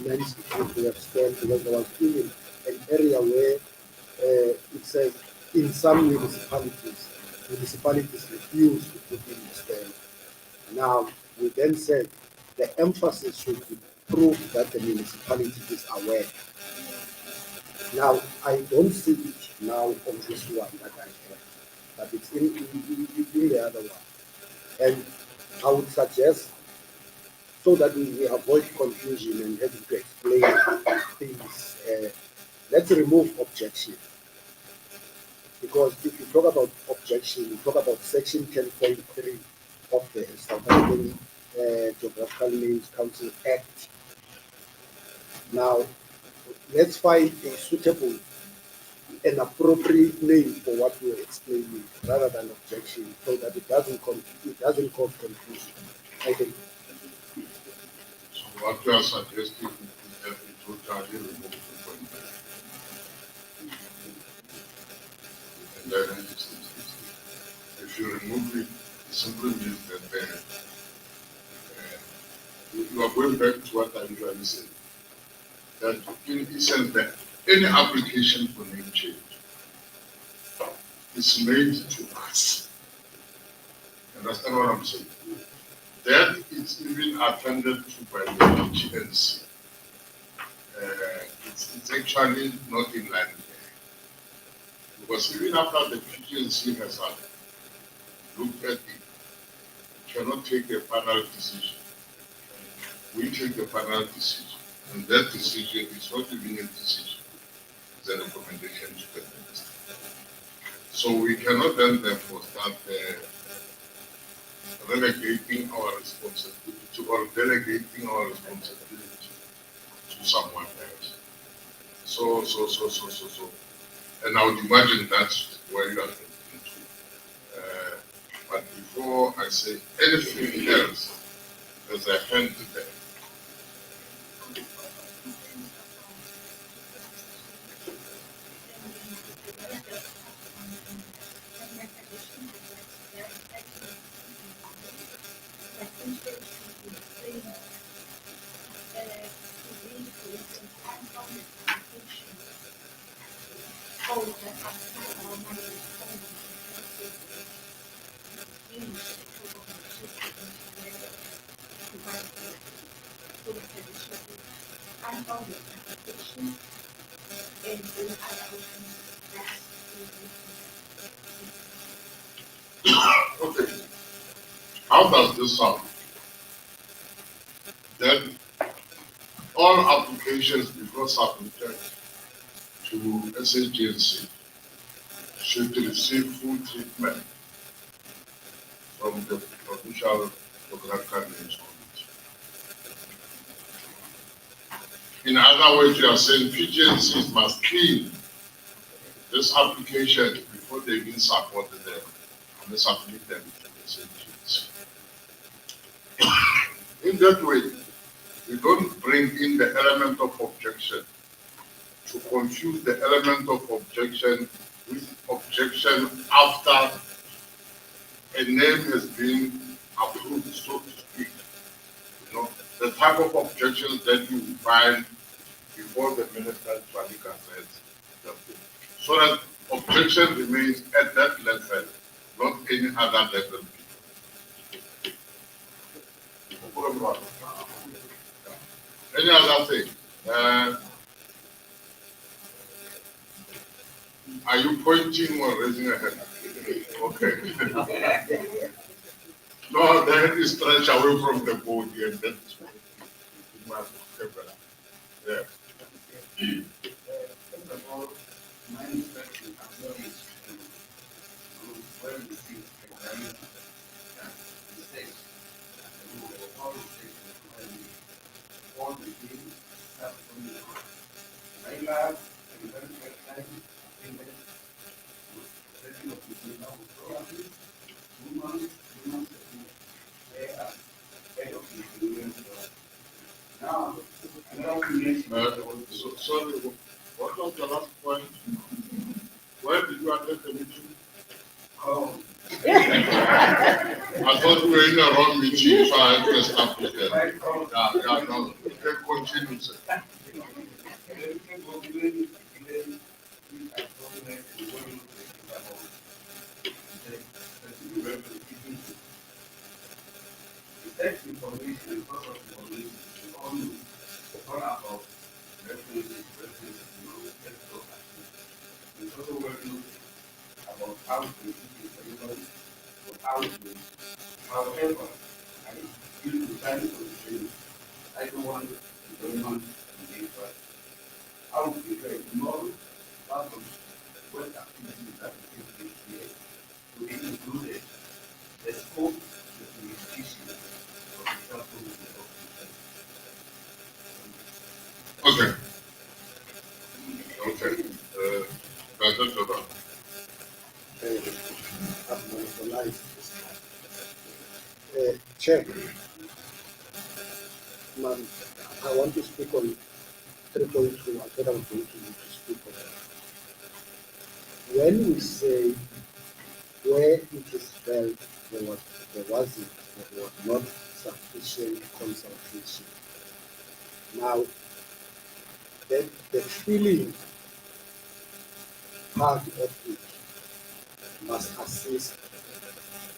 mention to have stamp because there was even an area where it says in some municipalities refuse to put in the stamp. Now, we then said the emphasis should be proof that the municipality is aware. Now, I don't see it now on this one that I have, but it's in the other one. And I would suggest, so that we avoid confusion and having to explain things, let's remove objection. Because if you talk about objection, you talk about section 10.3 of the South African Geographical Names Council Act. Now, let's find a suitable and appropriate name for what we're explaining rather than objection, so that it doesn't cause confusion. I think. So what you are suggesting is that it will totally remove 2.5. And then if you remove it, it simply means that you are going back to what I usually say. That in essence, that any application for name change is made to us. Understand what I'm saying? That is even attended to by the GNC. It's actually not in line there. Because even after the GNC has looked at it, cannot take a final decision. We take the final decision. And that decision is not even a decision, it's a recommendation to the minister. So we cannot then therefore start relegating our responsibility or delegating our responsibility to someone else. So. And I would imagine that's where you are thinking to. But before I say anything else, there's a hand there. Okay, how does this sound? Then all applications before submitted to SAGNC should receive full treatment from the Provincial Program Coordination Committee. In other words, you are saying PGNCs must clean this application before they even support them and they submit them to the SAGNC. In that way, we don't bring in the element of objection to confuse the element of objection with objection after a name has been approved, so to speak. You know, the type of objections that you find before the minister Twanika says that thing. So that objection remains at that level, not any other level. Any other thing? Are you pointing or raising a hand? Okay. No, the hand is stretched away from the body and that's why. Yeah. First of all, my instruction is to well receive examine mistakes. All mistakes all the things that from the my lab and very first time in the setting of the now probably 2 months ago, they are head of the union. Now, another thing Sorry, what was the last point? Where did you attend the meeting? oh, I thought we were in a wrong meeting, so I had to establish that. Yeah, no, you can continue, sir. Text information and source of information is all about references, text property. It's also working about how to use everybody or how to. However, I feel the time constraint. I don't want everyone to be but I would prefer more part of what activities that we take place here to be included. The scope, the jurisdiction of the subcommittee of Okay. Okay. That's it for that. I've monopolized this time. Chair, ma'am, I want to speak on 3.2. I thought I was going to speak on that. When we say where it is felt there was not sufficient consultation. Now, the feeling part of it must assist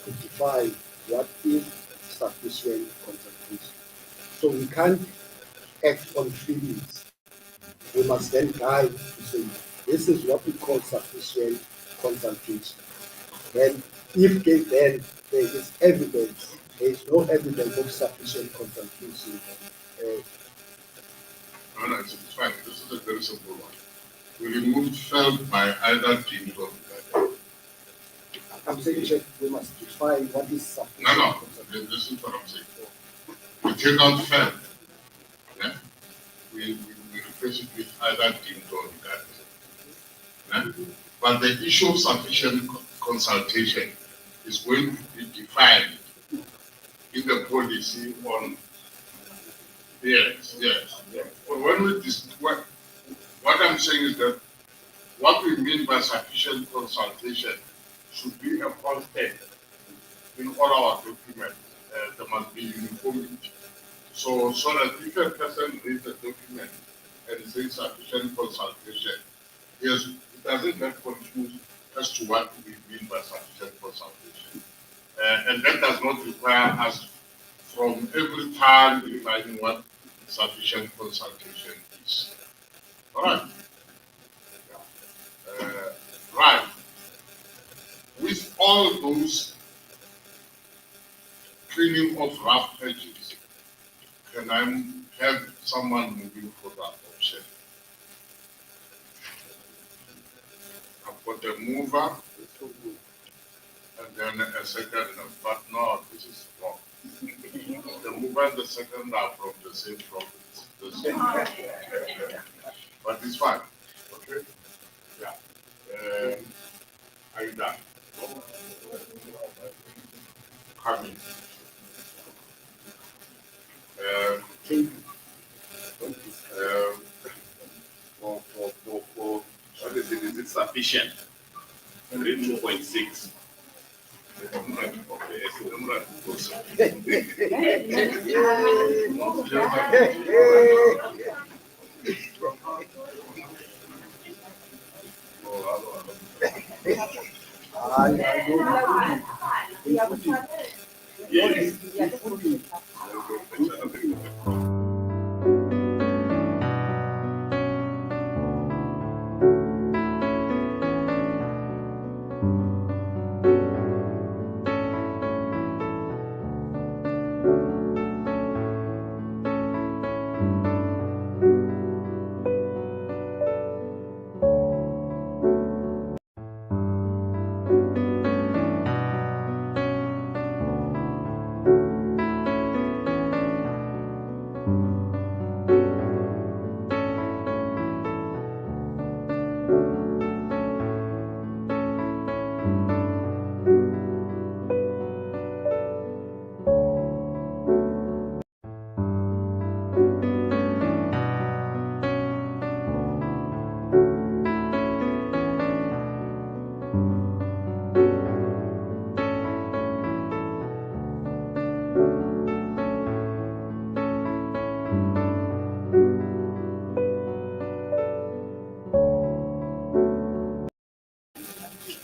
to define what is sufficient consultation. So we can't act on feelings. We must then guide to say, this is what we call sufficient consultation. Then, if then there is evidence, there is no evidence of sufficient consultation. No, it's fine. This is a very simple one. We remove felt by either teams or together. I'm saying, Chair, we must define what is sufficient. No, listen to what I'm saying. We take out fair. Yeah? We replace it with either deemed or regarded. Yeah? But the issue of sufficient consultation is going to be defined in the policy on. Yes. But when we what I'm saying is that what we mean by sufficient consultation should be a constant in all our documents. There must be uniformity. So that if a person reads a document and says sufficient consultation, yes, it doesn't get confused as to what we mean by sufficient consultation. And that does not require us from every time defining what sufficient consultation is. All right. Right. With all those cleaning of rough edges, can I have someone moving for that option? I've got a mover and then a second, but no, this is wrong. The mover and the second are from the same province. But it's fine. Okay? Yeah. Are you done? Coming. For what is it? Is it sufficient? Read 2.6. Yes.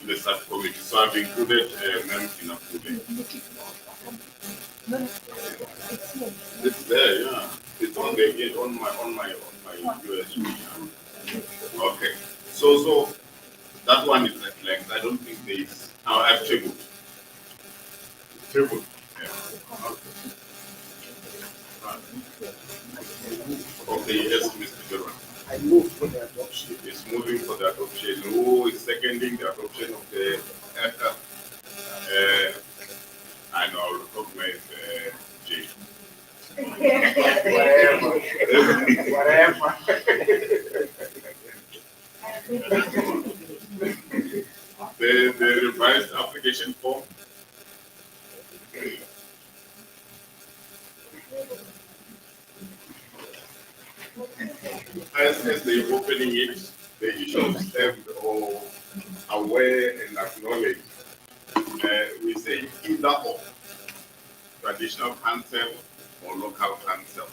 The subcommittee. So I've included members in approval. It's there, yeah. It's on my USB. Okay. So that one is at length. I don't think there is. Now I've tabled. Yeah. Okay, yes, Mr. German. I move for the adoption. Is moving for the adoption. Who is seconding the adoption of the I know I'll recognize Jay. Whatever. The revised application form. As they're opening it, they should have or aware and acknowledge. We say either or traditional council or local council.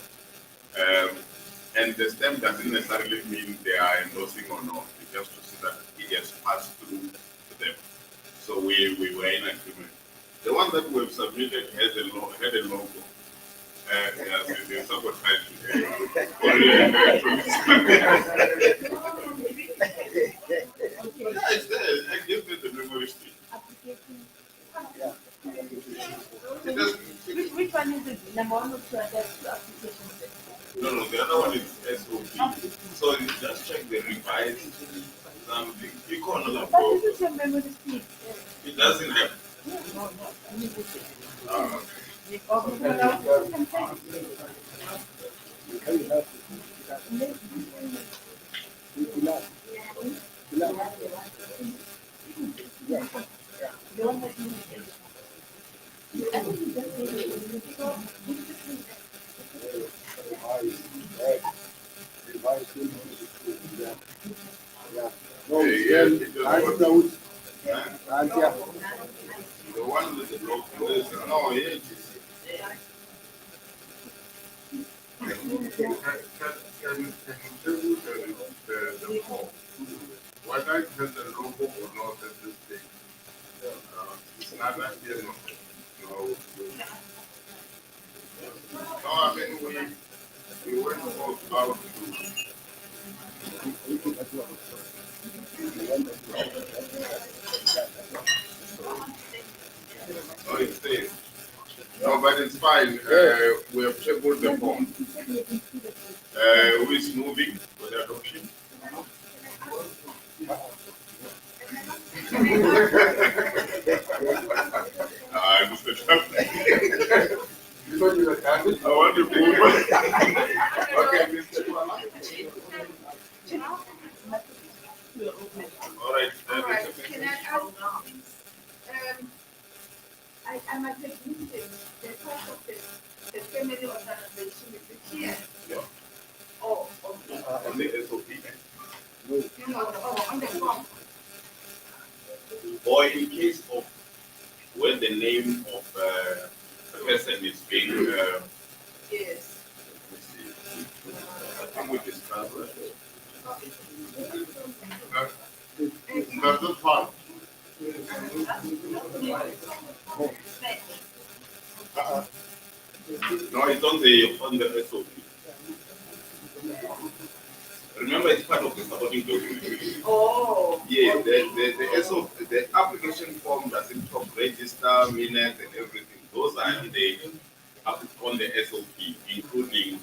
And the stamp doesn't necessarily mean they are endorsing or not. It's just to see that it has passed through to them. So we were in agreement. The one that we have submitted had a logo. Yes, there's someone trying to it's there. I give them the memory stick. Which one is it? Number one or two applications? No, the other one is SOP. So you just check the revised something. You call another But this is your memory stick. It doesn't have. The one with the logo is, no, yeah, it is. Can you table the form? Whether it has a logo or not at this stage, it's neither here nor there. No, I mean, we went out no, it's there. No, but it's fine. We have tabled the form. Who is moving for the adoption? Mr. Trump. I want to move. Okay, Mr. Trump. All right. All right, can I ask, I'm a technician, the part of the family organization is it here? Yeah. Oh, okay. On the SOP. You know, on the form. Or in case of when the name of a person is being, Yes. let's see, I think we discussed that. That's the part. No, it's on the SOP. Remember, it's part of the supporting document. Oh. Yes, the SOP, the application form doesn't talk register, minutes, and everything. Those are on the SOP, including,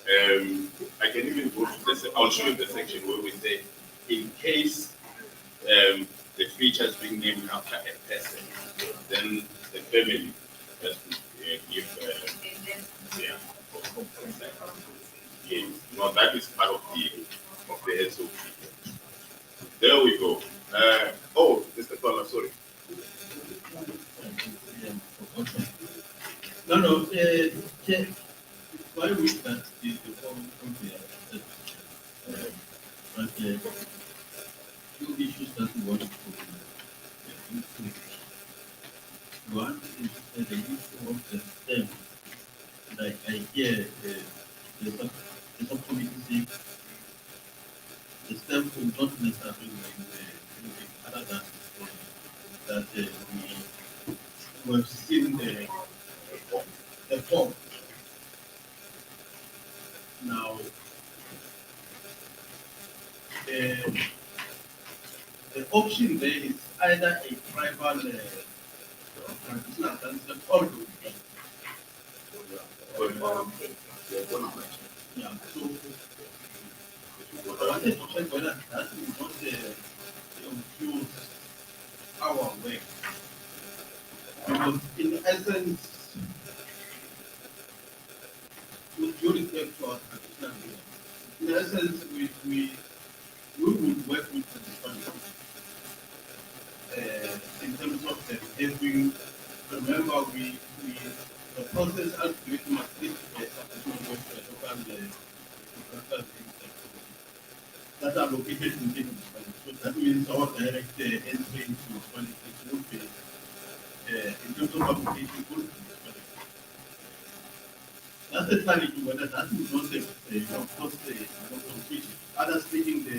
I can even go to I'll show you the section where we say, in case the feature is being named after a person, then the family has to give, yeah, consent. Yes, no, that is part of the SOP. There we go. Mr. Tola, sorry. No, why we that is the form of the but two issues that we want to include. One is the issue of the STEM. Like I hear the subcommittee say the STEM will not necessarily mean other than that we have seen the form. Now, the option there is either a tribal traditional concept or yeah, so I wanted to check whether that will not confuse our work. Because in essence, with due respect to our traditional leaders, in essence, we would work with the tradition in terms of the having. Remember, the process as to must be that are located within the study. So that means our direct entry into politics would be in terms of application would be that's the challenge, whether that would not cause confusion. Others taking the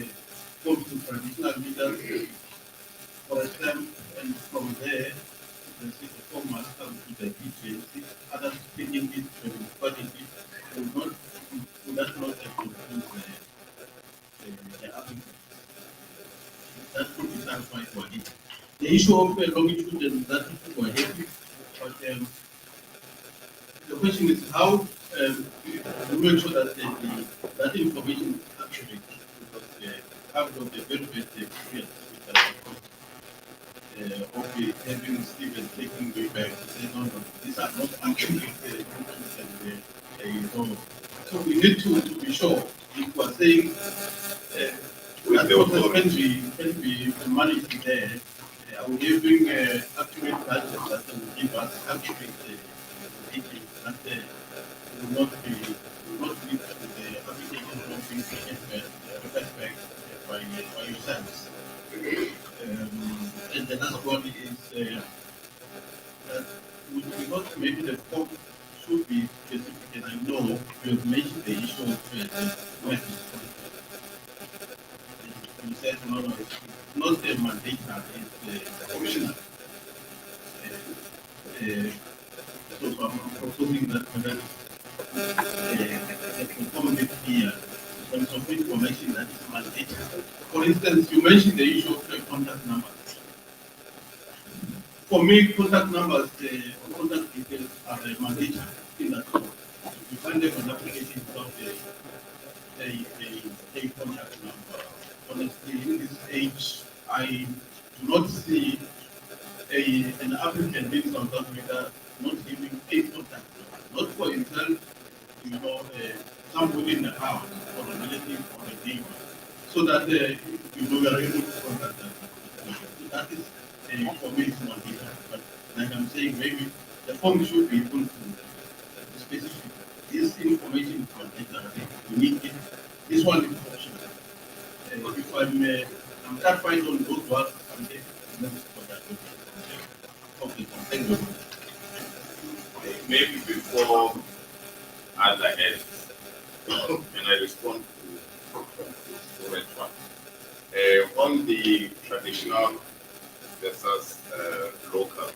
form to traditional leaders for a term, and from there, the form must come to the PGNC. Others taking it to the municipality would that not confuse the applicant? That could be clarified for it. The issue of longitude and that issue were heavy, but the question is how we make sure that that information is accurate, because I have got a very bad experience with that. of having Stephen taking me back to say, no, these are not actually so we need to be sure if we are saying that process can be managed there. Are we giving accurate budget that will give us accurate details that will not lead to the application not being taken back by yourselves. And the last one is that we not maybe the form should be specific, and I know you have mentioned the issue of methods. You said no, it's not the mandate, it's the commissioner. So I'm proposing that accommodate here in terms of information that is mandated. For instance, you mentioned the issue of the contact numbers. For me, contact numbers, contact details are mandatory in that form. If you find them an application without a contact number, honestly, in this age, I do not see an applicant in South Africa not giving a contact number, not for himself, somebody in the house, or a relative, or a neighbor, so that you are able to contact them. That is, for me, it's not here. But like I'm saying, maybe the form should be able to specify this information is mandatory. We need it. This one is optional. If I'm satisfied on those words, I'm taking for that. Okay, thank you. Maybe before other heads, and I respond to that one. On the traditional versus local,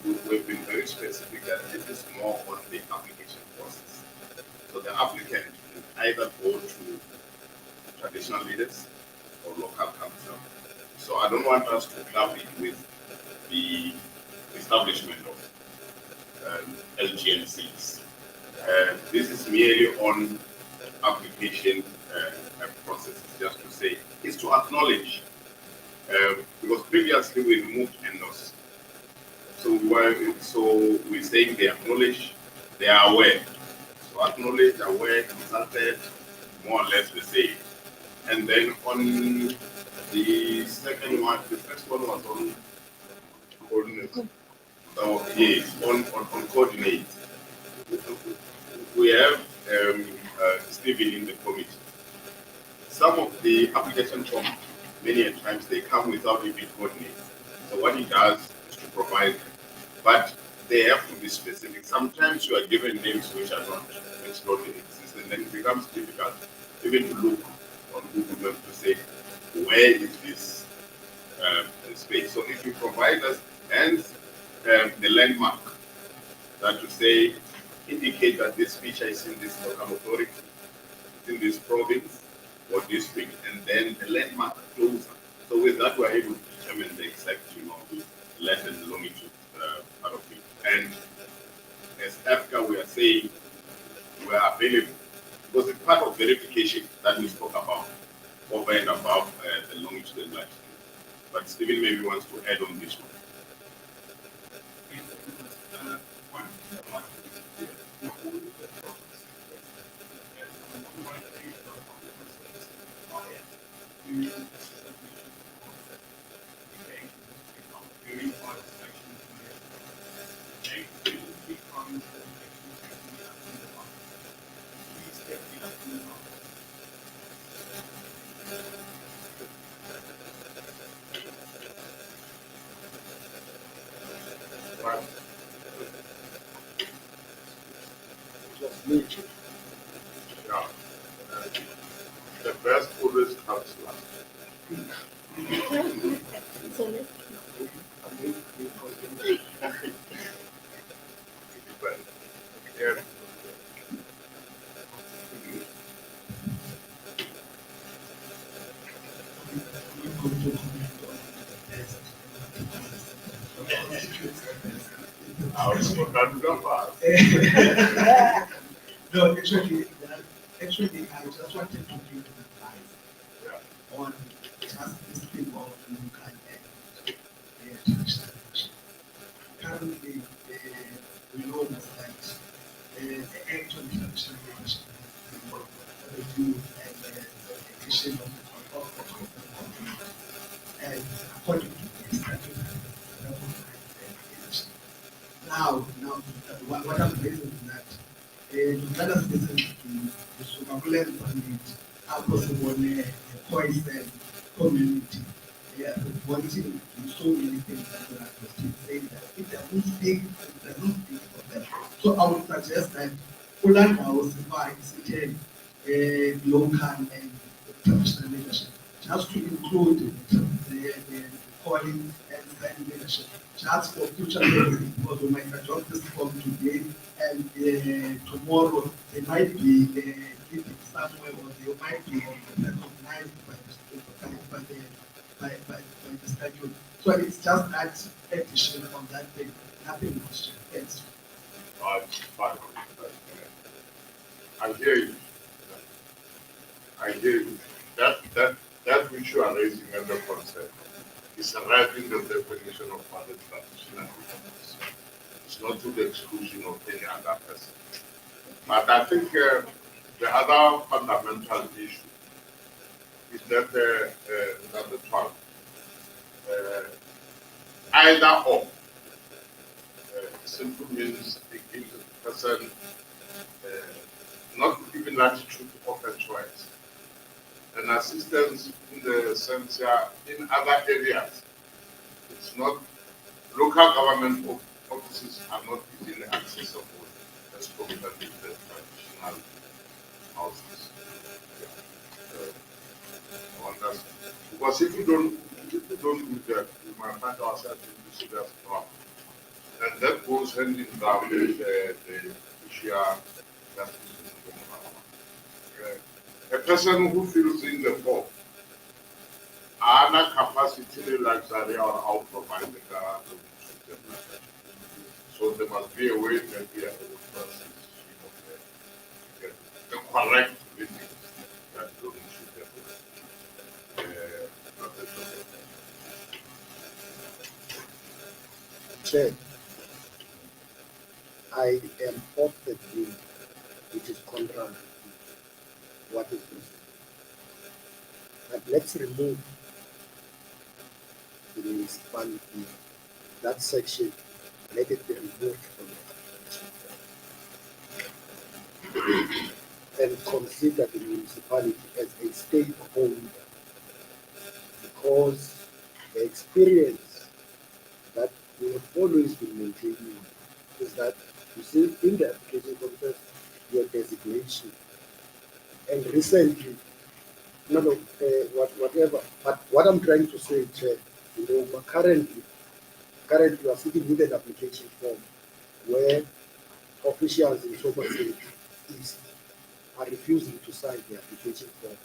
we've been very specific that it is more on the application process. So the applicant can either go to traditional leaders or local council. So I don't want us to club it with the establishment of LGNCs. This is merely on application processes, just to say, is to acknowledge, because previously we removed endorse. So we're saying they acknowledge, they are aware. So acknowledge, aware, consulted, more or less the same. And then on the second one, the first one was on coordinate. So yes, on coordinate. We have Stephen in the committee. Some of the application forms, many a times they come without even coordinate. So what he does is to provide, but they have to be specific. Sometimes you are given names which are not explored in existence, and then it becomes difficult even to look on Google Maps to say where is this space. So if you provide us and the landmark, that to say indicate that this feature is in this local authority, it's in this province or district, and then the landmark closer. So with that, we're able to determine the exact, length and longitude part of it. And as Africa, we are saying we are available because it's part of verification that we spoke about over and above the longitude and latitude. But Stephen maybe wants to add on this one. Yeah. The best always comes last. Yeah. I was going to go fast. No, actually, I just wanted to give advice on just this thing of local currently, we know that the Act on Traditional Leadership the youth and the education of the community. And according to the statute, now, what I'm raising is that to tell us this is the Sumabulan community, how possible a poison community. Yeah, wanting to do so many things that we are saying that it doesn't speak for them. So I would suggest that Poland House defines local and traditional leadership, just to include the calling and sign leadership, just for future learning, because we might adopt this form today and tomorrow they might be living somewhere or they might be recognized by the statute. So it's just that addition on that thing, nothing was changed. Yes. Fine. I hear you. I hear you. That which you are raising as a concept is writing the definition of what is traditional. It's not to the exclusion of any other person. But I think the other fundamental issue is that the 12, either or simply means it gives the person not even latitude of a choice. And assistance in the sense in other areas. It's not, local government offices are not easily accessible as compared to the traditional houses. Because if you don't do that, we might find ourselves in serious problem. And that goes hand in hand with the issue justice. A person who fills in the form, ana capacity luxury or how provide the so there must be a way that we are able to assist the correct living that don't Chair, I am of the view which is contrary to what is this. But let's remove the municipality, that section, let it be removed from the application and consider the municipality as a stakeholder, because the experience that we have always been maintaining is that you see in the application process your designation, and recently, whatever. But what I'm trying to say, Chair, but currently you are sitting with an application form where officials in Subcommittee are refusing to sign the application form,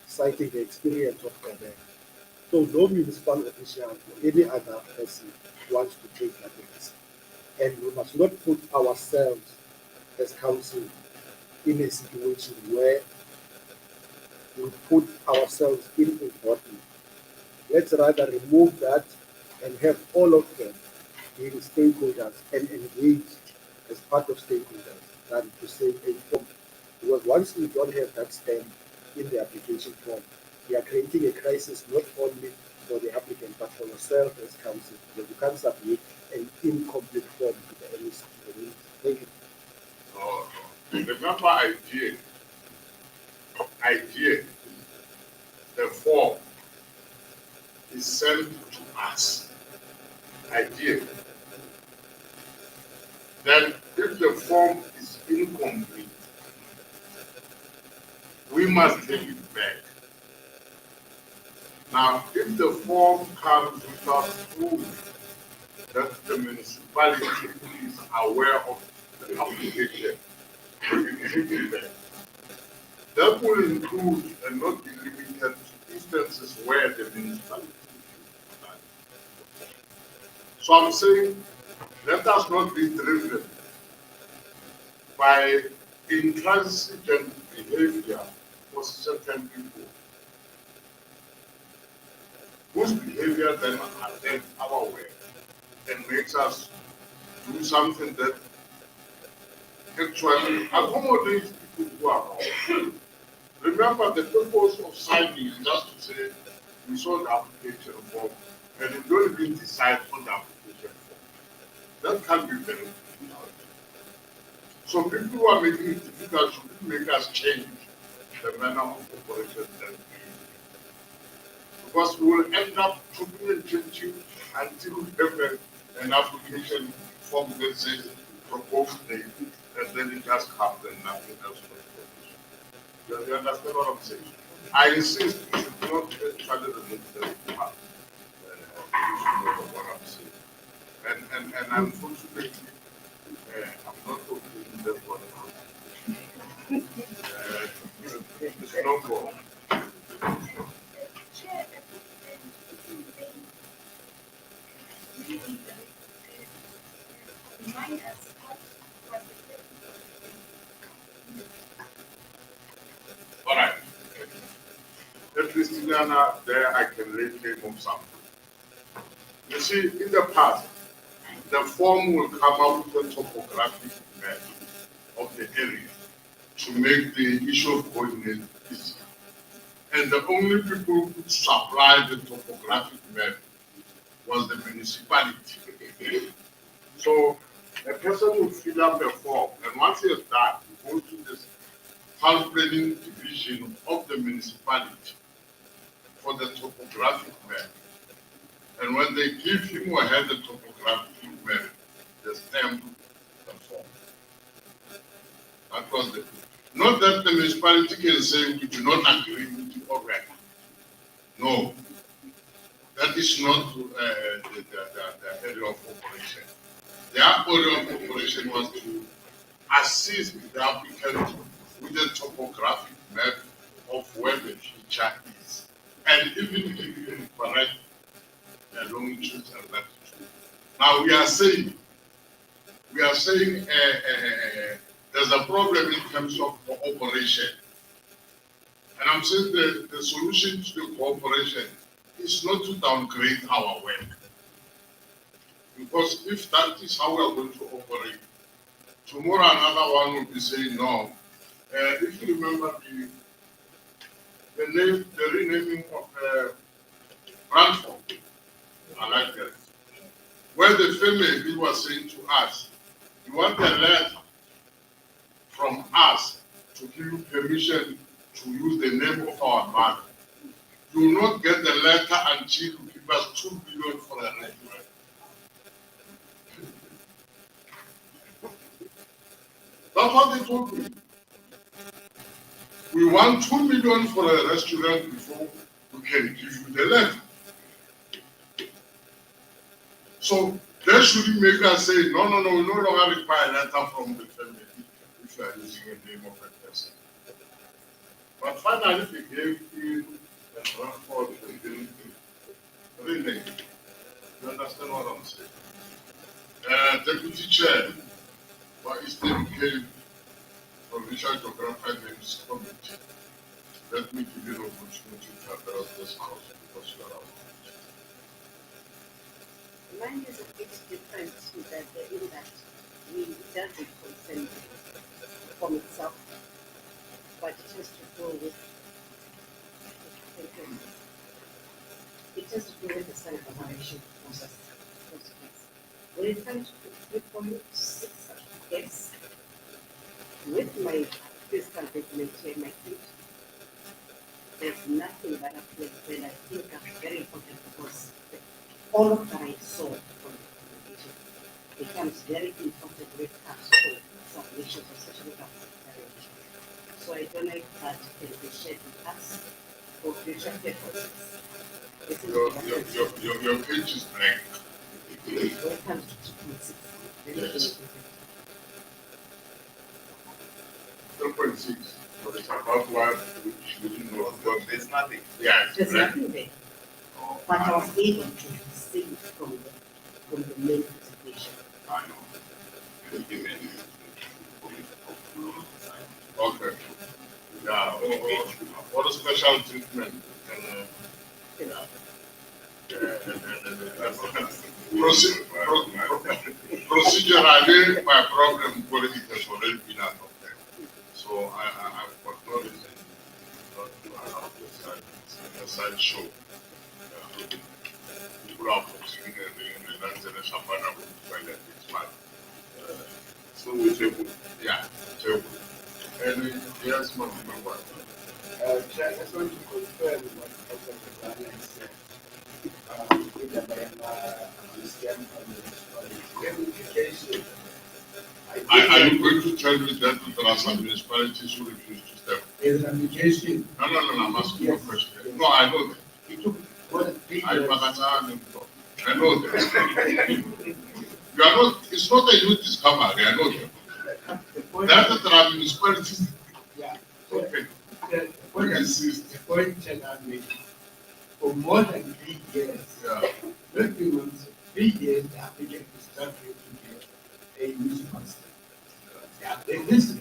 citing the experience of Quebec. So no municipal official or any other person wants to take that risk. And we must not put ourselves as council in a situation where we put ourselves in a bottle. Let's rather remove that and have all of them being stakeholders and engaged as part of stakeholders than to say a form. Because once you don't have that stamp in the application form, you are creating a crisis not only for the applicant but for yourself as council, because you can't submit an incomplete form to the NEC. Thank you. Remember idea, the form is sent to us. Idea. Then if the form is incomplete, we must take it back. Now, if the form comes without proof that the municipality is aware of the application, we take it back. That will include and not be limited to instances where the municipality is aware. So I'm saying, let us not be driven by intransigent behavior for certain people, whose behavior then are our way and makes us do something that actually accommodates people who are wrong. Remember, the purpose of signing is just to say we saw the application form and you don't even decide on the application form. That can be very difficult. So people who are making it difficult should make us change the manner of operation that we do. Because we will end up chopping and changing until we have an application form that says proposed name, and then it just comes and nothing else. You understand what I'm saying? I insist you should not try to remove the part. You know what I'm saying. And unfortunately, I'm not talking in that one. It's not wrong. All right. At least in Ghana, there I can lay claim of something. You see, in the past, the form will come out with a topographic map of the area to make the issue of coordinate easier. And the only people who could supply the topographic map was the municipality. So a person will fill up a form, and once he has done, he goes to this town planning division of the municipality for the topographic map. And when they give him or her the topographic map, they stamp the form. That was the, not that the municipality can say we do not agree with you already. No, that is not the area of operation. Their area of operation was to assist the applicant with the topographic map of where the feature is, and even give you correct the longitude and latitude. Now we are saying there's a problem in terms of cooperation, and I'm saying the solution to the cooperation is not to downgrade our work, because if that is how we are going to operate, tomorrow another one will be saying no. If you remember the renaming of Brantford, I like that, where the family was saying to us, you want a letter from us to give you permission to use the name of our mother. You will not get the letter until you give us 2 billion for a restaurant. That's what they told me. We want 2 million for a restaurant before we can give you the letter. So they shouldn't make us say, no, we no longer require a letter from the family if you are using the name of a person. But finally, they gave you a transport and didn't rename. You understand what I'm saying? Deputy Chair for Eastern Cape Provincial Geographical Names Committee. Let me give you an opportunity to address this house because you are out. Mine is a bit different in that we dealt with consent from itself, but it has to do with the standardization process. When it comes to 3.6 certificates, with my fiscal document my feet, there's nothing that appears when I think are very important because all of that I saw from the community becomes very important when it comes to submissions, especially consideration. So I don't know if that can be shared with us for future purposes. Your page is blank. When it comes to 2.6, Yes. 3.6, but it's about what we didn't know. There's nothing. Yeah, it's there's blank. nothing there. But I was able to see it from the main presentation. I know. Okay. Yeah, what a special treatment. Proceed procedurally, my problem quality has already been adopted. So I've got no reason not to allow the side show. People are focusing and that's the champagne to find that it's fine. So we table, yeah, table. And yes, Mama, what? Chair, I just want to confirm what Councillor Bana said. With the understand on the application. Are you going to tell me that there are some municipalities who refuse to step? There's an application. No, I'm asking you a Yes. question. No, I know that. It took more than 3 I years. know that. You are not, it's not a youth discovery, I know that. The point, That there are municipalities. yeah, Okay. the point is, the point that I'm making, for more than 3 years, Yeah. not 3 months, 3 years, the applicant is struggling to get a use master. This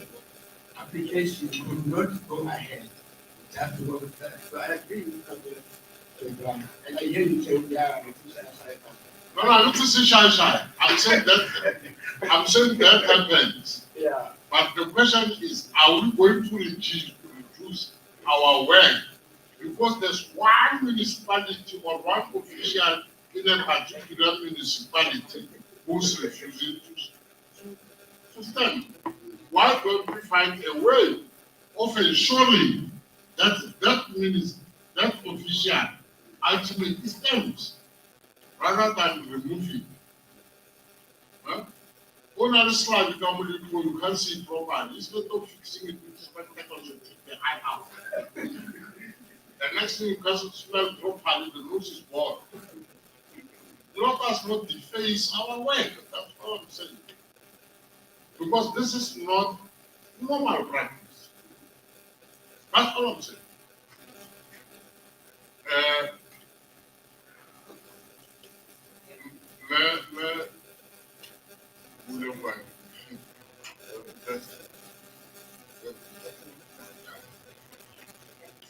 application could not go ahead. It has to go with that. So I agree with Councillor Brown. And I hear you say, yeah, it's aside. No, look to see shy. I'm saying that happens. Yeah. But the question is, are we going to reduce our work? Because there's one municipality or one official in a particular municipality who's refusing to stand. Why don't we find a way of ensuring that that official ultimately stands rather than removing? Huh? On other slide, you can't see it properly. Instead of fixing it with spectacles, you take the eye out. The next thing you can smell properly, the nose is bored. Let us not deface our work. That's all I'm saying. Because this is not normal practice. That's all I'm saying.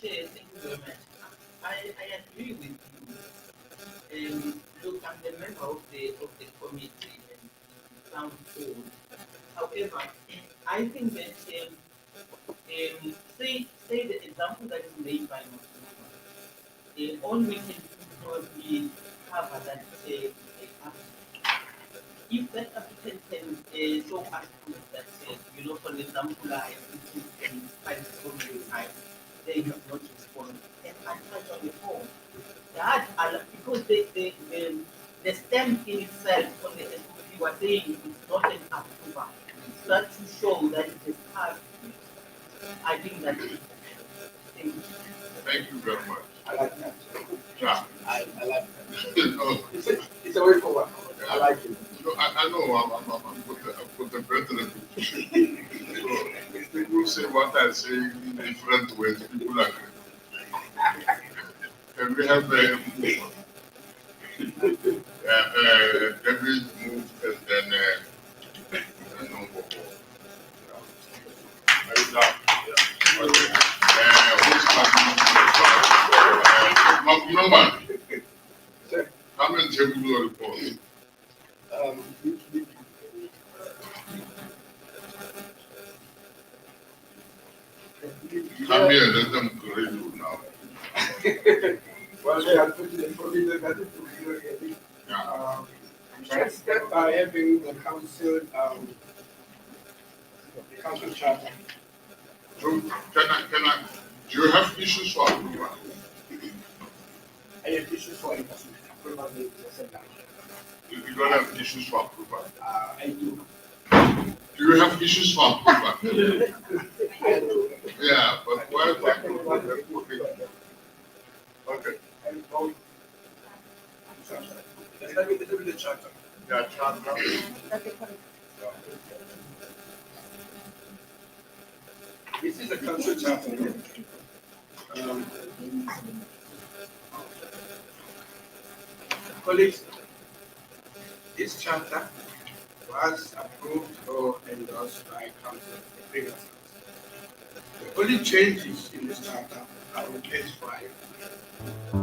Chair, thank you very much. I agree with you. Look, I'm the member of the committee and sound full. However, I think that say the example that is made by Mr. All we can probably cover that if that applicant can show us proof that for example, I and find so many times they have not responded and I touch on the phone. That because the stamp in itself on the SOP was saying it's not an approval. It's not to show that it is passed. I think that is. Thank you very much. I like that. Yeah. I like that. No, It's a way forward. I like it. no, I know I'm put the brethren. So people say what I say in different ways. People agree. Can we have David move and then no more. Number, come and table your report. Come here, let them grade you now. Well, they are putting the provision that it will be let's start by having the council charter. So, can I, do you have issues for approval? I have issues for it. Probably You don't have issues for approval? I do. Do you have issues for approval? I do. Yeah, but why? Okay. Let me the charter. Yeah, charter. This is a council charter. Colleagues, this charter was approved or endorsed by council the previous council. The only changes in this charter are on page 5.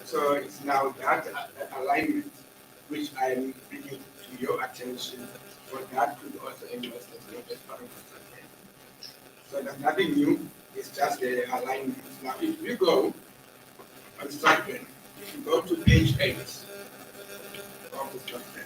So it's now that alignment which I am bringing to your attention, for that could also invest as part of the strategy. So there's nothing new, it's just the alignment. Now, if you go on strategy, if you go to page 8 of the strategy,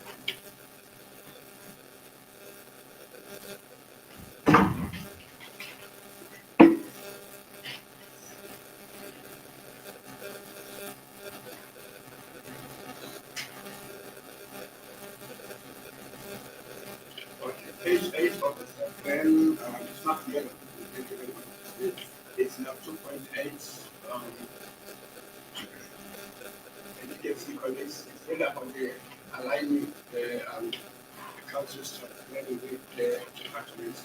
okay, page 8 of the plan, it's not yellow, it's now 2.8. And you can see colleagues, it's really about the aligning the council strategy with the departments.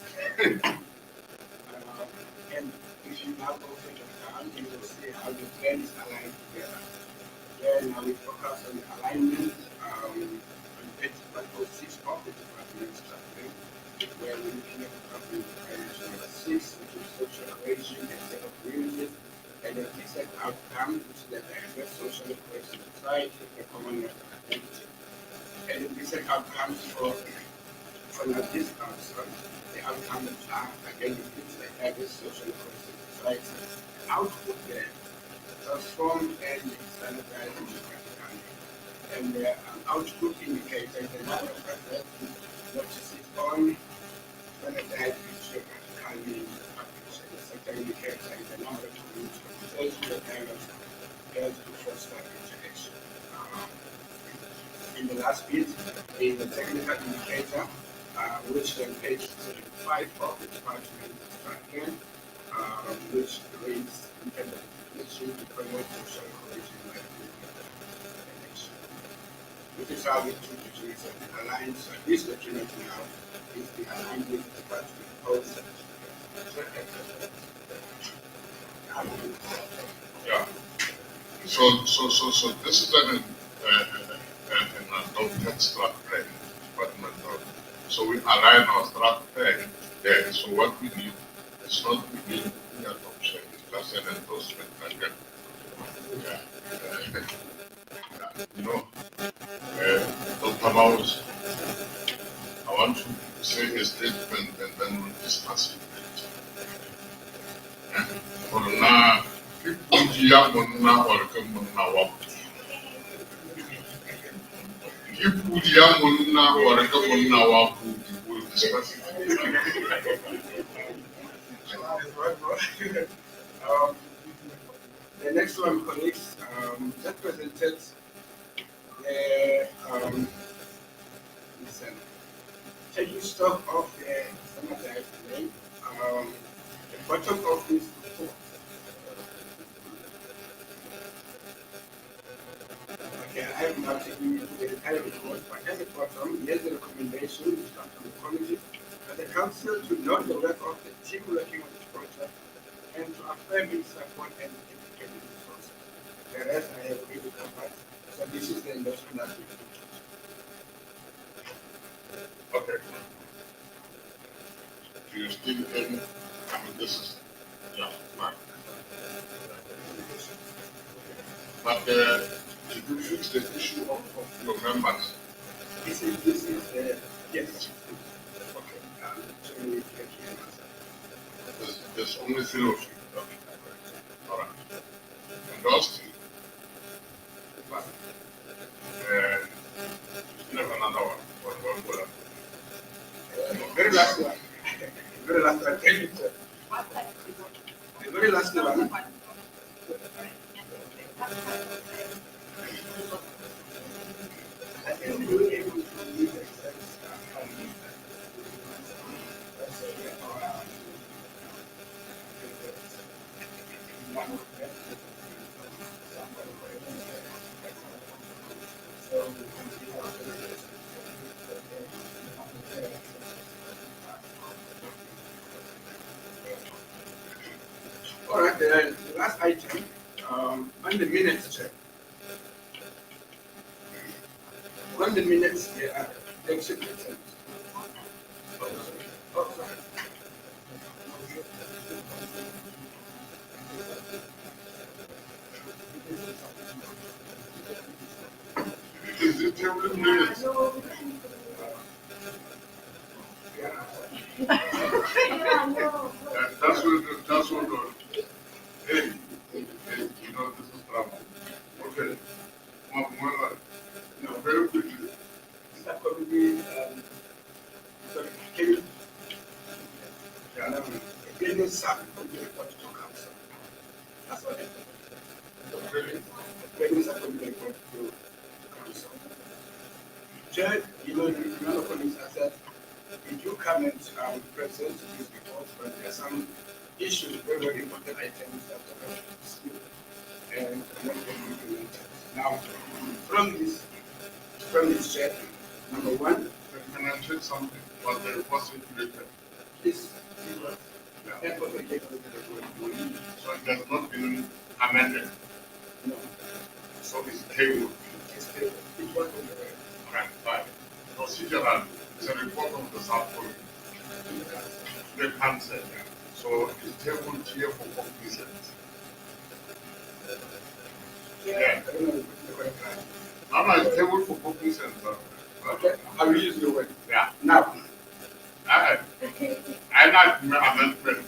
And if you now go further down, you will see how the plan is aligned together. Then we focus on the alignment on page 106 of the department strategy, where we're looking at department number 6, which is social cohesion and set of communities, and the decent outcome, which is the diverse social cohesion society, the common identity. And the decent outcomes for this council, the outcomes are again the diverse social cohesion society. Output there, transform and standardize practically. And the output indicator is the number of practices notices on standardized future practically application. The second indicator is the number of community conversations that dialogues held to foster interaction. In the last bit is the technical indicator, which on page 75 of the department strategy, which reads intended to promote social cohesion by election. This is how the two documents are aligned. So this document now is the alignment of the department post. Yeah. So this is an adopted strategy plan, departmental. So we align our strategy plan there. So what we need is not we need the adoption, it's just an endorsement again. Yeah. You know, Dr. Maus, I want to say a statement and then we'll discuss it. For now, people here will not welcome now. People here will not welcome now. We'll discuss it. The next one, colleagues, that presented taking stock of the standardized name. The bottom of this report. Okay, I am not taking you to the entire report, but at the bottom, here's the recommendation from the committee and the council to note the work of the team working on this project and to affirm its support and dedicated resources. The rest I have already covered, so this is the endorsement that we do. Okay. Do you still think, this is, yeah, fine. But did you fix the issue of your members? This is yes. Okay. So we can hear There's only 3 of you. Okay. All right. And those 3. But you have another one. What? very last one. Very last one. Thank you, sir. The very last one. All right, the last item on the minutes check. On the minutes, there are executed. Oh, sorry. table minutes. That's what, hey, you know, this is trouble. Okay. No, very quickly. Subcommittee, sorry, can you? Yeah, no, can you subcommittee report to council? That's what it is. Can you subcommittee report to council? Chair, you know, the colleagues have said, if you come and present this report, but there are some issues, very, very important items that are discussed and not implemented. Now, from this chair, number one, Can I check something? Was the report circulated? is Yeah. So it has not been amended. No, So it's tabled. it's still, it was on the way. Right, fine. Procedural, it's a report of the subcommittee. The council. So it's tabled here for cognizance. Yeah, I don't know the correct line. No, it's tabled for cognizance. Okay, I will use your word. Yeah. Now, An amendment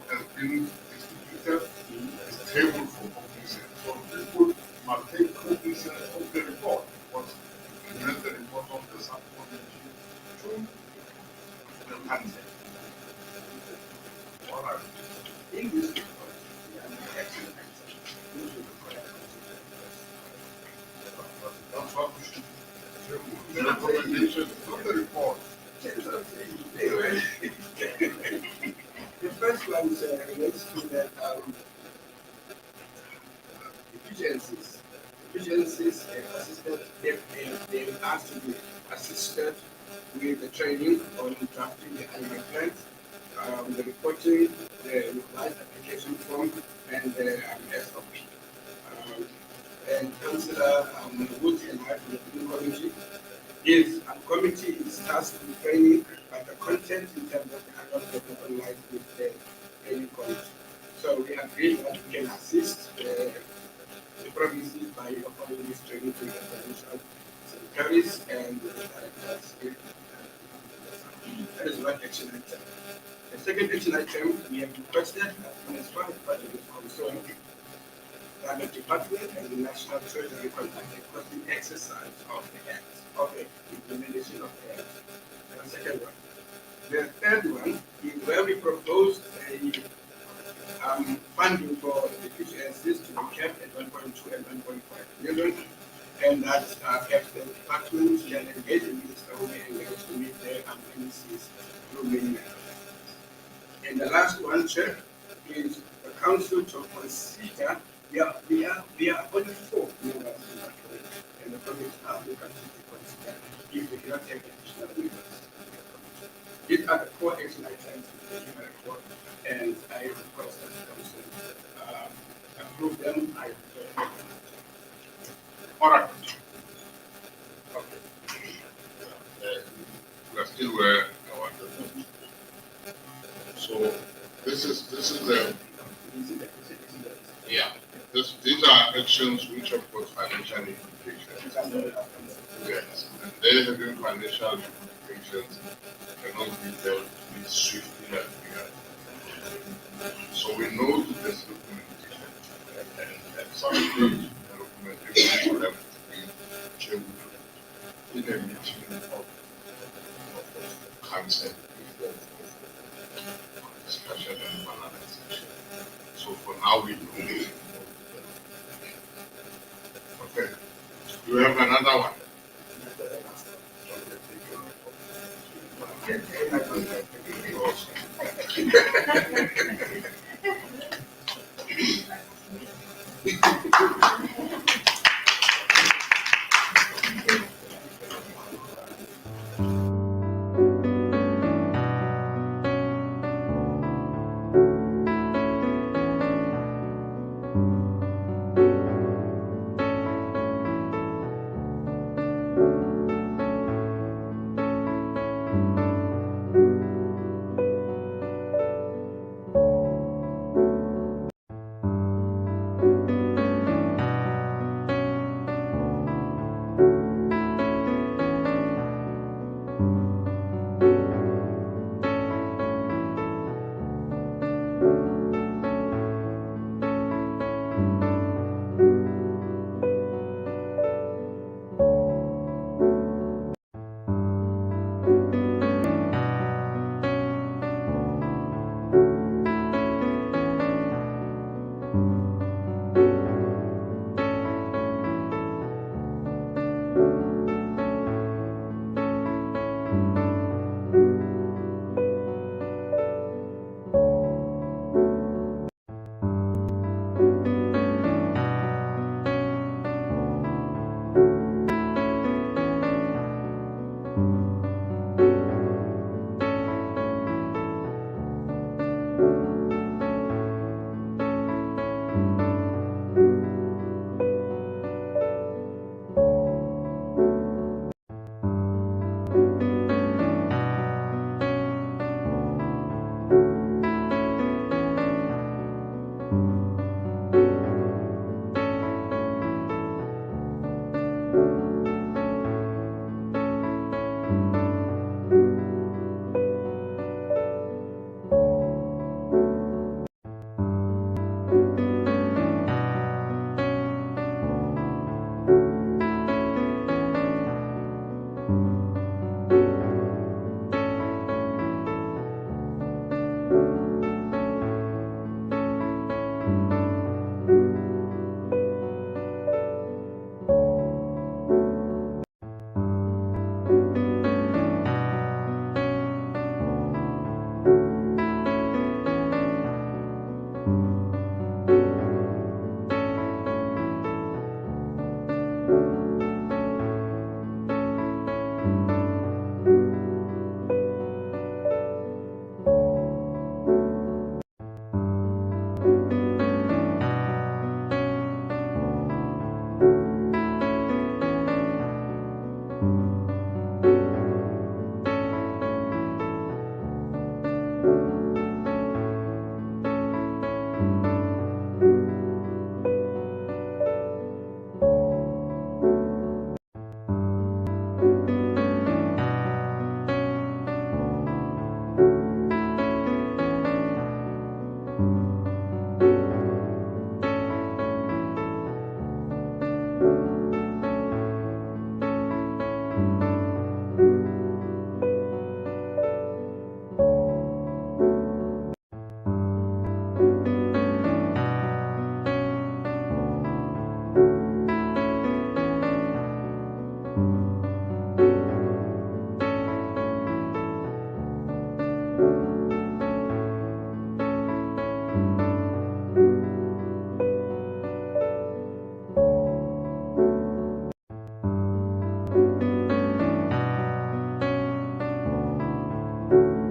has been distributed, it's tabled for cognizance. So people must take cognizance of the report, but present the report of the subcommittee to the council. All right. in this report, we are action items. Those will be correct. That's what we should do. The recommendation, not the report. The first one relates to the efficiencies. Efficiencies assisted, they asked to be assisted with the training on drafting the annual plans, the reporting, the revised application form, and the SOP. And Councillor Woods and I from the committee is a committee is tasked with training, but the content in terms of the annual report online with the training committee. So we agree that we can assist the provinces by offering this training to the provincial secretaries and the directors. That is one action item. The second action item, we have requested that as far as budget is concerned, that the department and the National Treasury conduct a costing exercise of the Act, of the implementation of the Act. And the second one. The third one is where we proposed a funding for the future assist to be kept at 1.2 and 1.5 million, and that kept the department and engaging minister who may engage to meet their NECs through many methods. And the last one, Chair, is the council to consider. We are only 4 members in that committee, and the committee are looking to consider if they cannot take additional members. These are the 4 action items in the human report, and I request that the council approve them. All right. Okay. We are still where I wanted to be. So this is the yeah. These are actions which have got financial implications. Yes, and they having financial implications cannot be dealt with swiftly like we have. So we know that there's documentation, and some stage the documentation will have to be tabled in a meeting of council before discussion and finalization. So for now we know. Okay. Do you have another one? you.